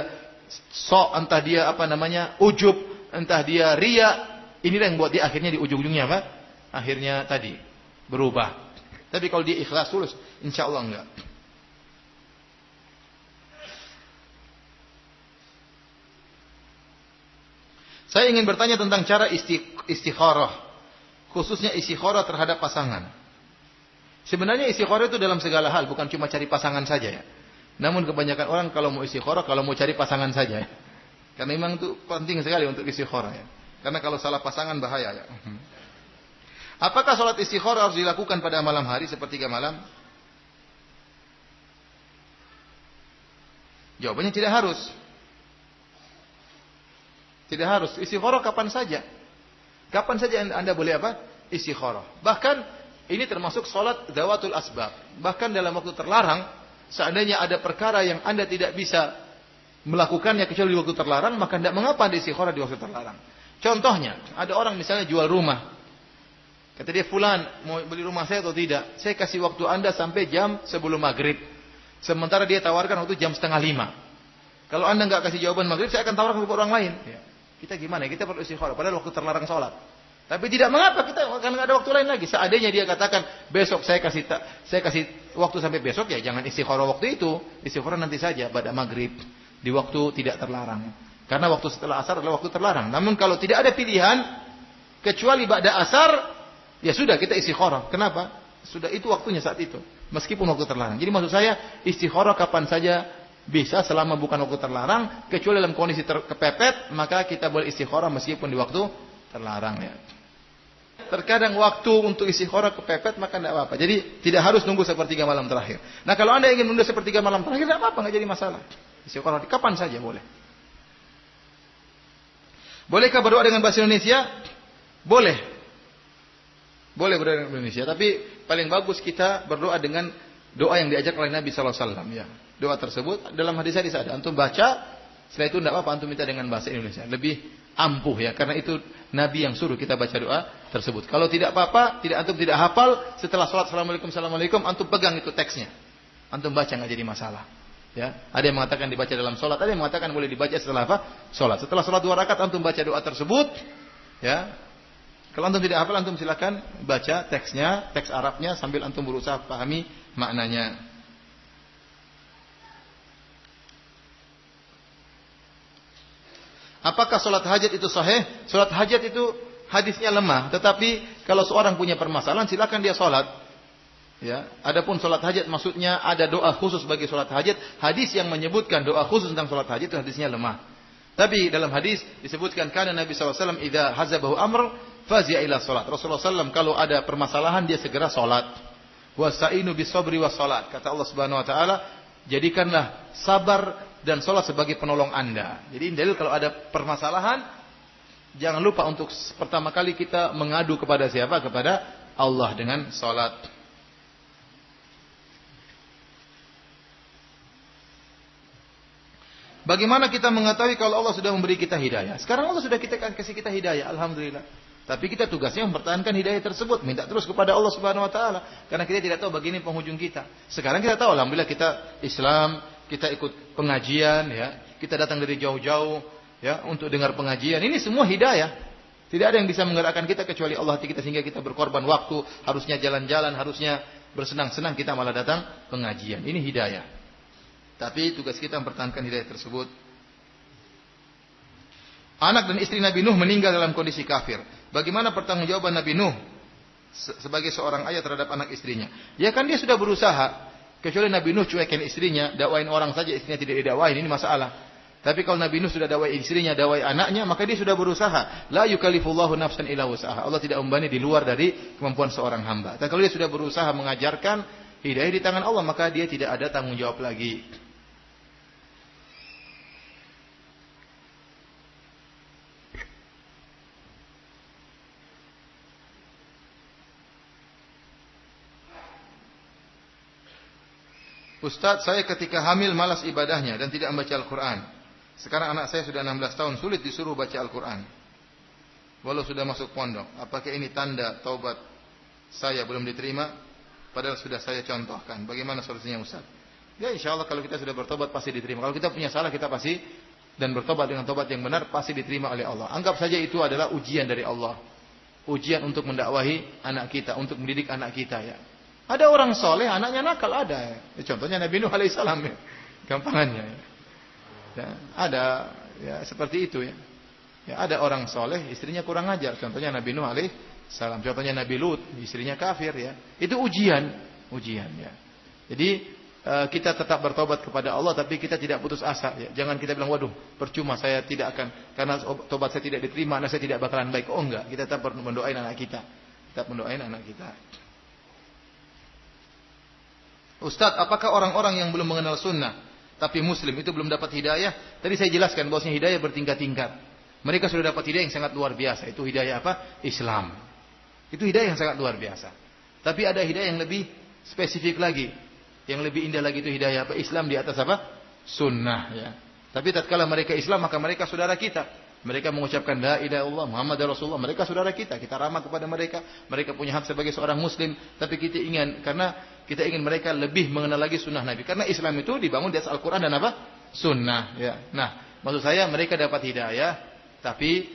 ujub, entah dia ria. Inilah yang buat dia akhirnya di ujung-ujungnya apa? Akhirnya tadi berubah. Tapi kalau dia ikhlas tulus, insya Allah enggak. Saya ingin bertanya tentang cara istikharah, khususnya istikharah terhadap pasangan. Sebenarnya istikharah itu dalam segala hal, bukan cuma cari pasangan saja, ya. Namun kebanyakan orang kalau mau istikharah, kalau mau cari pasangan saja, ya. Karena memang itu penting sekali untuk istikharah, ya. Karena kalau salah pasangan bahaya, ya. Apakah sholat istikharah harus dilakukan pada malam hari sepertiga malam? Jawabannya tidak harus. Tidak harus. Istikharah kapan saja. Kapan saja Anda boleh apa? Istikharah. Bahkan ini termasuk sholat dawatul asbab. Bahkan dalam waktu terlarang, seandainya ada perkara yang Anda tidak bisa melakukannya kecuali di waktu terlarang, maka tidak mengapa Anda istikharah di waktu terlarang. Contohnya, ada orang misalnya jual rumah. Kata dia, fulan, mau beli rumah saya atau tidak? Saya kasih waktu Anda sampai jam sebelum maghrib. Sementara dia tawarkan waktu jam 4:30. Kalau Anda nggak kasih jawaban maghrib, saya akan tawarkan kepada orang lain. Ya. Kita gimana? Kita perlu istikharah. Padahal waktu terlarang sholat. Tapi tidak mengapa, kita karena nggak ada waktu lain lagi. Seandainya dia katakan, besok saya kasih waktu sampai besok, ya jangan istikharah waktu itu. Istikharah nanti saja, pada maghrib. Di waktu tidak terlarang. Karena waktu setelah asar adalah waktu terlarang. Namun kalau tidak ada pilihan, kecuali ba'da asar, ya sudah kita istikharah. Kenapa? Sudah itu waktunya saat itu. Meskipun waktu terlarang. Jadi maksud saya, istikharah kapan saja bisa selama bukan waktu terlarang. Kecuali dalam kondisi kepepet, maka kita boleh istikharah meskipun di waktu terlarang. Ya. Terkadang waktu untuk istikharah kepepet, maka tidak apa-apa. Jadi tidak harus nunggu sepertiga malam terakhir. Nah kalau Anda ingin menunggu sepertiga malam terakhir, tidak apa-apa, tidak jadi masalah. Istikharah kapan saja boleh. Bolehkah berdoa dengan bahasa Indonesia? Boleh. Boleh berdoa dengan Indonesia. Tapi paling bagus kita berdoa dengan doa yang diajak oleh Nabi SAW. Ya. Doa tersebut dalam hadis-hadis ada. Antum baca, setelah itu tidak apa-apa antum minta dengan bahasa Indonesia. Lebih ampuh ya. Karena itu Nabi yang suruh kita baca doa tersebut. Kalau tidak apa-apa, antum tidak hafal, setelah sholat Assalamualaikum, antum pegang itu teksnya. Antum baca, nggak jadi masalah. Ya, ada yang mengatakan dibaca dalam sholat, ada yang mengatakan boleh dibaca setelah apa? Sholat. Setelah sholat 2 rakaat antum baca doa tersebut. Ya, kalau antum tidak hafal, antum silakan baca teksnya, teks Arabnya sambil antum berusaha pahami maknanya. Apakah sholat hajat itu sahih? Sholat hajat itu hadisnya lemah, tetapi kalau seorang punya permasalahan, silakan dia sholat. Ya, adapun sholat hajat maksudnya ada doa khusus bagi sholat hajat. Hadis yang menyebutkan doa khusus tentang sholat hajat itu hadisnya lemah. Tapi dalam hadis disebutkan karena Nabi SAW idza hazabahu amr fazi'a ila sholat. Rasulullah SAW kalau ada permasalahan dia segera sholat. Wasta'inu bis sabri was sholat. Kata Allah Subhanahu Wa Taala, jadikanlah sabar dan sholat sebagai penolong Anda. Jadi dalil kalau ada permasalahan, jangan lupa untuk pertama kali kita mengadu kepada siapa? Kepada Allah dengan sholat. Bagaimana kita mengetahui kalau Allah sudah memberi kita hidayah? Sekarang Allah sudah kasih kita hidayah, alhamdulillah. Tapi kita tugasnya mempertahankan hidayah tersebut, minta terus kepada Allah Subhanahu Wa Taala, karena kita tidak tahu begini penghujung kita. Sekarang kita tahu, alhamdulillah kita Islam, kita ikut pengajian, ya, kita datang dari jauh-jauh, ya, untuk dengar pengajian. Ini semua hidayah. Tidak ada yang bisa menggerakkan kita kecuali Allah kita, sehingga kita berkorban waktu, harusnya jalan-jalan, harusnya bersenang-senang, kita malah datang pengajian. Ini hidayah. Tapi tugas kita mempertahankan hidayah tersebut. Anak dan istri Nabi Nuh meninggal dalam kondisi kafir. Bagaimana pertanggungjawaban Nabi Nuh sebagai seorang ayah terhadap anak istrinya? Ya kan dia sudah berusaha. Kecuali Nabi Nuh cuekin istrinya, dakwain orang saja, istrinya tidak didakwain, ini masalah. Tapi kalau Nabi Nuh sudah dakwai istrinya, dakwai anaknya, maka dia sudah berusaha. La yukallifullahu nafsan illa wus'aha. Allah tidak membebani di luar dari kemampuan seorang hamba. Dan kalau dia sudah berusaha mengajarkan, hidayah di tangan Allah, maka dia tidak ada tanggung jawab lagi. Ustaz, saya ketika hamil malas ibadahnya dan tidak membaca Al-Quran. Sekarang anak saya sudah 16 tahun, sulit disuruh baca Al-Quran. Walau sudah masuk pondok. Apakah ini tanda taubat saya belum diterima? Padahal sudah saya contohkan. Bagaimana solusinya Ustaz? Ya insya Allah kalau kita sudah bertobat pasti diterima. Kalau kita punya salah kita pasti, dan bertobat dengan tobat yang benar pasti diterima oleh Allah. Anggap saja itu adalah ujian dari Allah. Ujian untuk mendakwahi anak kita, untuk mendidik anak kita ya. Ada orang soleh, anaknya nakal ada. Ya, contohnya Nabi Nuh alaihissalam ya. Gampangannya. Ya, ada ya seperti itu ya. Ya ada orang soleh, istrinya kurang ajar. Contohnya Nabi Nuh alaihissalam. Contohnya Nabi Lut, istrinya kafir ya. Itu ujian ya. Jadi kita tetap bertobat kepada Allah, tapi kita tidak putus asa. Ya. Jangan kita bilang, waduh, percuma saya tidak akan, karena tobat saya tidak diterima, anak saya tidak bakalan baik. Oh enggak, kita tetap mendoain anak kita. Tetap mendoain anak kita. Ustaz, apakah orang-orang yang belum mengenal sunnah tapi muslim itu belum dapat hidayah? Tadi saya jelaskan bahwasanya hidayah bertingkat-tingkat. Mereka sudah dapat hidayah yang sangat luar biasa. Itu hidayah apa? Islam. Itu hidayah yang sangat luar biasa. Tapi ada hidayah yang lebih spesifik lagi, yang lebih indah lagi, itu hidayah apa? Islam di atas apa? Sunnah ya. Tapi tatkala mereka Islam, maka mereka saudara kita. Mereka mengucapkan la ilaha illallah Muhammad Rasulullah. Mereka saudara kita. Kita ramah kepada mereka. Mereka punya hak sebagai seorang muslim. Tapi kita ingin, karena kita ingin mereka lebih mengenal lagi sunnah Nabi. Karena Islam itu dibangun di atas Al-Quran dan apa? Sunnah. Ya. Nah, maksud saya mereka dapat hidayah. Tapi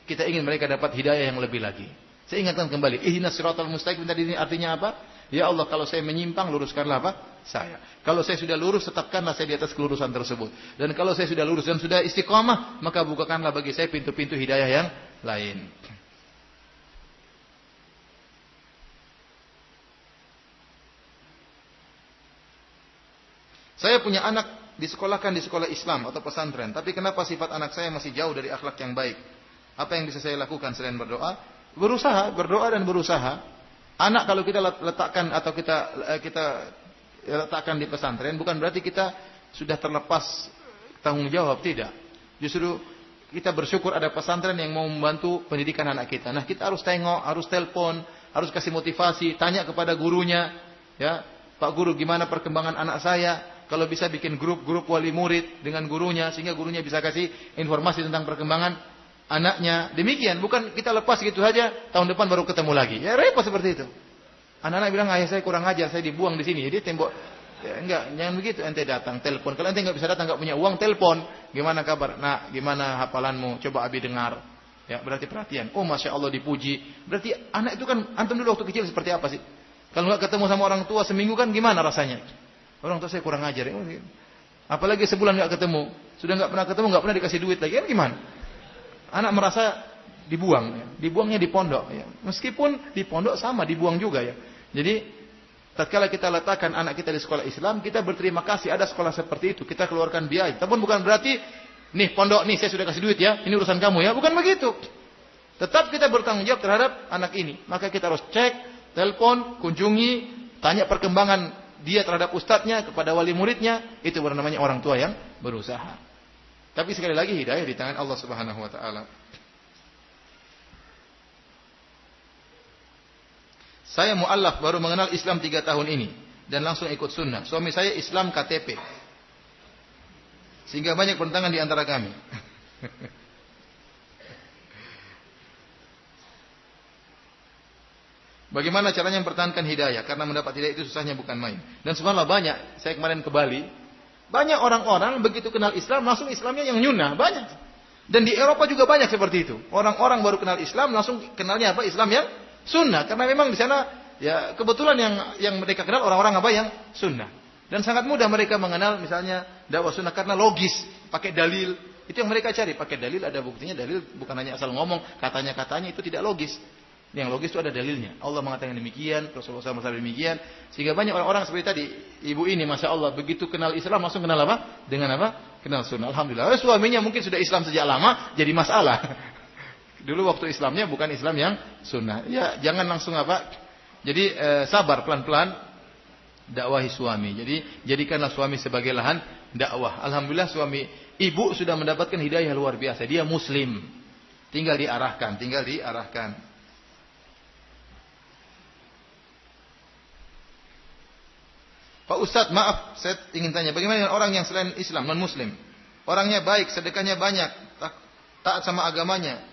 kita ingin mereka dapat hidayah yang lebih lagi. Saya ingatkan kembali. Ihdinas siratal mustaqim tadi ini artinya apa? Ya Allah, kalau saya menyimpang, luruskanlah apa? Saya. Kalau saya sudah lurus, tetapkanlah saya di atas kelurusan tersebut. Dan kalau saya sudah lurus dan sudah istiqamah, maka bukakanlah bagi saya pintu-pintu hidayah yang lain. Saya punya anak disekolahkan di sekolah Islam atau pesantren, tapi kenapa sifat anak saya masih jauh dari akhlak yang baik? Apa yang bisa saya lakukan selain berdoa? Berusaha, berdoa dan berusaha. Anak kalau kita letakkan atau kita letakkan di pesantren, bukan berarti kita sudah terlepas tanggung jawab, tidak. Justru kita bersyukur ada pesantren yang mau membantu pendidikan anak kita. Nah, kita harus tengok, harus telepon, harus kasih motivasi, tanya kepada gurunya, ya, Pak Guru, gimana perkembangan anak saya? Kalau bisa bikin grup wali murid dengan gurunya, sehingga gurunya bisa kasih informasi tentang perkembangan anaknya. Demikian, bukan kita lepas gitu saja, tahun depan baru ketemu lagi. Ya repot seperti itu. Anak-anak bilang, ayah saya kurang ajar, saya dibuang di sini. Jadi tembok, ya, enggak, jangan begitu. Ente datang, telepon. Kalau ente enggak bisa datang, enggak punya uang, telepon. Gimana kabar? Nah, gimana hafalanmu? Coba Abi dengar. Ya, berarti perhatian. Oh, Masya Allah dipuji. Berarti anak itu kan, antum dulu waktu kecil seperti apa sih? Kalau enggak ketemu sama orang tua seminggu kan gimana rasanya? Orang tua saya kurang ajar. Apalagi sebulan enggak ketemu. Sudah enggak pernah ketemu, enggak pernah dikasih duit lagi. Kan gimana? Anak merasa dibuang, ya. Dibuangnya di pondok, ya. Meskipun di pondok sama dibuang juga, ya. Jadi tatkala kita letakkan anak kita di sekolah Islam, kita berterima kasih ada sekolah seperti itu, kita keluarkan biaya. Tapi bukan berarti nih pondok nih saya sudah kasih duit ya, ini urusan kamu ya, bukan begitu. Tetap kita bertanggung jawab terhadap anak ini. Maka kita harus cek, telepon, kunjungi, tanya perkembangan dia terhadap ustadznya, kepada wali muridnya. Itu namanya orang tua yang berusaha. Tapi sekali lagi hidayah di tangan Allah Subhanahu wa taala. Saya mu'allaf baru mengenal Islam 3 tahun ini dan langsung ikut sunnah. Suami saya Islam KTP. Sehingga banyak bentangan di antara kami. Bagaimana caranya mempertahankan hidayah? Karena mendapat hidayah itu susahnya bukan main. Dan subhanallah banyak. Saya kemarin ke Bali. Banyak orang-orang begitu kenal Islam, langsung Islamnya yang nyunnah. Banyak. Dan di Eropa juga banyak seperti itu. Orang-orang baru kenal Islam, langsung kenalnya apa? Islam yang sunnah. Karena memang di sana, ya kebetulan yang mereka kenal orang-orang apa? Yang sunnah. Dan sangat mudah mereka mengenal misalnya dakwah sunnah. Karena logis, pakai dalil. Itu yang mereka cari. Pakai dalil, ada buktinya. Dalil bukan hanya asal ngomong, katanya-katanya itu tidak logis. Yang logis itu ada dalilnya. Allah mengatakan demikian, Rasulullah SAW demikian. Sehingga banyak orang-orang seperti tadi, ibu ini Masya Allah, begitu kenal Islam, langsung kenal apa? Dengan apa? Kenal sunnah. Alhamdulillah. Suaminya mungkin sudah Islam sejak lama, jadi masalah. Dulu waktu Islamnya bukan Islam yang sunnah. Ya jangan langsung apa? Jadi sabar, pelan-pelan dakwahi suami. Jadi jadikanlah suami sebagai lahan dakwah. Alhamdulillah suami ibu sudah mendapatkan hidayah luar biasa. Dia muslim. Tinggal diarahkan. Pak Ustadz, maaf, saya ingin tanya, bagaimana dengan orang yang selain Islam, non-Muslim? Orangnya baik, sedekahnya banyak, taat sama agamanya,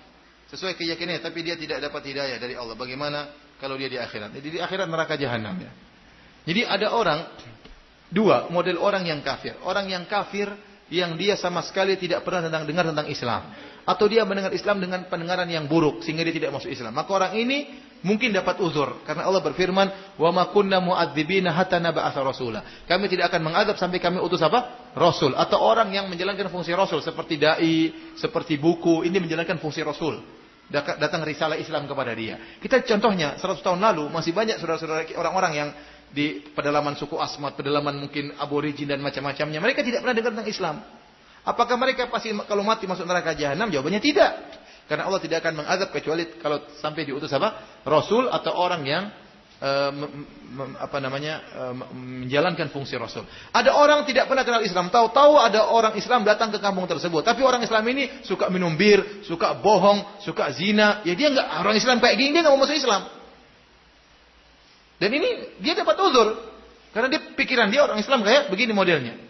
sesuai keyakinannya, tapi dia tidak dapat hidayah dari Allah. Bagaimana kalau dia di akhirat? Jadi di akhirat neraka jahanam, ya. Jadi ada orang, dua model orang yang kafir. Orang yang kafir, yang dia sama sekali tidak pernah dengar tentang Islam. Atau dia mendengar Islam dengan pendengaran yang buruk, sehingga dia tidak masuk Islam. Maka orang ini mungkin dapat uzur. Karena Allah berfirman, wa ma kunna mu'adzibina hatta nab'atsa rasula. Kami tidak akan mengadab sampai kami utus apa? Rasul. Atau orang yang menjalankan fungsi Rasul. Seperti da'i, seperti buku. Ini menjalankan fungsi Rasul. Datang risalah Islam kepada dia. Kita contohnya, 100 tahun lalu, masih banyak saudara-saudara orang-orang yang di pedalaman suku Asmat, pedalaman mungkin aborigin dan macam-macamnya. Mereka tidak pernah dengar tentang Islam. Apakah mereka pasti kalau mati masuk neraka jahanam? Jawabannya tidak. Karena Allah tidak akan mengazab kecuali kalau sampai diutus apa? Rasul atau orang yang menjalankan fungsi Rasul. Ada orang tidak pernah kenal Islam, tahu-tahu ada orang Islam datang ke kampung tersebut. Tapi orang Islam ini suka minum bir, suka bohong, suka zina. Ya dia enggak, orang Islam kayak gini dia enggak mau masuk Islam. Dan ini dia dapat uzur karena dia pikiran dia orang Islam kayak begini modelnya.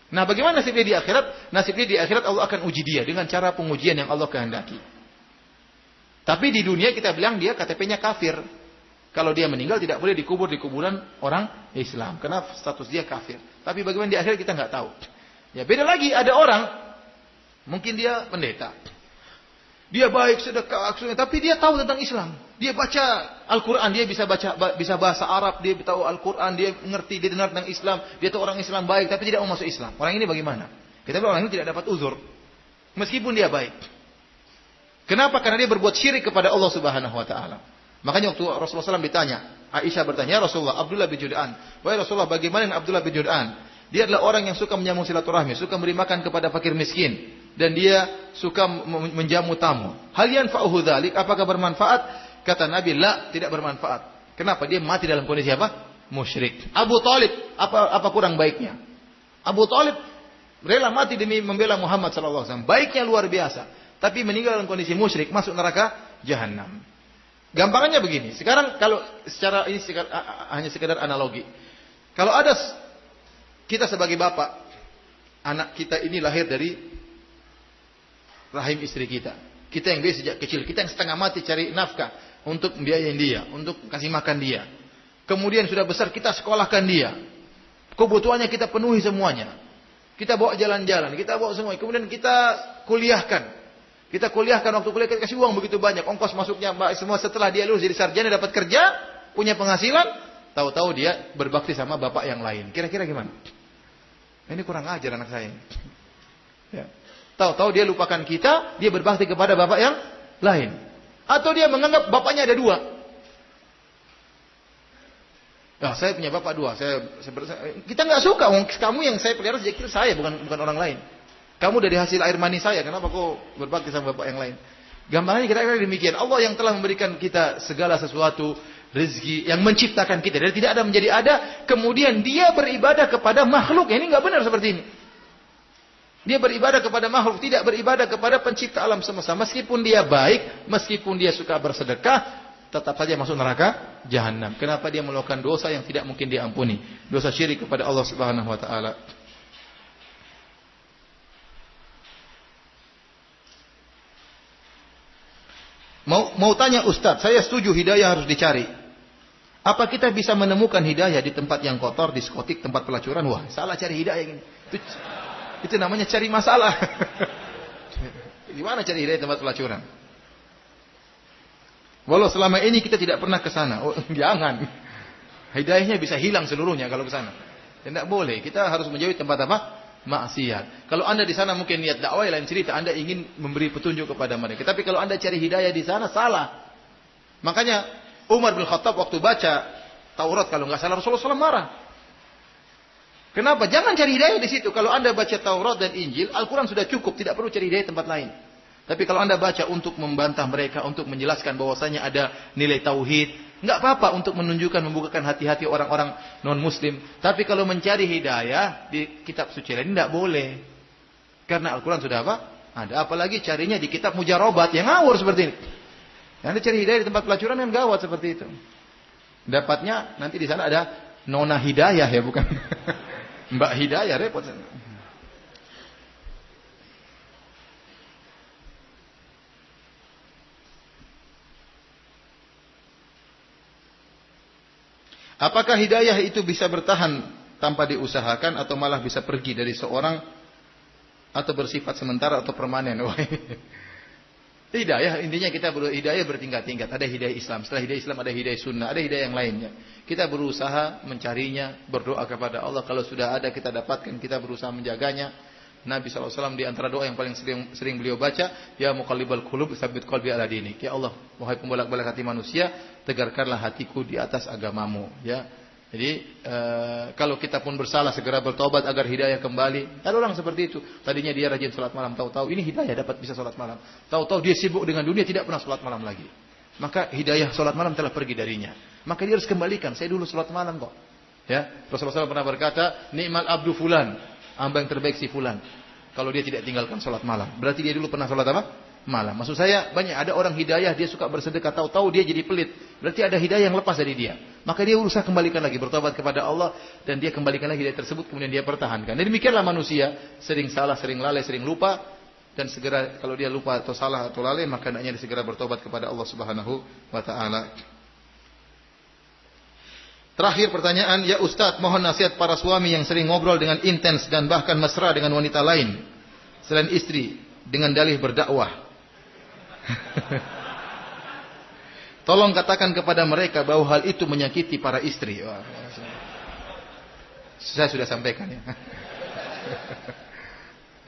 Nah, bagaimana nasib dia di akhirat? Nasib dia di akhirat Allah akan uji dia dengan cara pengujian yang Allah kehendaki. Tapi di dunia kita bilang dia KTP-nya kafir. Kalau dia meninggal tidak boleh dikubur di kuburan orang Islam, karena status dia kafir. Tapi bagaimana di akhirat kita nggak tahu. Ya, beda lagi, ada orang mungkin dia pendeta. Dia baik, sedekah, tapi dia tahu tentang Islam. Dia baca Al-Quran, dia bisa bahasa Arab, dia tahu Al-Quran, dia mengerti, dia dengar tentang Islam, dia tahu orang Islam baik, tapi tidak mau masuk Islam. Orang ini bagaimana? Kita bilang orang ini tidak dapat uzur, meskipun dia baik. Kenapa? Karena dia berbuat syirik kepada Allah Subhanahu Wa Taala. Makanya waktu Rasulullah SAW ditanya, Aisyah bertanya, ya Rasulullah, Abdullah bin Jud'an. Wahai Rasulullah, bagaimana dengan Abdullah bin Jud'an? Dia adalah orang yang suka menyambung silaturahmi, suka beri makan kepada fakir miskin, dan dia suka menjamu tamu. Hal yanfa'uhu dzalik, apakah bermanfaat? Kata Nabi, la, tidak bermanfaat. Kenapa? Dia mati dalam kondisi apa? Musyrik. Abu Talib, apa kurang baiknya? Abu Talib rela mati demi membela Muhammad SAW. Baiknya luar biasa. Tapi meninggal dalam kondisi musyrik, masuk neraka jahanam. Gampangannya begini. Sekarang kalau secara ini hanya sekedar analogi. Kalau ada kita sebagai bapak, anak kita ini lahir dari rahim istri kita. Kita yang biasa sejak kecil, kita yang setengah mati cari nafkah untuk membiayain dia, untuk kasih makan dia. Kemudian sudah besar kita sekolahkan dia. Kebutuhannya kita penuhi semuanya. Kita bawa jalan-jalan, kita bawa semua. Kemudian kita kuliahkan. Kita kuliahkan, waktu kuliah kita kasih uang begitu banyak, ongkos masuknya semua. Setelah dia lulus jadi sarjana, dapat kerja, punya penghasilan, tahu-tahu dia berbakti sama bapak yang lain. Kira-kira gimana? Ini kurang ajar anak saya. Ya. Tahu-tahu dia lupakan kita, dia berbakti kepada bapak yang lain. Atau dia menganggap bapaknya ada dua. Nah, saya punya bapak dua. Kita nggak suka, kamu yang saya pelihara sejak kecil saya, bukan orang lain. Kamu dari hasil air mani saya, kenapa kau berbakti sama bapak yang lain? Gambarannya kira-kira demikian. Allah yang telah memberikan kita segala sesuatu, rezeki, yang menciptakan kita dari tidak ada menjadi ada, kemudian dia beribadah kepada makhluk. Ini nggak benar seperti ini. Dia beribadah kepada makhluk, tidak beribadah kepada pencipta alam semesta. Meskipun dia baik, meskipun dia suka bersedekah, tetap saja masuk neraka jahanam. Kenapa dia melakukan dosa yang tidak mungkin diampuni? Dosa syirik kepada Allah Subhanahu Wa Taala. Mau tanya Ustaz, saya setuju hidayah harus dicari. Apa kita bisa menemukan hidayah di tempat yang kotor, diskotik, tempat pelacuran? Wah, salah cari hidayah ini. Itu namanya cari masalah. Gimana cari hidayah di tempat pelacuran? Walau selama ini kita tidak pernah ke sana. Oh, jangan. Hidayahnya bisa hilang seluruhnya kalau ke sana. Tidak boleh. Kita harus menjauhi tempat apa? Maksiat. Kalau Anda di sana mungkin niat dakwah lain cerita, Anda ingin memberi petunjuk kepada mereka. Tapi kalau Anda cari hidayah di sana salah. Makanya Umar bin Khattab waktu baca Taurat kalau nggak salah Rasulullah SAW marah. Kenapa? Jangan cari hidayah di situ. Kalau Anda baca Taurat dan Injil, Al-Quran sudah cukup, tidak perlu cari hidayah di tempat lain. Tapi kalau Anda baca untuk membantah mereka, untuk menjelaskan bahwasanya ada nilai tauhid, nggak apa-apa untuk menunjukkan, membukakan hati-hati orang-orang non-muslim. Tapi kalau mencari hidayah di kitab suci lain, nggak boleh. Karena Al-Quran sudah apa? Ada. Apalagi carinya di kitab mujarobat yang ngawur seperti ini. Anda cari hidayah di tempat pelacuran yang gawat seperti itu. Dapatnya nanti di sana ada nona hidayah ya, bukan Mbak Hidayah, repot. Apakah hidayah itu bisa bertahan tanpa diusahakan atau malah bisa pergi dari seorang atau bersifat sementara atau permanen? Hidayah intinya kita hidayah bertingkat-tingkat. Ada hidayah Islam, setelah hidayah Islam ada hidayah sunnah, ada hidayah yang lainnya. Kita berusaha mencarinya, berdoa kepada Allah. Kalau sudah ada kita dapatkan, kita berusaha menjaganya. Nabi SAW di antara doa yang paling sering beliau baca, ya muqallibal qulub tsabbit qalbi ala dinik. Ya Allah, wahai pembolak-balik hati manusia, tegarkanlah hatiku di atas agamamu. Ya. Jadi kalau kita pun bersalah segera bertobat agar hidayah kembali. Ada orang seperti itu. Tadinya dia rajin salat malam, tahu-tahu ini hidayah dapat bisa salat malam. Tahu-tahu dia sibuk dengan dunia tidak pernah salat malam lagi. Maka hidayah salat malam telah pergi darinya. Maka dia harus kembalikan. Saya dulu salat malam kok. Ya, Rasulullah SAW pernah berkata, "Ni'mal abdu fulan." Hamba yang terbaik si fulan. Kalau dia tidak tinggalkan salat malam, berarti dia dulu pernah salat apa? Malam. Maksud saya banyak ada orang hidayah dia suka bersedekah, tahu-tahu dia jadi pelit. Berarti ada hidayah yang lepas dari dia. maka dia berusaha kembalikan lagi, bertobat kepada Allah, dan dia kembalikan lagi hidayah tersebut, kemudian dia pertahankan. Dan demikianlah manusia, sering salah, sering lalai, sering lupa, dan segera kalau dia lupa atau salah atau lalai, maka hendaknya dia segera bertobat kepada Allah Subhanahu wa taala. Terakhir pertanyaan, ya Ustadz, mohon nasihat para suami yang sering ngobrol dengan intens dan bahkan mesra dengan wanita lain selain istri dengan dalih berdakwah. Tolong katakan kepada mereka bahwa hal itu menyakiti para istri. Wah, saya sudah sampaikan ya.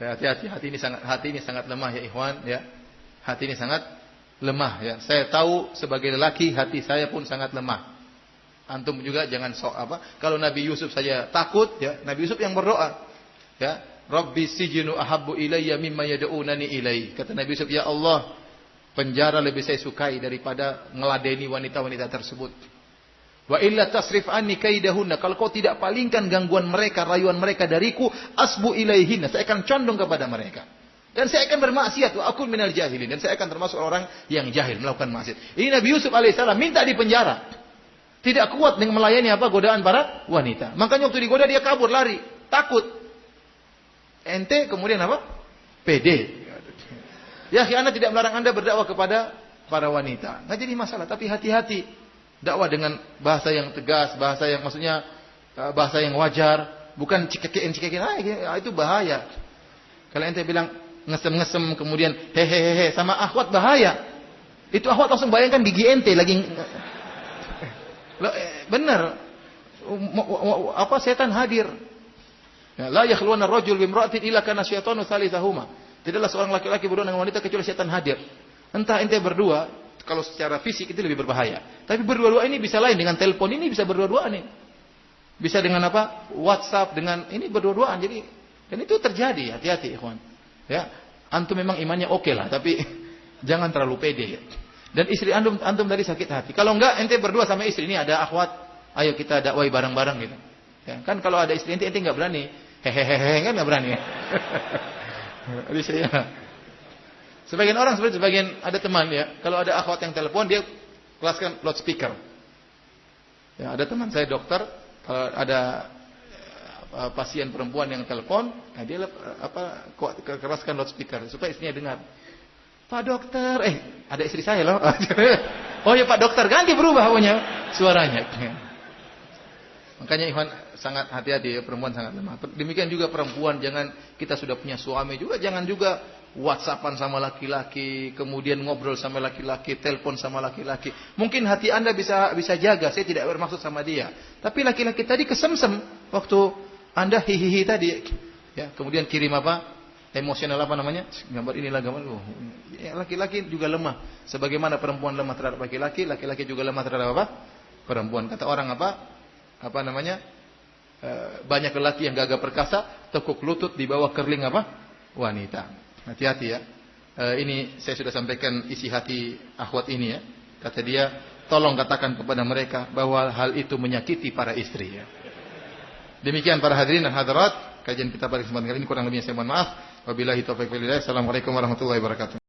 Hati-hati, hati ini sangat lemah ya ikhwan ya. Hati ini sangat lemah ya. Saya tahu sebagai lelaki hati saya pun sangat lemah. Antum juga jangan sok apa. Kalau Nabi Yusuf saja takut ya, Nabi Yusuf yang berdoa ya, Rabbi sijnu ahabbu ilayya mimma yad'unani ilai. Kata Nabi Yusuf, ya Allah, penjara lebih saya sukai daripada ngeladeni wanita-wanita tersebut. Wa illa tasrif anni kaidahunna, kalau kau tidak palingkan gangguan mereka, rayuan mereka dariku, asbu ilaihinna, saya akan condong kepada mereka. Dan saya akan bermaksiat, wa akun minal jahilin, dan saya akan termasuk orang yang jahil melakukan maksiat. Ini Nabi Yusuf alaihissalam minta di penjara. Tidak kuat dengan melayani apa godaan para wanita. Makanya waktu digoda dia kabur, lari, takut. Ente kemudian apa? Pede. Ya, Anda tidak melarang Anda berdakwah kepada para wanita. Nggak jadi masalah, tapi hati-hati. Dakwah dengan bahasa yang tegas, bahasa yang maksudnya bahasa yang wajar, bukan cikekin, itu bahaya. Kalau ente bilang ngesem-ngesem kemudian hehehe sama akhwat bahaya. Itu akhwat langsung bayangkan gigi ente lagi. Benar. Apa setan hadir. La yakhluwana ar-rajul bimra'atin illa kana syaitanu tsalitsahuma. Tidaklah seorang laki-laki berdua dengan wanita kecuali setan hadir. Entah ente berdua, kalau secara fisik itu lebih berbahaya. Tapi berdua-dua ini bisa lain, dengan telepon ini bisa berdua-duaan nih. Bisa dengan apa? WhatsApp, dengan ini berdua-duaan. Jadi, dan itu terjadi, hati-hati ikhwan. Ya, antum memang imannya oke lah, tapi jangan terlalu pede. Dan istri antum tadi sakit hati. Kalau enggak, ente berdua sama istri ini ada akhwat, ayo kita dakwai bareng-bareng gitu. Ya, kan kalau ada istri ente enggak berani. Hehehe, kan enggak berani. Jadi saya, sebagian orang sebagian ada teman ya, kalau ada akhwat yang telepon dia kelaskan loudspeaker. Ya, ada teman saya dokter, kalau ada pasien perempuan yang telepon, nah dia keraskan loudspeaker supaya istrinya dengar. Pak dokter, ada istri saya loh. Oh ya Pak dokter, ganti berubah punya suaranya. Makanya Ikhwan sangat hati-hati ya, perempuan sangat lemah. Demikian juga perempuan, jangan kita sudah punya suami juga, jangan juga WhatsAppan sama laki-laki, kemudian ngobrol sama laki-laki, telepon sama laki-laki. Mungkin hati Anda bisa jaga, saya tidak bermaksud sama dia. Tapi laki-laki tadi kesemsem waktu Anda hihihi tadi. Ya, kemudian kirim apa? Emosional apa namanya? Gambar inilah gambar. Ya, laki-laki juga lemah. Sebagaimana perempuan lemah terhadap laki-laki, laki-laki juga lemah terhadap apa? Perempuan. Kata orang apa namanya? Banyak lelaki yang gagah perkasa, tekuk lutut di bawah kerling apa? Wanita. Hati-hati ya. Ini saya sudah sampaikan isi hati akhwat ini ya. Kata dia, tolong katakan kepada mereka bahwa hal itu menyakiti para istri ya. Demikian para hadirin dan hadirat, kajian kita pada kesempatan kali ini, kurang lebihnya saya mohon maaf. Wabillahi taufiq wal hidayah. Assalamualaikum warahmatullahi wabarakatuh.